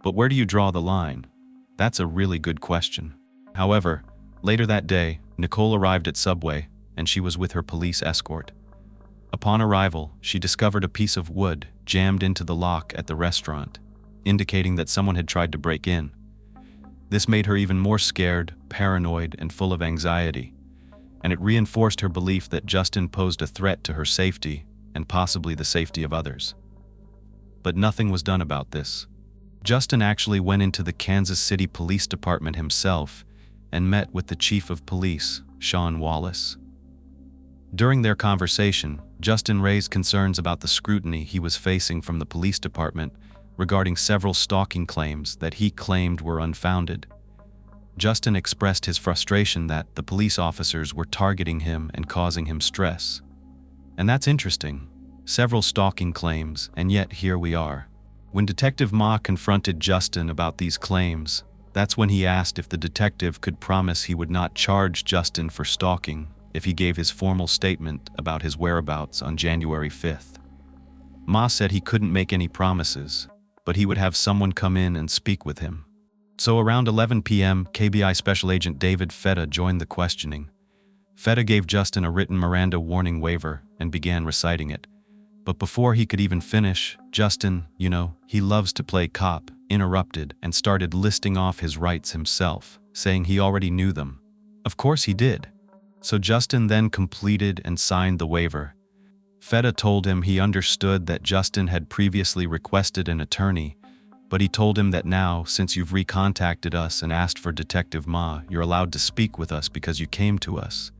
Speaker 1: But where do you draw the line? That's a really good question. However, later that day, Nicole arrived at Subway, and she was with her police escort. Upon arrival, she discovered a piece of wood jammed into the lock at the restaurant, indicating that someone had tried to break in. This made her even more scared, paranoid, and full of anxiety, and it reinforced her belief that Justin posed a threat to her safety and possibly the safety of others. But nothing was done about this. Justin actually went into the Kansas City Police Department himself and met with the Chief of Police, Sean Wallace. During their conversation, Justin raised concerns about the scrutiny he was facing from the police department regarding several stalking claims that he claimed were unfounded. Justin expressed his frustration that the police officers were targeting him and causing him stress. And that's interesting. Several stalking claims, and yet here we are. When Detective Ma confronted Justin about these claims, that's when he asked if the detective could promise he would not charge Justin for stalking if he gave his formal statement about his whereabouts on January 5th. Ma said he couldn't make any promises, but he would have someone come in and speak with him. So around 11 p.m., KBI Special Agent David Feta joined the questioning. Feta gave Justin a written Miranda warning waiver and began reciting it. But before he could even finish, Justin, he loves to play cop, interrupted and started listing off his rights himself, saying he already knew them. Of course he did. So Justin then completed and signed the waiver. Feta told him he understood that Justin had previously requested an attorney, but he told him that now, since you've recontacted us and asked for Detective Ma, you're allowed to speak with us because you came to us.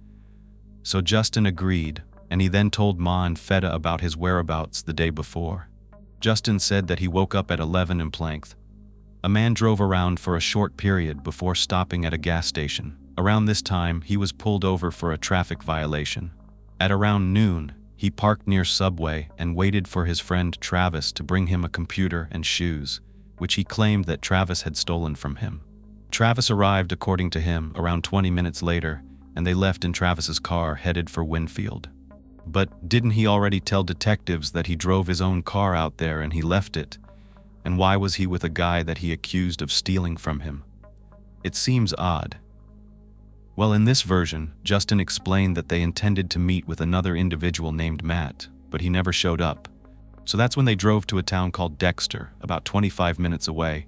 Speaker 1: So Justin agreed, and he then told Ma and Feta about his whereabouts the day before. Justin said that he woke up at 11 in Plankth. A man drove around for a short period before stopping at a gas station. Around this time, he was pulled over for a traffic violation. At around noon, he parked near Subway and waited for his friend Travis to bring him a computer and shoes, which he claimed that Travis had stolen from him. Travis arrived, according to him, around 20 minutes later, and they left in Travis's car headed for Winfield. But didn't he already tell detectives that he drove his own car out there and he left it? And why was he with a guy that he accused of stealing from him? It seems odd. Well, in this version, Justin explained that they intended to meet with another individual named Matt, but he never showed up. So that's when they drove to a town called Dexter, about 25 minutes away.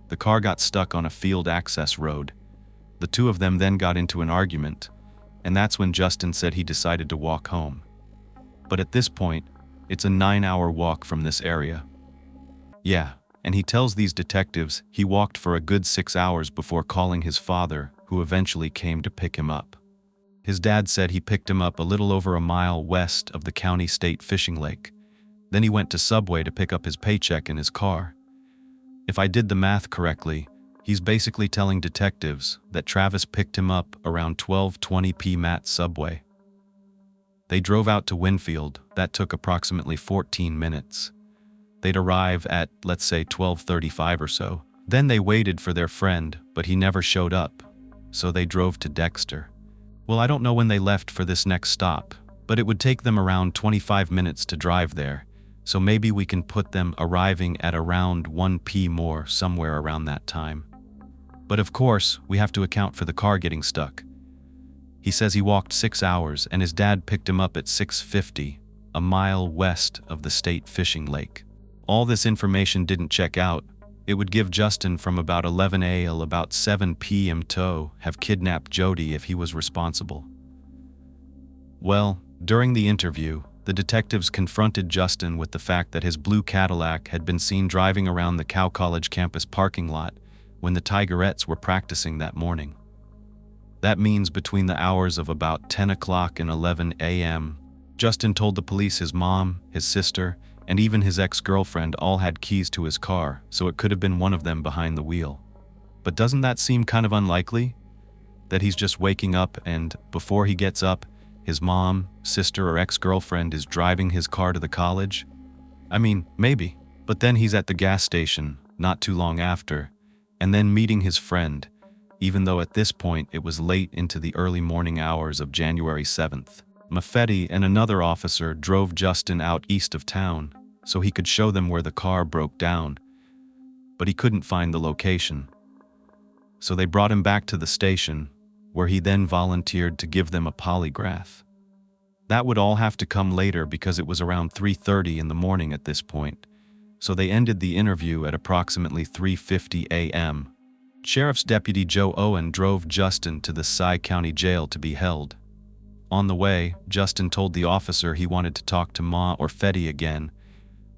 Speaker 1: The car got stuck on a field access road. The two of them then got into an argument, and that's when Justin said he decided to walk home. But at this point, it's a 9-hour walk from this area. Yeah, and he tells these detectives he walked for a good 6 hours before calling his father, who eventually came to pick him up. His dad said he picked him up a little over a mile west of the county state fishing lake. Then he went to Subway to pick up his paycheck in his car. If I did the math correctly, he's basically telling detectives that Travis picked him up around 12:20 p.m. at Subway. They drove out to Winfield. That took approximately 14 minutes. They'd arrive at, let's say, 12:35 or so. Then they waited for their friend, but he never showed up. So they drove to Dexter. Well, I don't know when they left for this next stop, but it would take them around 25 minutes to drive there. So maybe we can put them arriving at around 1 p.m. or somewhere around that time. But of course, we have to account for the car getting stuck. He says he walked 6 hours and his dad picked him up at 6:50, a mile west of the state fishing lake. all this information didn't check out. It would give Justin from about 11 a.m. till about 7 p.m. to have kidnapped Jodi if he was responsible. Well, during the interview, the detectives confronted Justin with the fact that his blue Cadillac had been seen driving around the Cal College campus parking lot when the Tigerettes were practicing that morning. That means between the hours of about 10 o'clock and 11 a.m., Justin told the police his mom, his sister, and even his ex-girlfriend all had keys to his car, so it could have been one of them behind the wheel. But doesn't that seem kind of unlikely? That he's just waking up and, before he gets up, his mom, sister, or ex-girlfriend is driving his car to the college? I mean, maybe. But then he's at the gas station, not too long after, and then meeting his friend, even though at this point it was late into the early morning hours of January 7th. Maffetti and another officer drove Justin out east of town so he could show them where the car broke down, but he couldn't find the location. So they brought him back to the station, where he then volunteered to give them a polygraph. That would all have to come later because it was around 3:30 in the morning at this point, so they ended the interview at approximately 3:50 a.m. Sheriff's Deputy Joe Owen drove Justin to the Cy County Jail to be held. On the way, Justin told the officer he wanted to talk to Ma or Fetty again,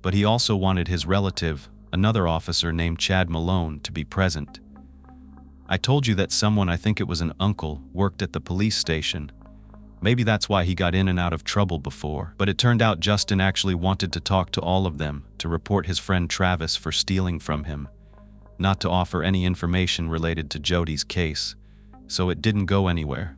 Speaker 1: but he also wanted his relative, another officer named Chad Malone, to be present. I told you that someone, I think it was an uncle, worked at the police station. Maybe that's why he got in and out of trouble before, but it turned out Justin actually wanted to talk to all of them to report his friend Travis for stealing from him, not to offer any information related to Jodi's case, so it didn't go anywhere.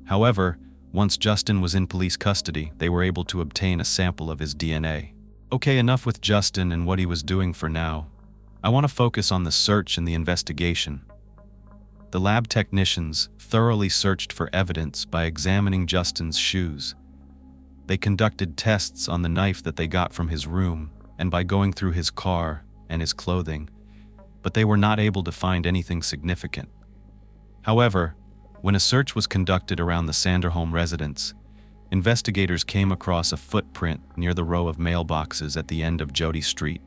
Speaker 1: However, once Justin was in police custody, they were able to obtain a sample of his DNA. Okay, enough with Justin and what he was doing for now. I want to focus on the search and the investigation. The lab technicians thoroughly searched for evidence by examining Justin's shoes. They conducted tests on the knife that they got from his room and by going through his car and his clothing, but they were not able to find anything significant. However, when a search was conducted around the Sanderholm residence, investigators came across a footprint near the row of mailboxes at the end of Jodi Street.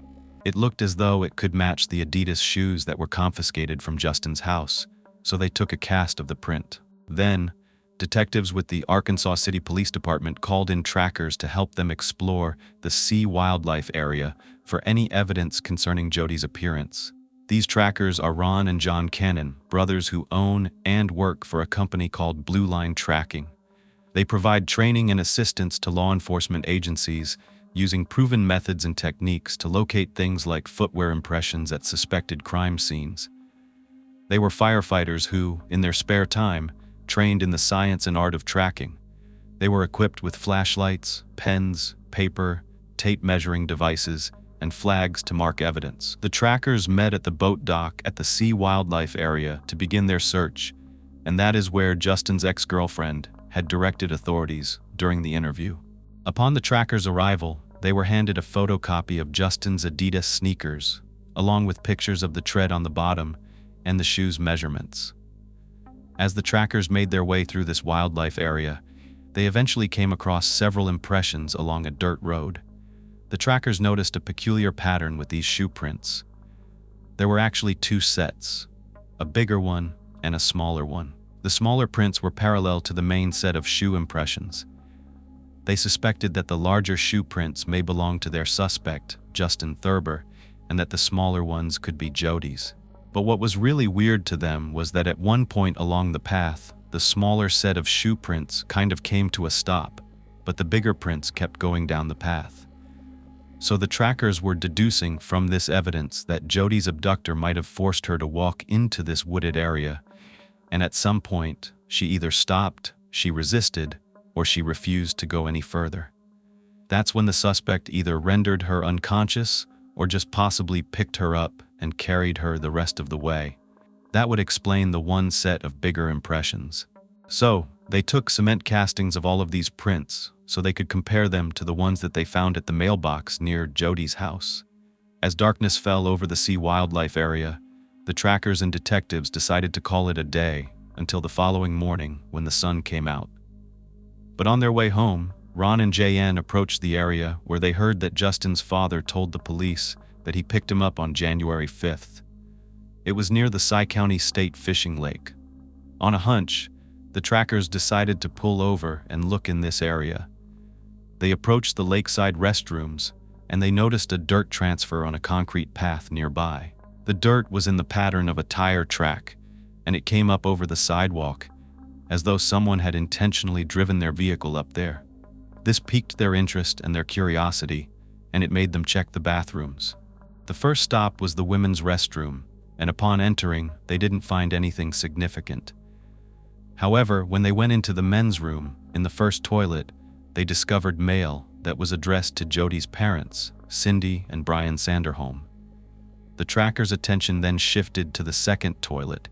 Speaker 1: It looked as though it could match the Adidas shoes that were confiscated from Justin's house, so they took a cast of the print. Then, detectives with the Arkansas City Police Department called in trackers to help them explore the sea wildlife area for any evidence concerning Jodi's appearance. These trackers are Ron and John Cannon, brothers who own and work for a company called Blue Line Tracking. They provide training and assistance to law enforcement agencies using proven methods and techniques to locate things like footwear impressions at suspected crime scenes. They were firefighters who, in their spare time, trained in the science and art of tracking. They were equipped with flashlights, pens, paper, tape measuring devices, and flags to mark evidence. The trackers met at the boat dock at the sea wildlife area to begin their search, and that is where Justin's ex-girlfriend had directed authorities during the interview. Upon the trackers' arrival, they were handed a photocopy of Justin's Adidas sneakers, along with pictures of the tread on the bottom and the shoes' measurements. As the trackers made their way through this wildlife area, they eventually came across several impressions along a dirt road. The trackers noticed a peculiar pattern with these shoe prints. There were actually two sets, a bigger one and a smaller one. The smaller prints were parallel to the main set of shoe impressions. They suspected that the larger shoe prints may belong to their suspect, Justin Thurber, and that the smaller ones could be Jodi's. But what was really weird to them was that at one point along the path, the smaller set of shoe prints kind of came to a stop, but the bigger prints kept going down the path. So the trackers were deducing from this evidence that Jodi's abductor might have forced her to walk into this wooded area, and at some point, she either stopped, she resisted, or she refused to go any further. That's when the suspect either rendered her unconscious or just possibly picked her up and carried her the rest of the way. That would explain the one set of bigger impressions. So, they took cement castings of all of these prints so they could compare them to the ones that they found at the mailbox near Jodi's house. As darkness fell over the sea wildlife area, the trackers and detectives decided to call it a day until the following morning when the sun came out. But on their way home, Ron and JN approached the area where they heard that Justin's father told the police that he picked him up on January 5th. It was near the Cy County State Fishing Lake. On a hunch, the trackers decided to pull over and look in this area. They approached the lakeside restrooms, and they noticed a dirt transfer on a concrete path nearby. The dirt was in the pattern of a tire track, and it came up over the sidewalk, as though someone had intentionally driven their vehicle up there. This piqued their interest and their curiosity, and it made them check the bathrooms. The first stop was the women's restroom, and upon entering, they didn't find anything significant. However, when they went into the men's room, in the first toilet, they discovered mail that was addressed to Jodi's parents, Cindy and Brian Sanderholm. The tracker's attention then shifted to the second toilet,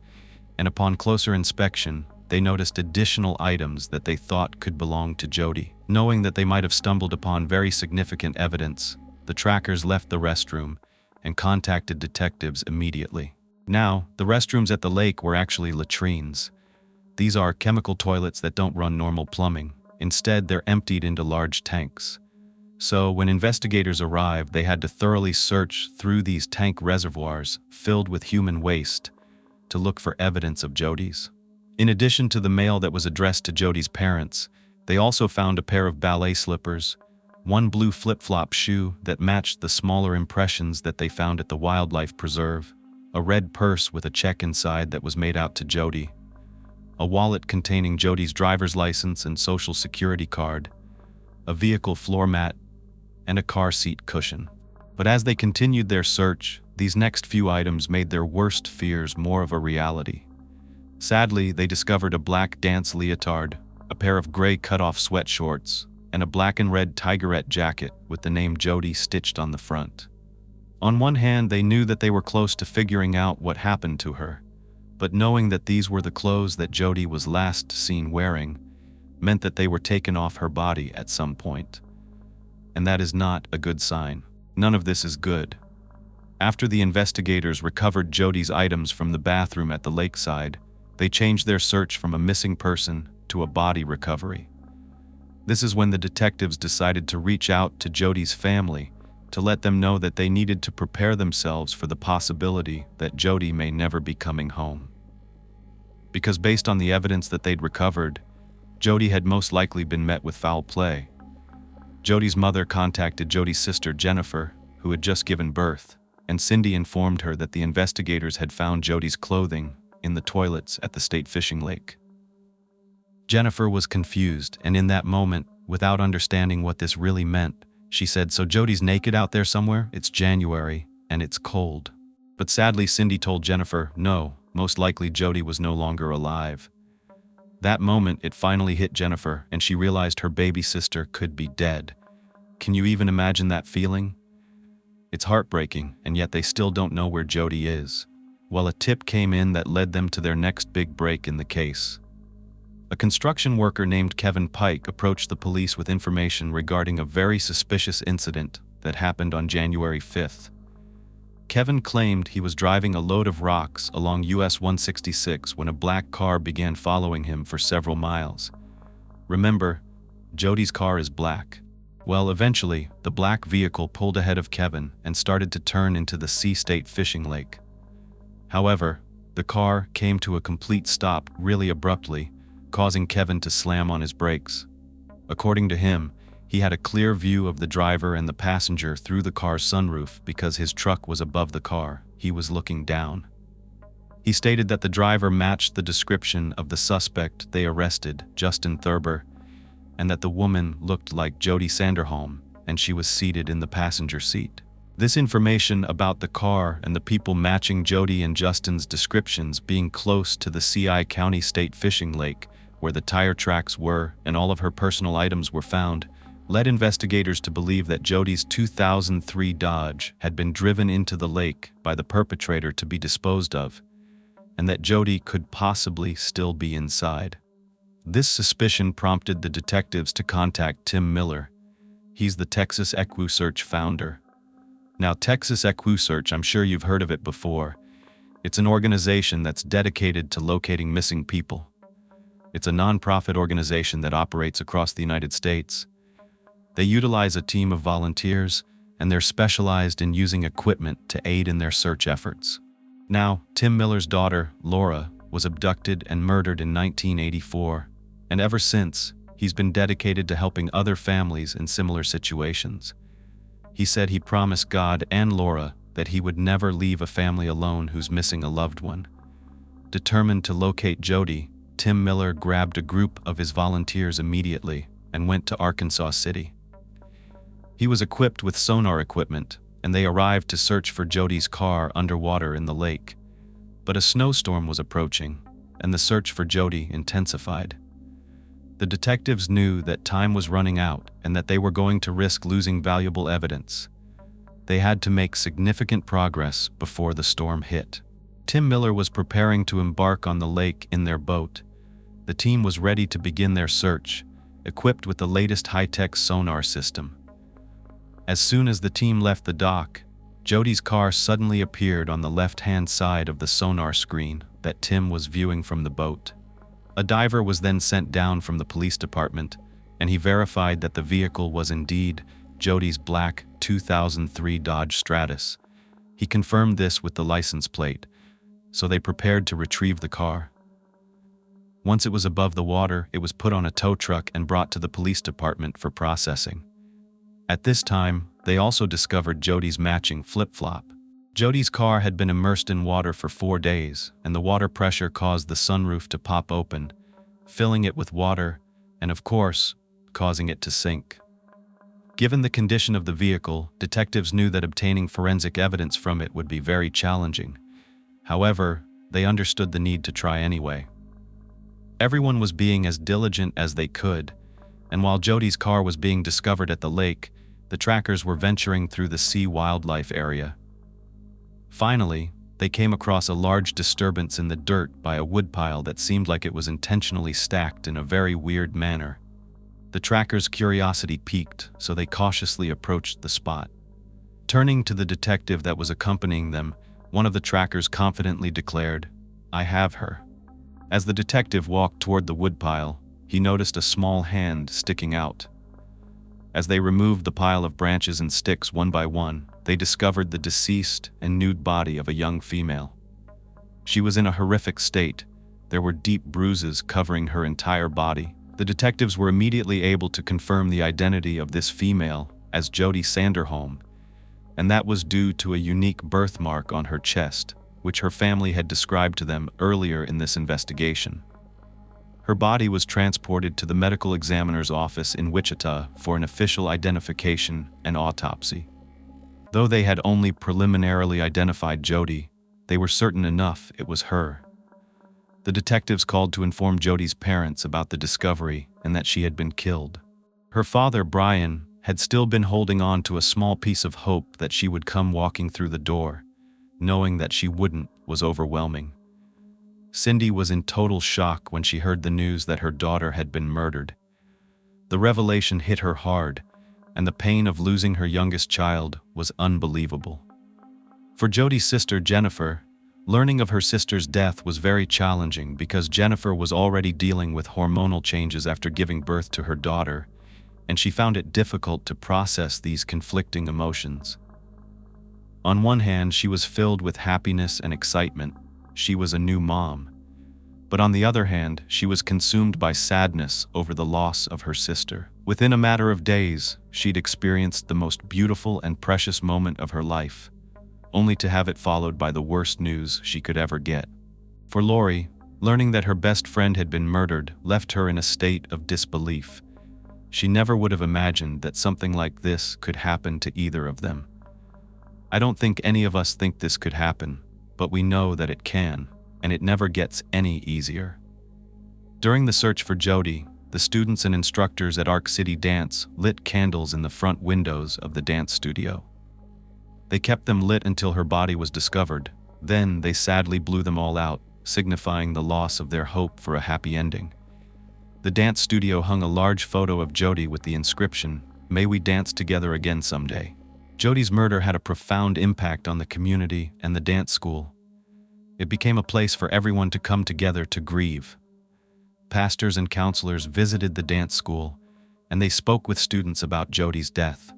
Speaker 1: and upon closer inspection, they noticed additional items that they thought could belong to Jodi. Knowing that they might have stumbled upon very significant evidence, the trackers left the restroom and contacted detectives immediately. Now, the restrooms at the lake were actually latrines. These are chemical toilets that don't run normal plumbing. Instead, they're emptied into large tanks. So, when investigators arrived, they had to thoroughly search through these tank reservoirs filled with human waste to look for evidence of Jodi's. In addition to the mail that was addressed to Jodi's parents, they also found a pair of ballet slippers, one blue flip-flop shoe that matched the smaller impressions that they found at the wildlife preserve, a red purse with a check inside that was made out to Jodi, a wallet containing Jodi's driver's license and social security card, a vehicle floor mat, and a car seat cushion. But as they continued their search, these next few items made their worst fears more of a reality. Sadly, they discovered a black dance leotard, a pair of gray cut-off sweatshorts, and a black and red tigerette jacket with the name Jodi stitched on the front. On one hand, they knew that they were close to figuring out what happened to her, but knowing that these were the clothes that Jodi was last seen wearing meant that they were taken off her body at some point. And that is not a good sign. None of this is good. After the investigators recovered Jodi's items from the bathroom at the lakeside, they changed their search from a missing person to a body recovery. This is when the detectives decided to reach out to Jodi's family to let them know that they needed to prepare themselves for the possibility that Jodi may never be coming home. Because based on the evidence that they'd recovered, Jodi had most likely been met with foul play. Jodi's mother contacted Jodi's sister Jennifer, who had just given birth, and Cindy informed her that the investigators had found Jodi's clothing in the toilets at the state fishing lake. Jennifer was confused, and in that moment, without understanding what this really meant, she said, "So Jodi's naked out there somewhere? It's January, and it's cold." But sadly, Cindy told Jennifer, no, most likely Jodi was no longer alive. That moment, it finally hit Jennifer, and she realized her baby sister could be dead. Can you even imagine that feeling? It's heartbreaking, and yet they still don't know where Jodi is. Well, a tip came in that led them to their next big break in the case. A construction worker named Kevin Pike approached the police with information regarding a very suspicious incident that happened on January 5th. Kevin claimed he was driving a load of rocks along US 166 when a black car began following him for several miles. Remember, Jodi's car is black. Well, eventually, the black vehicle pulled ahead of Kevin and started to turn into the Sea State fishing lake. However, the car came to a complete stop really abruptly, causing Kevin to slam on his brakes. According to him, he had a clear view of the driver and the passenger through the car's sunroof because his truck was above the car. He was looking down. He stated that the driver matched the description of the suspect they arrested, Justin Thurber, and that the woman looked like Jodi Sanderholm, and she was seated in the passenger seat. This information about the car and the people matching Jodi and Justin's descriptions being close to the Cy County State Fishing Lake, where the tire tracks were and all of her personal items were found, led investigators to believe that Jodi's 2003 Dodge had been driven into the lake by the perpetrator to be disposed of, and that Jodi could possibly still be inside. This suspicion prompted the detectives to contact Tim Miller. He's the Texas EquuSearch founder. Now, Texas EquuSearch, I'm sure you've heard of it before. It's an organization that's dedicated to locating missing people. It's a nonprofit organization that operates across the United States, They utilize a team of volunteers, and they're specialized in using equipment to aid in their search efforts. Now, Tim Miller's daughter, Laura, was abducted and murdered in 1984, and ever since, he's been dedicated to helping other families in similar situations. He said he promised God and Laura that he would never leave a family alone who's missing a loved one. Determined to locate Jodi, Tim Miller grabbed a group of his volunteers immediately and went to Arkansas City. He was equipped with sonar equipment, and they arrived to search for Jodi's car underwater in the lake. But a snowstorm was approaching, and the search for Jodi intensified. The detectives knew that time was running out and that they were going to risk losing valuable evidence. They had to make significant progress before the storm hit. Tim Miller was preparing to embark on the lake in their boat. The team was ready to begin their search, equipped with the latest high-tech sonar system. As soon as the team left the dock, Jodi's car suddenly appeared on the left-hand side of the sonar screen that Tim was viewing from the boat. A diver was then sent down from the police department, and he verified that the vehicle was indeed Jodi's black 2003 Dodge Stratus. He confirmed this with the license plate, so they prepared to retrieve the car. Once it was above the water, it was put on a tow truck and brought to the police department for processing. At this time, they also discovered Jodi's matching flip-flop. Jodi's car had been immersed in water for 4 days, and the water pressure caused the sunroof to pop open, filling it with water and, of course, causing it to sink. Given the condition of the vehicle, detectives knew that obtaining forensic evidence from it would be very challenging. However, they understood the need to try anyway. Everyone was being as diligent as they could, and while Jodi's car was being discovered at the lake, the trackers were venturing through the sea wildlife area. Finally, they came across a large disturbance in the dirt by a woodpile that seemed like it was intentionally stacked in a very weird manner. The trackers' curiosity piqued, so they cautiously approached the spot. Turning to the detective that was accompanying them, one of the trackers confidently declared, "I have her." As the detective walked toward the woodpile, he noticed a small hand sticking out. As they removed the pile of branches and sticks one by one, they discovered the deceased and nude body of a young female. She was in a horrific state. There were deep bruises covering her entire body. The detectives were immediately able to confirm the identity of this female as Jodi Sanderholm, and that was due to a unique birthmark on her chest, which her family had described to them earlier in this investigation. Her body was transported to the medical examiner's office in Wichita for an official identification and autopsy. Though they had only preliminarily identified Jodi, they were certain enough it was her. The detectives called to inform Jodi's parents about the discovery and that she had been killed. Her father, Brian, had still been holding on to a small piece of hope that she would come walking through the door. Knowing that she wouldn't was overwhelming. Cindy was in total shock when she heard the news that her daughter had been murdered. The revelation hit her hard, and the pain of losing her youngest child was unbelievable. For Jodi's sister, Jennifer, learning of her sister's death was very challenging because Jennifer was already dealing with hormonal changes after giving birth to her daughter, and she found it difficult to process these conflicting emotions. On one hand, she was filled with happiness and excitement. She was a new mom. But on the other hand, she was consumed by sadness over the loss of her sister. Within a matter of days, she'd experienced the most beautiful and precious moment of her life, only to have it followed by the worst news she could ever get. For Lori, learning that her best friend had been murdered left her in a state of disbelief. She never would have imagined that something like this could happen to either of them. I don't think any of us think this could happen, but we know that it can, and it never gets any easier. During the search for Jodi, the students and instructors at Arc City Dance lit candles in the front windows of the dance studio. They kept them lit until her body was discovered. Then they sadly blew them all out, signifying the loss of their hope for a happy ending. The dance studio hung a large photo of Jodi with the inscription, "May we dance together again someday." Jodi's murder had a profound impact on the community and the dance school. It became a place for everyone to come together to grieve. Pastors and counselors visited the dance school, and they spoke with students about Jodi's death.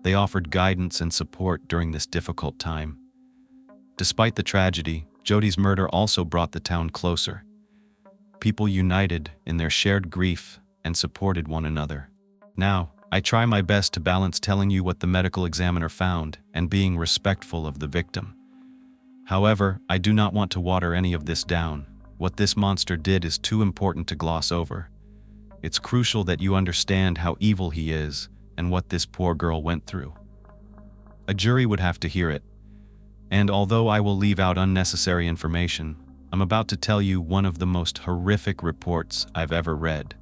Speaker 1: They offered guidance and support during this difficult time. Despite the tragedy, Jodi's murder also brought the town closer. People united in their shared grief and supported one another. Now, I try my best to balance telling you what the medical examiner found and being respectful of the victim. However, I do not want to water any of this down. What this monster did is too important to gloss over. It's crucial that you understand how evil he is and what this poor girl went through. A jury would have to hear it. And although I will leave out unnecessary information, I'm about to tell you one of the most horrific reports I've ever read.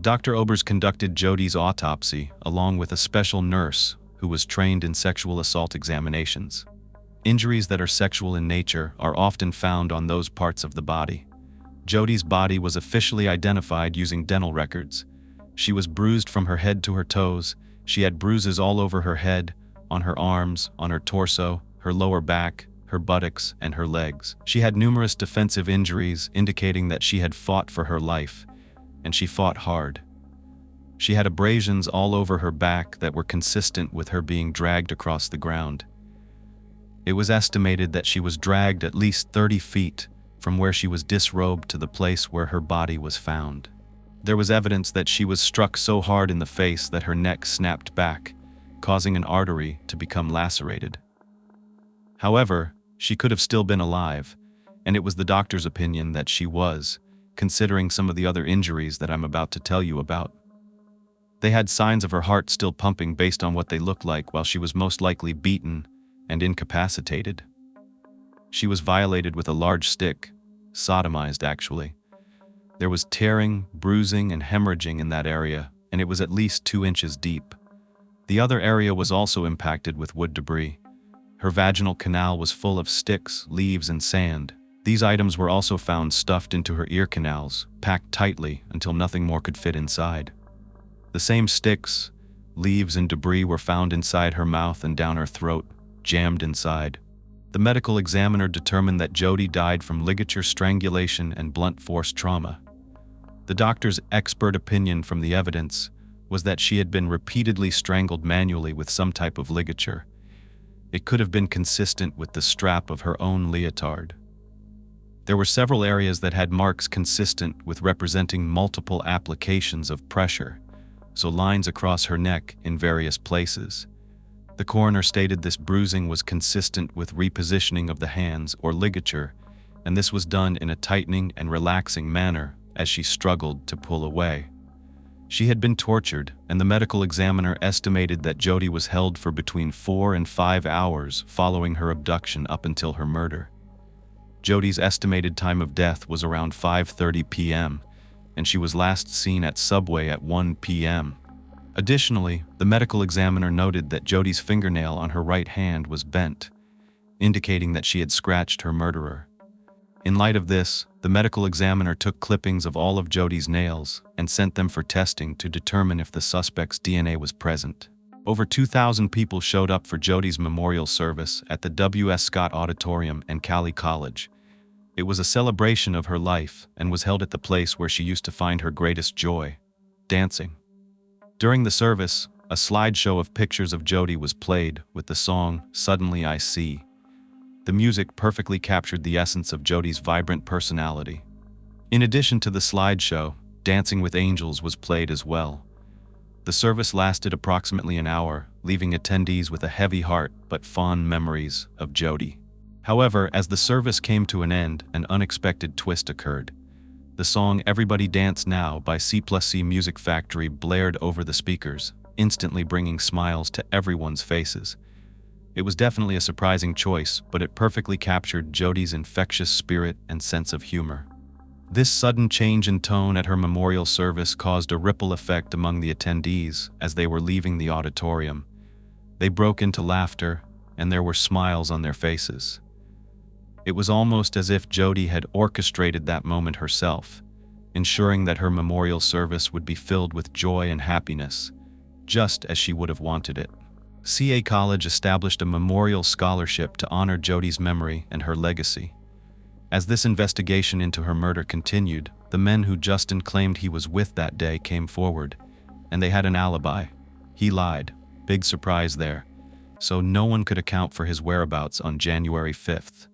Speaker 1: Dr. Obers conducted Jodi's autopsy along with a special nurse who was trained in sexual assault examinations. Injuries that are sexual in nature are often found on those parts of the body. Jodi's body was officially identified using dental records. She was bruised from her head to her toes. She had bruises all over her head, on her arms, on her torso, her lower back, her buttocks, and her legs. She had numerous defensive injuries indicating that she had fought for her life, and she fought hard. She had abrasions all over her back that were consistent with her being dragged across the ground. It was estimated that she was dragged at least 30 feet from where she was disrobed to the place where her body was found. There was evidence that she was struck so hard in the face that her neck snapped back, causing an artery to become lacerated. However, she could have still been alive, and it was the doctor's opinion that she was, considering some of the other injuries that I'm about to tell you about. They had signs of her heart still pumping based on what they looked like while she was most likely beaten and incapacitated. She was violated with a large stick, sodomized actually. There was tearing, bruising, and hemorrhaging in that area, and it was at least 2 inches deep. The other area was also impacted with wood debris. Her vaginal canal was full of sticks, leaves, and sand. These items were also found stuffed into her ear canals, packed tightly until nothing more could fit inside. The same sticks, leaves, and debris were found inside her mouth and down her throat, jammed inside. The medical examiner determined that Jodi died from ligature strangulation and blunt force trauma. The doctor's expert opinion from the evidence was that she had been repeatedly strangled manually with some type of ligature. It could have been consistent with the strap of her own leotard. There were several areas that had marks consistent with representing multiple applications of pressure, so lines across her neck in various places. The coroner stated this bruising was consistent with repositioning of the hands or ligature, and this was done in a tightening and relaxing manner as she struggled to pull away. She had been tortured, and the medical examiner estimated that Jodi was held for between 4 and 5 hours following her abduction up until her murder. Jodi's estimated time of death was around 5:30 p.m., and she was last seen at Subway at 1 p.m. Additionally, the medical examiner noted that Jodi's fingernail on her right hand was bent, indicating that she had scratched her murderer. In light of this, the medical examiner took clippings of all of Jodi's nails and sent them for testing to determine if the suspect's DNA was present. Over 2,000 people showed up for Jodi's memorial service at the W.S. Scott Auditorium and Cali College. It was a celebration of her life and was held at the place where she used to find her greatest joy, dancing. During the service, a slideshow of pictures of Jodi was played with the song "Suddenly I See." The music perfectly captured the essence of Jodi's vibrant personality. In addition to the slideshow, Dancing with Angels was played as well. The service lasted approximately an hour, leaving attendees with a heavy heart but fond memories of Jodi. However, as the service came to an end, an unexpected twist occurred. The song "Everybody Dance Now" by C+C Music Factory blared over the speakers, instantly bringing smiles to everyone's faces. It was definitely a surprising choice, but it perfectly captured Jodi's infectious spirit and sense of humor. This sudden change in tone at her memorial service caused a ripple effect among the attendees as they were leaving the auditorium. They broke into laughter, and there were smiles on their faces. It was almost as if Jodi had orchestrated that moment herself, ensuring that her memorial service would be filled with joy and happiness, just as she would have wanted it. CA College established a memorial scholarship to honor Jodi's memory and her legacy. As this investigation into her murder continued, the men who Justin claimed he was with that day came forward. and they had an alibi. He lied. Big surprise there. So no one could account for his whereabouts on January 5th.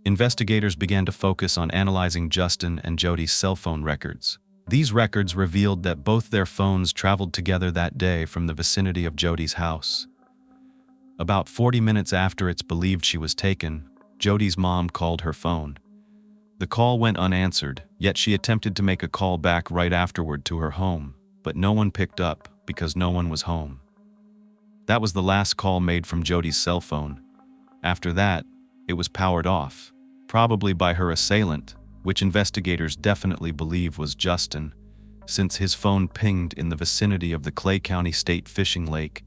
Speaker 1: Investigators began to focus on analyzing Justin and Jodi's cell phone records. These records revealed that both their phones traveled together that day from the vicinity of Jodi's house. About 40 minutes after it's believed she was taken, Jodi's mom called her phone. The call went unanswered, yet she attempted to make a call back right afterward to her home, but no one picked up because no one was home. That was the last call made from Jodi's cell phone. After that, it was powered off, probably by her assailant, which investigators definitely believe was Justin, since his phone pinged in the vicinity of the Clay County State Fishing Lake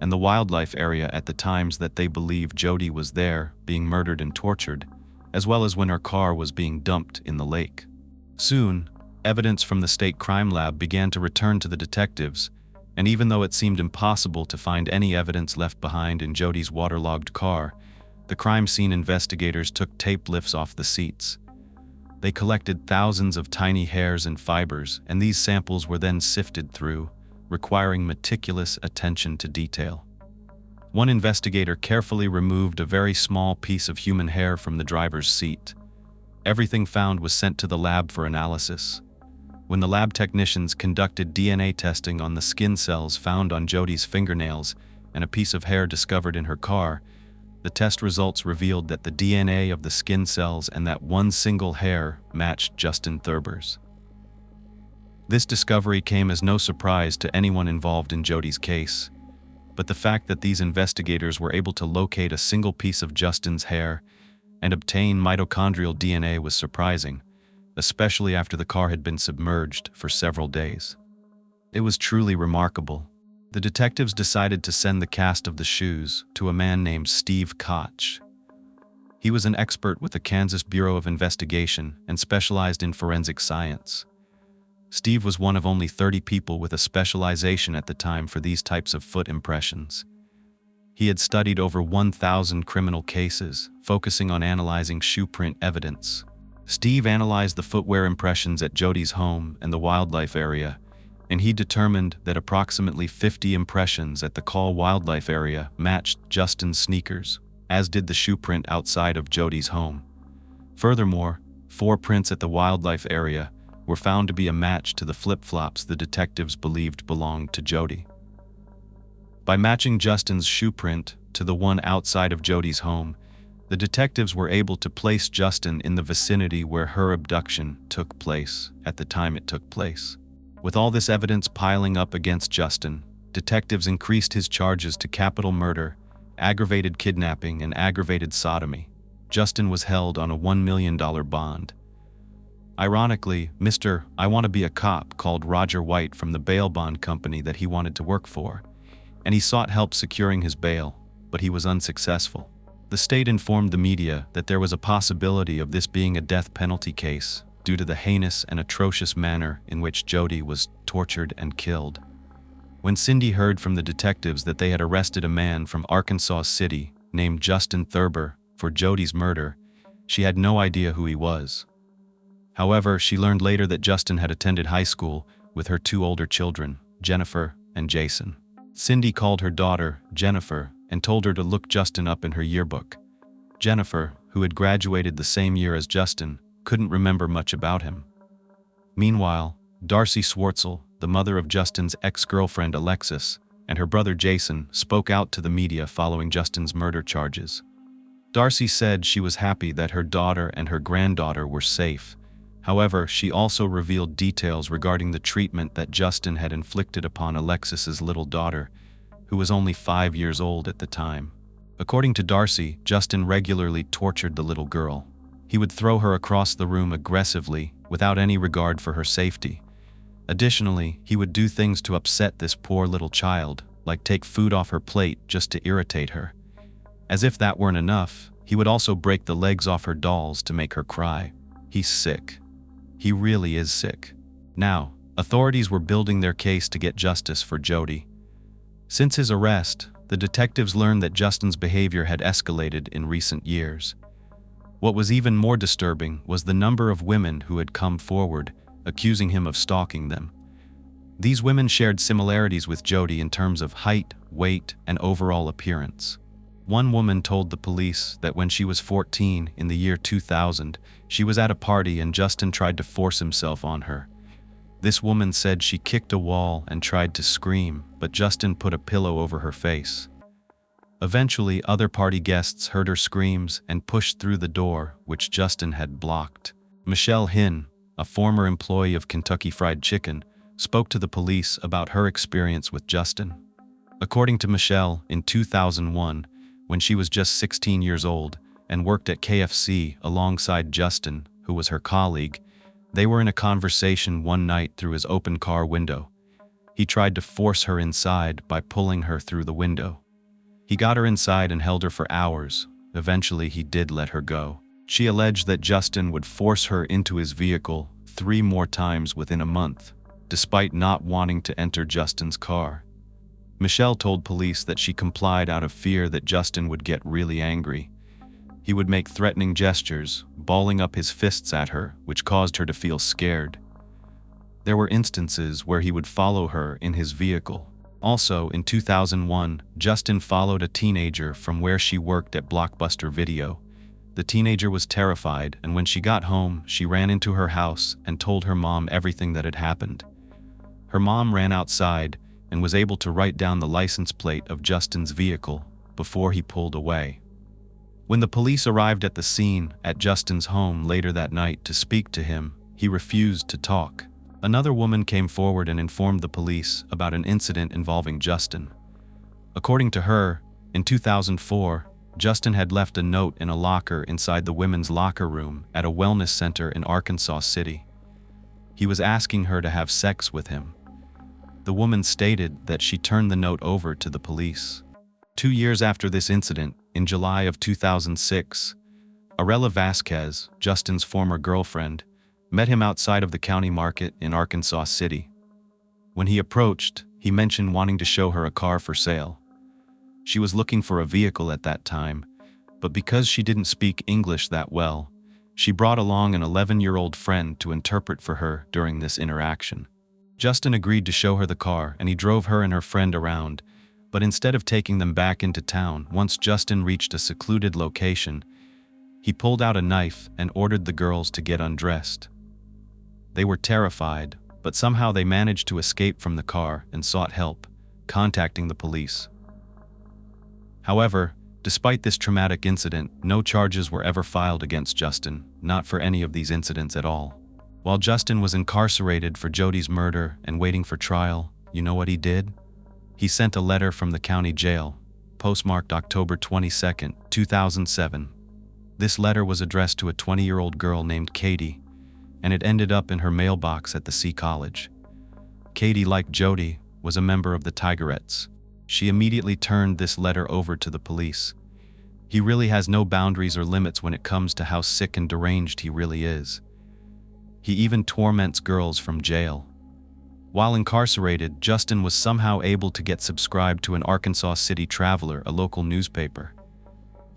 Speaker 1: and the wildlife area at the times that they believe Jodi was there, being murdered and tortured, as well as when her car was being dumped in the lake. Soon, evidence from the state crime lab began to return to the detectives, and even though it seemed impossible to find any evidence left behind in Jodi's waterlogged car, the crime scene investigators took tape lifts off the seats. They collected thousands of tiny hairs and fibers, and these samples were then sifted through, requiring meticulous attention to detail. One investigator carefully removed a very small piece of human hair from the driver's seat. Everything found was sent to the lab for analysis. When the lab technicians conducted DNA testing on the skin cells found on Jodi's fingernails and a piece of hair discovered in her car, the test results revealed that the DNA of the skin cells and that one single hair matched Justin Thurber's. This discovery came as no surprise to anyone involved in Jodi's case, but the fact that these investigators were able to locate a single piece of Justin's hair and obtain mitochondrial DNA was surprising, especially after the car had been submerged for several days. It was truly remarkable. The detectives decided to send the cast of The Shoes to a man named Steve Koch. He was an expert with the Kansas Bureau of Investigation and specialized in forensic science. Steve was one of only 30 people with a specialization at the time for these types of foot impressions. He had studied over 1,000 criminal cases, focusing on analyzing shoe print evidence. Steve analyzed the footwear impressions at Jodi's home and the wildlife area, and he determined that approximately 50 impressions at the Kolb wildlife area matched Justin's sneakers, as did the shoe print outside of Jodi's home. Furthermore, 4 prints at the wildlife area were found to be a match to the flip-flops the detectives believed belonged to Jodi. By matching Justin's shoe print to the one outside of Jodi's home, the detectives were able to place Justin in the vicinity where her abduction took place at the time it took place. With all this evidence piling up against Justin, detectives increased his charges to capital murder, aggravated kidnapping, and aggravated sodomy. Justin was held on a $1 million bond. Ironically, Mr. I Want to Be a Cop called Roger White from the bail bond company that he wanted to work for, and he sought help securing his bail, but he was unsuccessful. The state informed the media that there was a possibility of this being a death penalty case due to the heinous and atrocious manner in which Jodi was tortured and killed. When Cindy heard from the detectives that they had arrested a man from Arkansas City named Justin Thurber for Jodi's murder, she had no idea who he was. However, she learned later that Justin had attended high school with her 2 older children, Jennifer and Jason. Cindy called her daughter, Jennifer, and told her to look Justin up in her yearbook. Jennifer, who had graduated the same year as Justin, couldn't remember much about him. Meanwhile, Darcy Swartzel, the mother of Justin's ex-girlfriend Alexis, and her brother Jason spoke out to the media following Justin's murder charges. Darcy said she was happy that her daughter and her granddaughter were safe. However, she also revealed details regarding the treatment that Justin had inflicted upon Alexis's little daughter, who was only 5 years old at the time. According to Darcy, Justin regularly tortured the little girl. He would throw her across the room aggressively, without any regard for her safety. Additionally, he would do things to upset this poor little child, like take food off her plate just to irritate her. As if that weren't enough, he would also break the legs off her dolls to make her cry. He's sick. He really is sick. Now, authorities were building their case to get justice for Jodi. Since his arrest, the detectives learned that Justin's behavior had escalated in recent years. What was even more disturbing was the number of women who had come forward, accusing him of stalking them. These women shared similarities with Jodi in terms of height, weight, and overall appearance. One woman told the police that when she was 14 in the year 2000, she was at a party and Justin tried to force himself on her. This woman said she kicked a wall and tried to scream, but Justin put a pillow over her face. Eventually, other party guests heard her screams and pushed through the door, which Justin had blocked. Michelle Hinn, a former employee of Kentucky Fried Chicken, spoke to the police about her experience with Justin. According to Michelle, in 2001, when she was just 16 years old and worked at KFC alongside Justin, who was her colleague, they were in a conversation one night through his open car window. He tried to force her inside by pulling her through the window. He got her inside and held her for hours. Eventually, he did let her go. She alleged that Justin would force her into his vehicle 3 more times within a month, despite not wanting to enter Justin's car. Michelle told police that she complied out of fear that Justin would get really angry. He would make threatening gestures, balling up his fists at her, which caused her to feel scared. There were instances where he would follow her in his vehicle. Also, in 2001, Justin followed a teenager from where she worked at Blockbuster Video. The teenager was terrified, and when she got home, she ran into her house and told her mom everything that had happened. Her mom ran outside and was able to write down the license plate of Justin's vehicle before he pulled away. When the police arrived at the scene at Justin's home later that night to speak to him, he refused to talk. Another woman came forward and informed the police about an incident involving Justin. According to her, in 2004, Justin had left a note in a locker inside the women's locker room at a wellness center in Arkansas City. He was asking her to have sex with him. The woman stated that she turned the note over to the police. 2 years after this incident, in July of 2006, Arella Vasquez, Justin's former girlfriend, met him outside of the county market in Arkansas City. When he approached, he mentioned wanting to show her a car for sale. She was looking for a vehicle at that time, but because she didn't speak English that well, she brought along an 11-year-old friend to interpret for her during this interaction. Justin agreed to show her the car and he drove her and her friend around, but instead of taking them back into town, once Justin reached a secluded location, he pulled out a knife and ordered the girls to get undressed. They were terrified, but somehow they managed to escape from the car and sought help, contacting the police. However, despite this traumatic incident, no charges were ever filed against Justin, not for any of these incidents at all. While Justin was incarcerated for Jodi's murder and waiting for trial, you know what he did? He sent a letter from the county jail, postmarked October 22, 2007. This letter was addressed to a 20-year-old girl named Katie, and it ended up in her mailbox at the C College. Katie, like Jodi, was a member of the Tigerettes. She immediately turned this letter over to the police. He really has no boundaries or limits when it comes to how sick and deranged he really is. He even torments girls from jail. While incarcerated, Justin was somehow able to get subscribed to an Arkansas City Traveler, a local newspaper.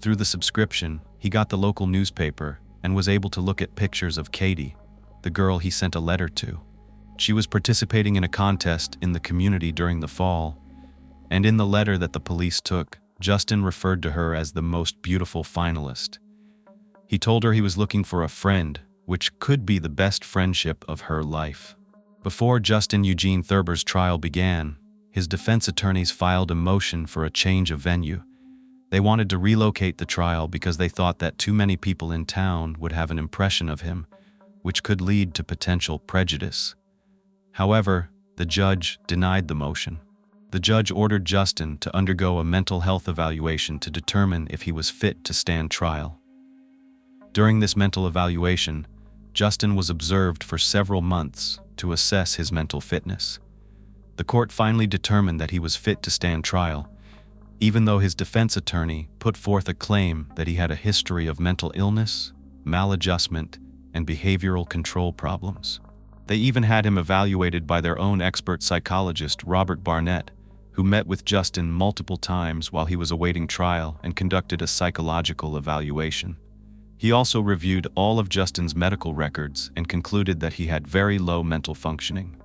Speaker 1: Through the subscription, he got the local newspaper and was able to look at pictures of Katie, the girl he sent a letter to. She was participating in a contest in the community during the fall, and in the letter that the police took, Justin referred to her as the most beautiful finalist. He told her he was looking for a friend, which could be the best friendship of her life. Before Justin Eugene Thurber's trial began, his defense attorneys filed a motion for a change of venue. They wanted to relocate the trial because they thought that too many people in town would have an impression of him, which could lead to potential prejudice. However, the judge denied the motion. The judge ordered Justin to undergo a mental health evaluation to determine if he was fit to stand trial. During this mental evaluation, Justin was observed for several months to assess his mental fitness. The court finally determined that he was fit to stand trial, even though his defense attorney put forth a claim that he had a history of mental illness, maladjustment, and behavioral control problems. They even had him evaluated by their own expert psychologist, Robert Barnett, who met with Justin multiple times while he was awaiting trial and conducted a psychological evaluation. He also reviewed all of Justin's medical records and concluded that he had very low mental functioning.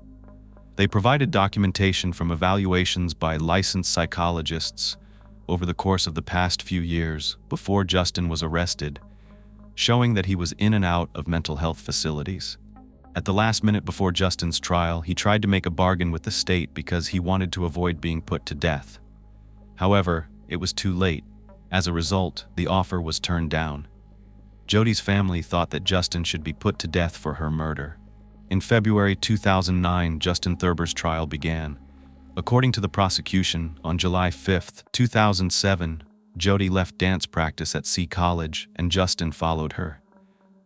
Speaker 1: They provided documentation from evaluations by licensed psychologists over the course of the past few years before Justin was arrested, showing that he was in and out of mental health facilities. At the last minute before Justin's trial, he tried to make a bargain with the state because he wanted to avoid being put to death. However, it was too late. As a result, the offer was turned down. Jodi's family thought that Justin should be put to death for her murder. In February 2009, Justin Thurber's trial began. According to the prosecution, on July 5, 2007, Jodi left dance practice at C College and Justin followed her.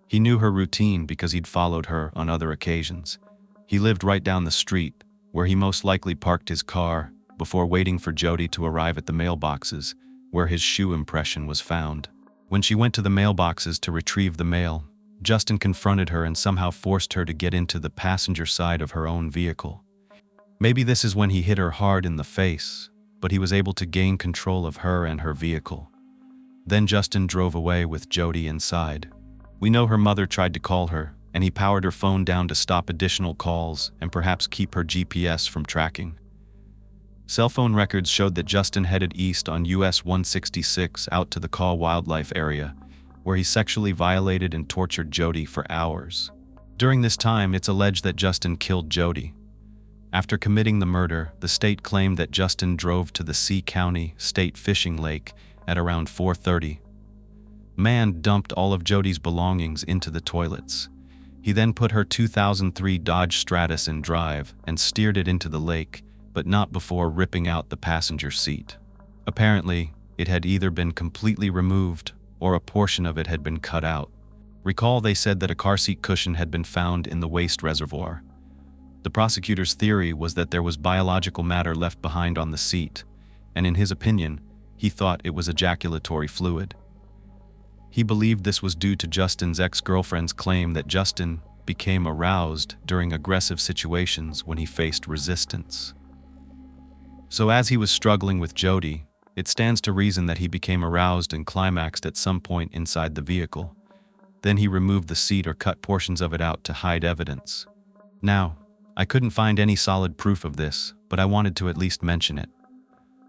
Speaker 1: He knew her routine because he'd followed her on other occasions. He lived right down the street, where he most likely parked his car before waiting for Jodi to arrive at the mailboxes, where his shoe impression was found. When she went to the mailboxes to retrieve the mail, Justin confronted her and somehow forced her to get into the passenger side of her own vehicle. Maybe this is when he hit her hard in the face, but he was able to gain control of her and her vehicle. Then Justin drove away with Jodi inside. We know her mother tried to call her, and he powered her phone down to stop additional calls and perhaps keep her GPS from tracking. Cell phone records showed that Justin headed east on US 166 out to the Kolb wildlife area, where he sexually violated and tortured Jodi for hours. During this time, it's alleged that Justin killed Jodi. After committing the murder, the state claimed that Justin drove to the C County State Fishing Lake at around 4:30. Man dumped all of Jodi's belongings into the toilets. He then put her 2003 Dodge Stratus in drive and steered it into the lake, but not before ripping out the passenger seat. Apparently, it had either been completely removed or a portion of it had been cut out. Recall they said that a car seat cushion had been found in the waste reservoir. The prosecutor's theory was that there was biological matter left behind on the seat, and in his opinion, he thought it was ejaculatory fluid. He believed this was due to Justin's ex-girlfriend's claim that Justin became aroused during aggressive situations when he faced resistance. So as he was struggling with Jodi, it stands to reason that he became aroused and climaxed at some point inside the vehicle. Then he removed the seat or cut portions of it out to hide evidence. Now, I couldn't find any solid proof of this, but I wanted to at least mention it.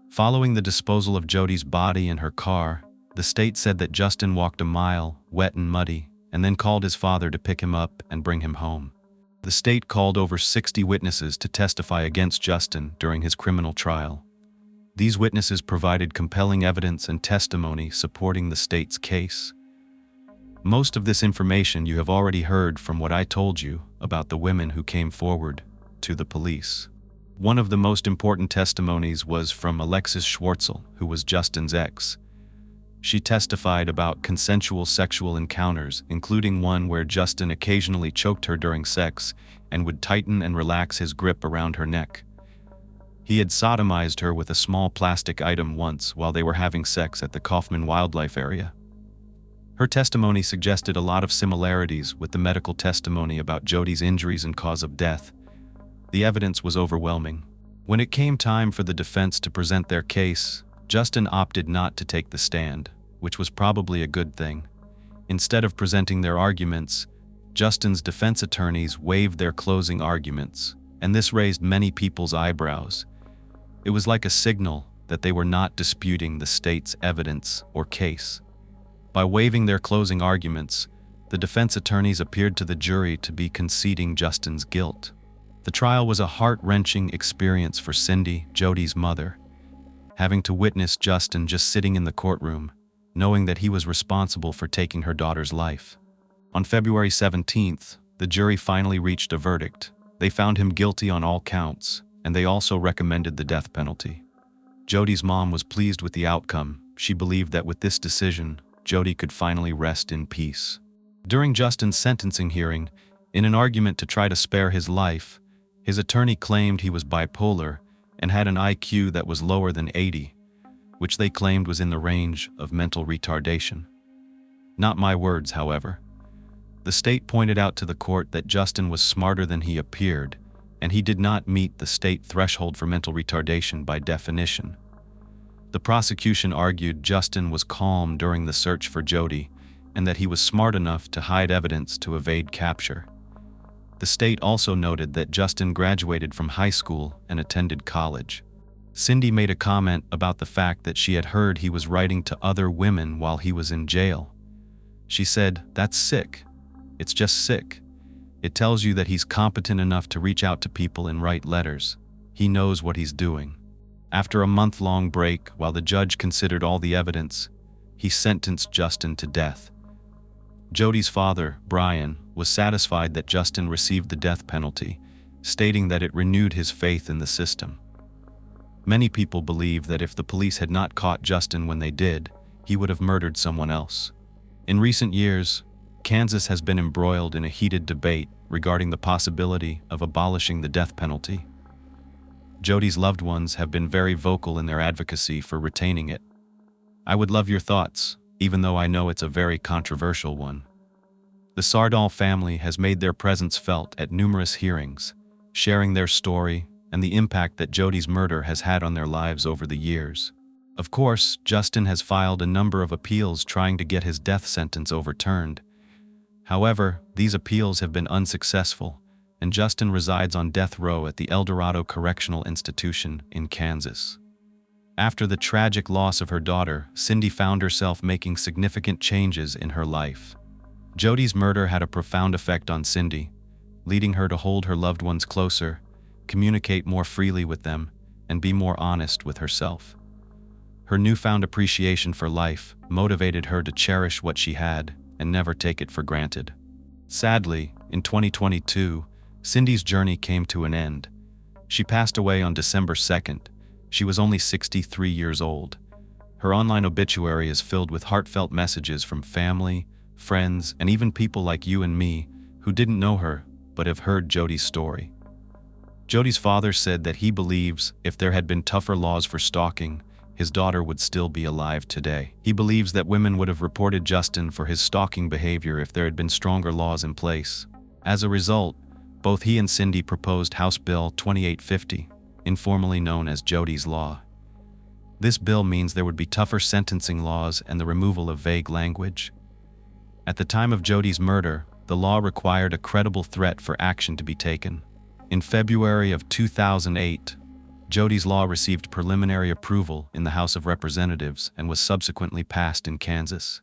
Speaker 1: Following the disposal of Jodi's body in her car, the state said that Justin walked a mile, wet and muddy, and then called his father to pick him up and bring him home. The state called over 60 witnesses to testify against Justin during his criminal trial. These witnesses provided compelling evidence and testimony supporting the state's case. Most of this information you have already heard from what I told you about the women who came forward to the police. One of the most important testimonies was from Alexis Schwartzel, who was Justin's ex. She testified about consensual sexual encounters, including one where Justin occasionally choked her during sex and would tighten and relax his grip around her neck. He had sodomized her with a small plastic item once while they were having sex at the Kaufman Wildlife Area. Her testimony suggested a lot of similarities with the medical testimony about Jodi's injuries and cause of death. The evidence was overwhelming. When it came time for the defense to present their case, Justin opted not to take the stand, which was probably a good thing. Instead of presenting their arguments, Justin's defense attorneys waived their closing arguments, and this raised many people's eyebrows. It was like a signal that they were not disputing the state's evidence or case. By waiving their closing arguments, the defense attorneys appeared to the jury to be conceding Justin's guilt. The trial was a heart-wrenching experience for Cindy, Jodi's mother, having to witness Justin just sitting in the courtroom, knowing that he was responsible for taking her daughter's life. On February 17th, the jury finally reached a verdict. They found him guilty on all counts, and they also recommended the death penalty. Jodi's mom was pleased with the outcome. She believed that with this decision, Jodi could finally rest in peace. During Justin's sentencing hearing, in an argument to try to spare his life, his attorney claimed he was bipolar and had an IQ that was lower than 80, which they claimed was in the range of mental retardation. Not my words, however. The state pointed out to the court that Justin was smarter than he appeared, and he did not meet the state threshold for mental retardation by definition. The prosecution argued Justin was calm during the search for Jodi, and that he was smart enough to hide evidence to evade capture. The state also noted that Justin graduated from high school and attended college. Cindy made a comment about the fact that she had heard he was writing to other women while he was in jail. She said, "That's sick. It's just sick. It tells you that he's competent enough to reach out to people and write letters. He knows what he's doing." After a month-long break, while the judge considered all the evidence, he sentenced Justin to death. Jodi's father, Brian, was satisfied that Justin received the death penalty, stating that it renewed his faith in the system. Many people believe that if the police had not caught Justin when they did, he would have murdered someone else. In recent years, Kansas has been embroiled in a heated debate regarding the possibility of abolishing the death penalty. Jodi's loved ones have been very vocal in their advocacy for retaining it. I would love your thoughts, even though I know it's a very controversial one. The Sanderholm family has made their presence felt at numerous hearings, sharing their story and the impact that Jodi's murder has had on their lives over the years. Of course, Justin has filed a number of appeals trying to get his death sentence overturned. However, these appeals have been unsuccessful, and Justin resides on death row at the El Dorado Correctional Institution in Kansas. After the tragic loss of her daughter, Cindy found herself making significant changes in her life. Jodi's murder had a profound effect on Cindy, leading her to hold her loved ones closer, communicate more freely with them, and be more honest with herself. Her newfound appreciation for life motivated her to cherish what she had and never take it for granted. Sadly, in 2022, Cindy's journey came to an end. She passed away on December 2nd. She was only 63 years old. Her online obituary is filled with heartfelt messages from family, friends, and even people like you and me who didn't know her but have heard Jodi's story. Jodi's father said that he believes if there had been tougher laws for stalking, his daughter would still be alive today. He believes that women would have reported Justin for his stalking behavior if there had been stronger laws in place. As a result, both he and Cindy proposed House Bill 2850, informally known as Jodi's Law. This bill means there would be tougher sentencing laws and the removal of vague language. At the time of Jodi's murder, the law required a credible threat for action to be taken. In February of 2008, Jodi's Law received preliminary approval in the House of Representatives and was subsequently passed in Kansas.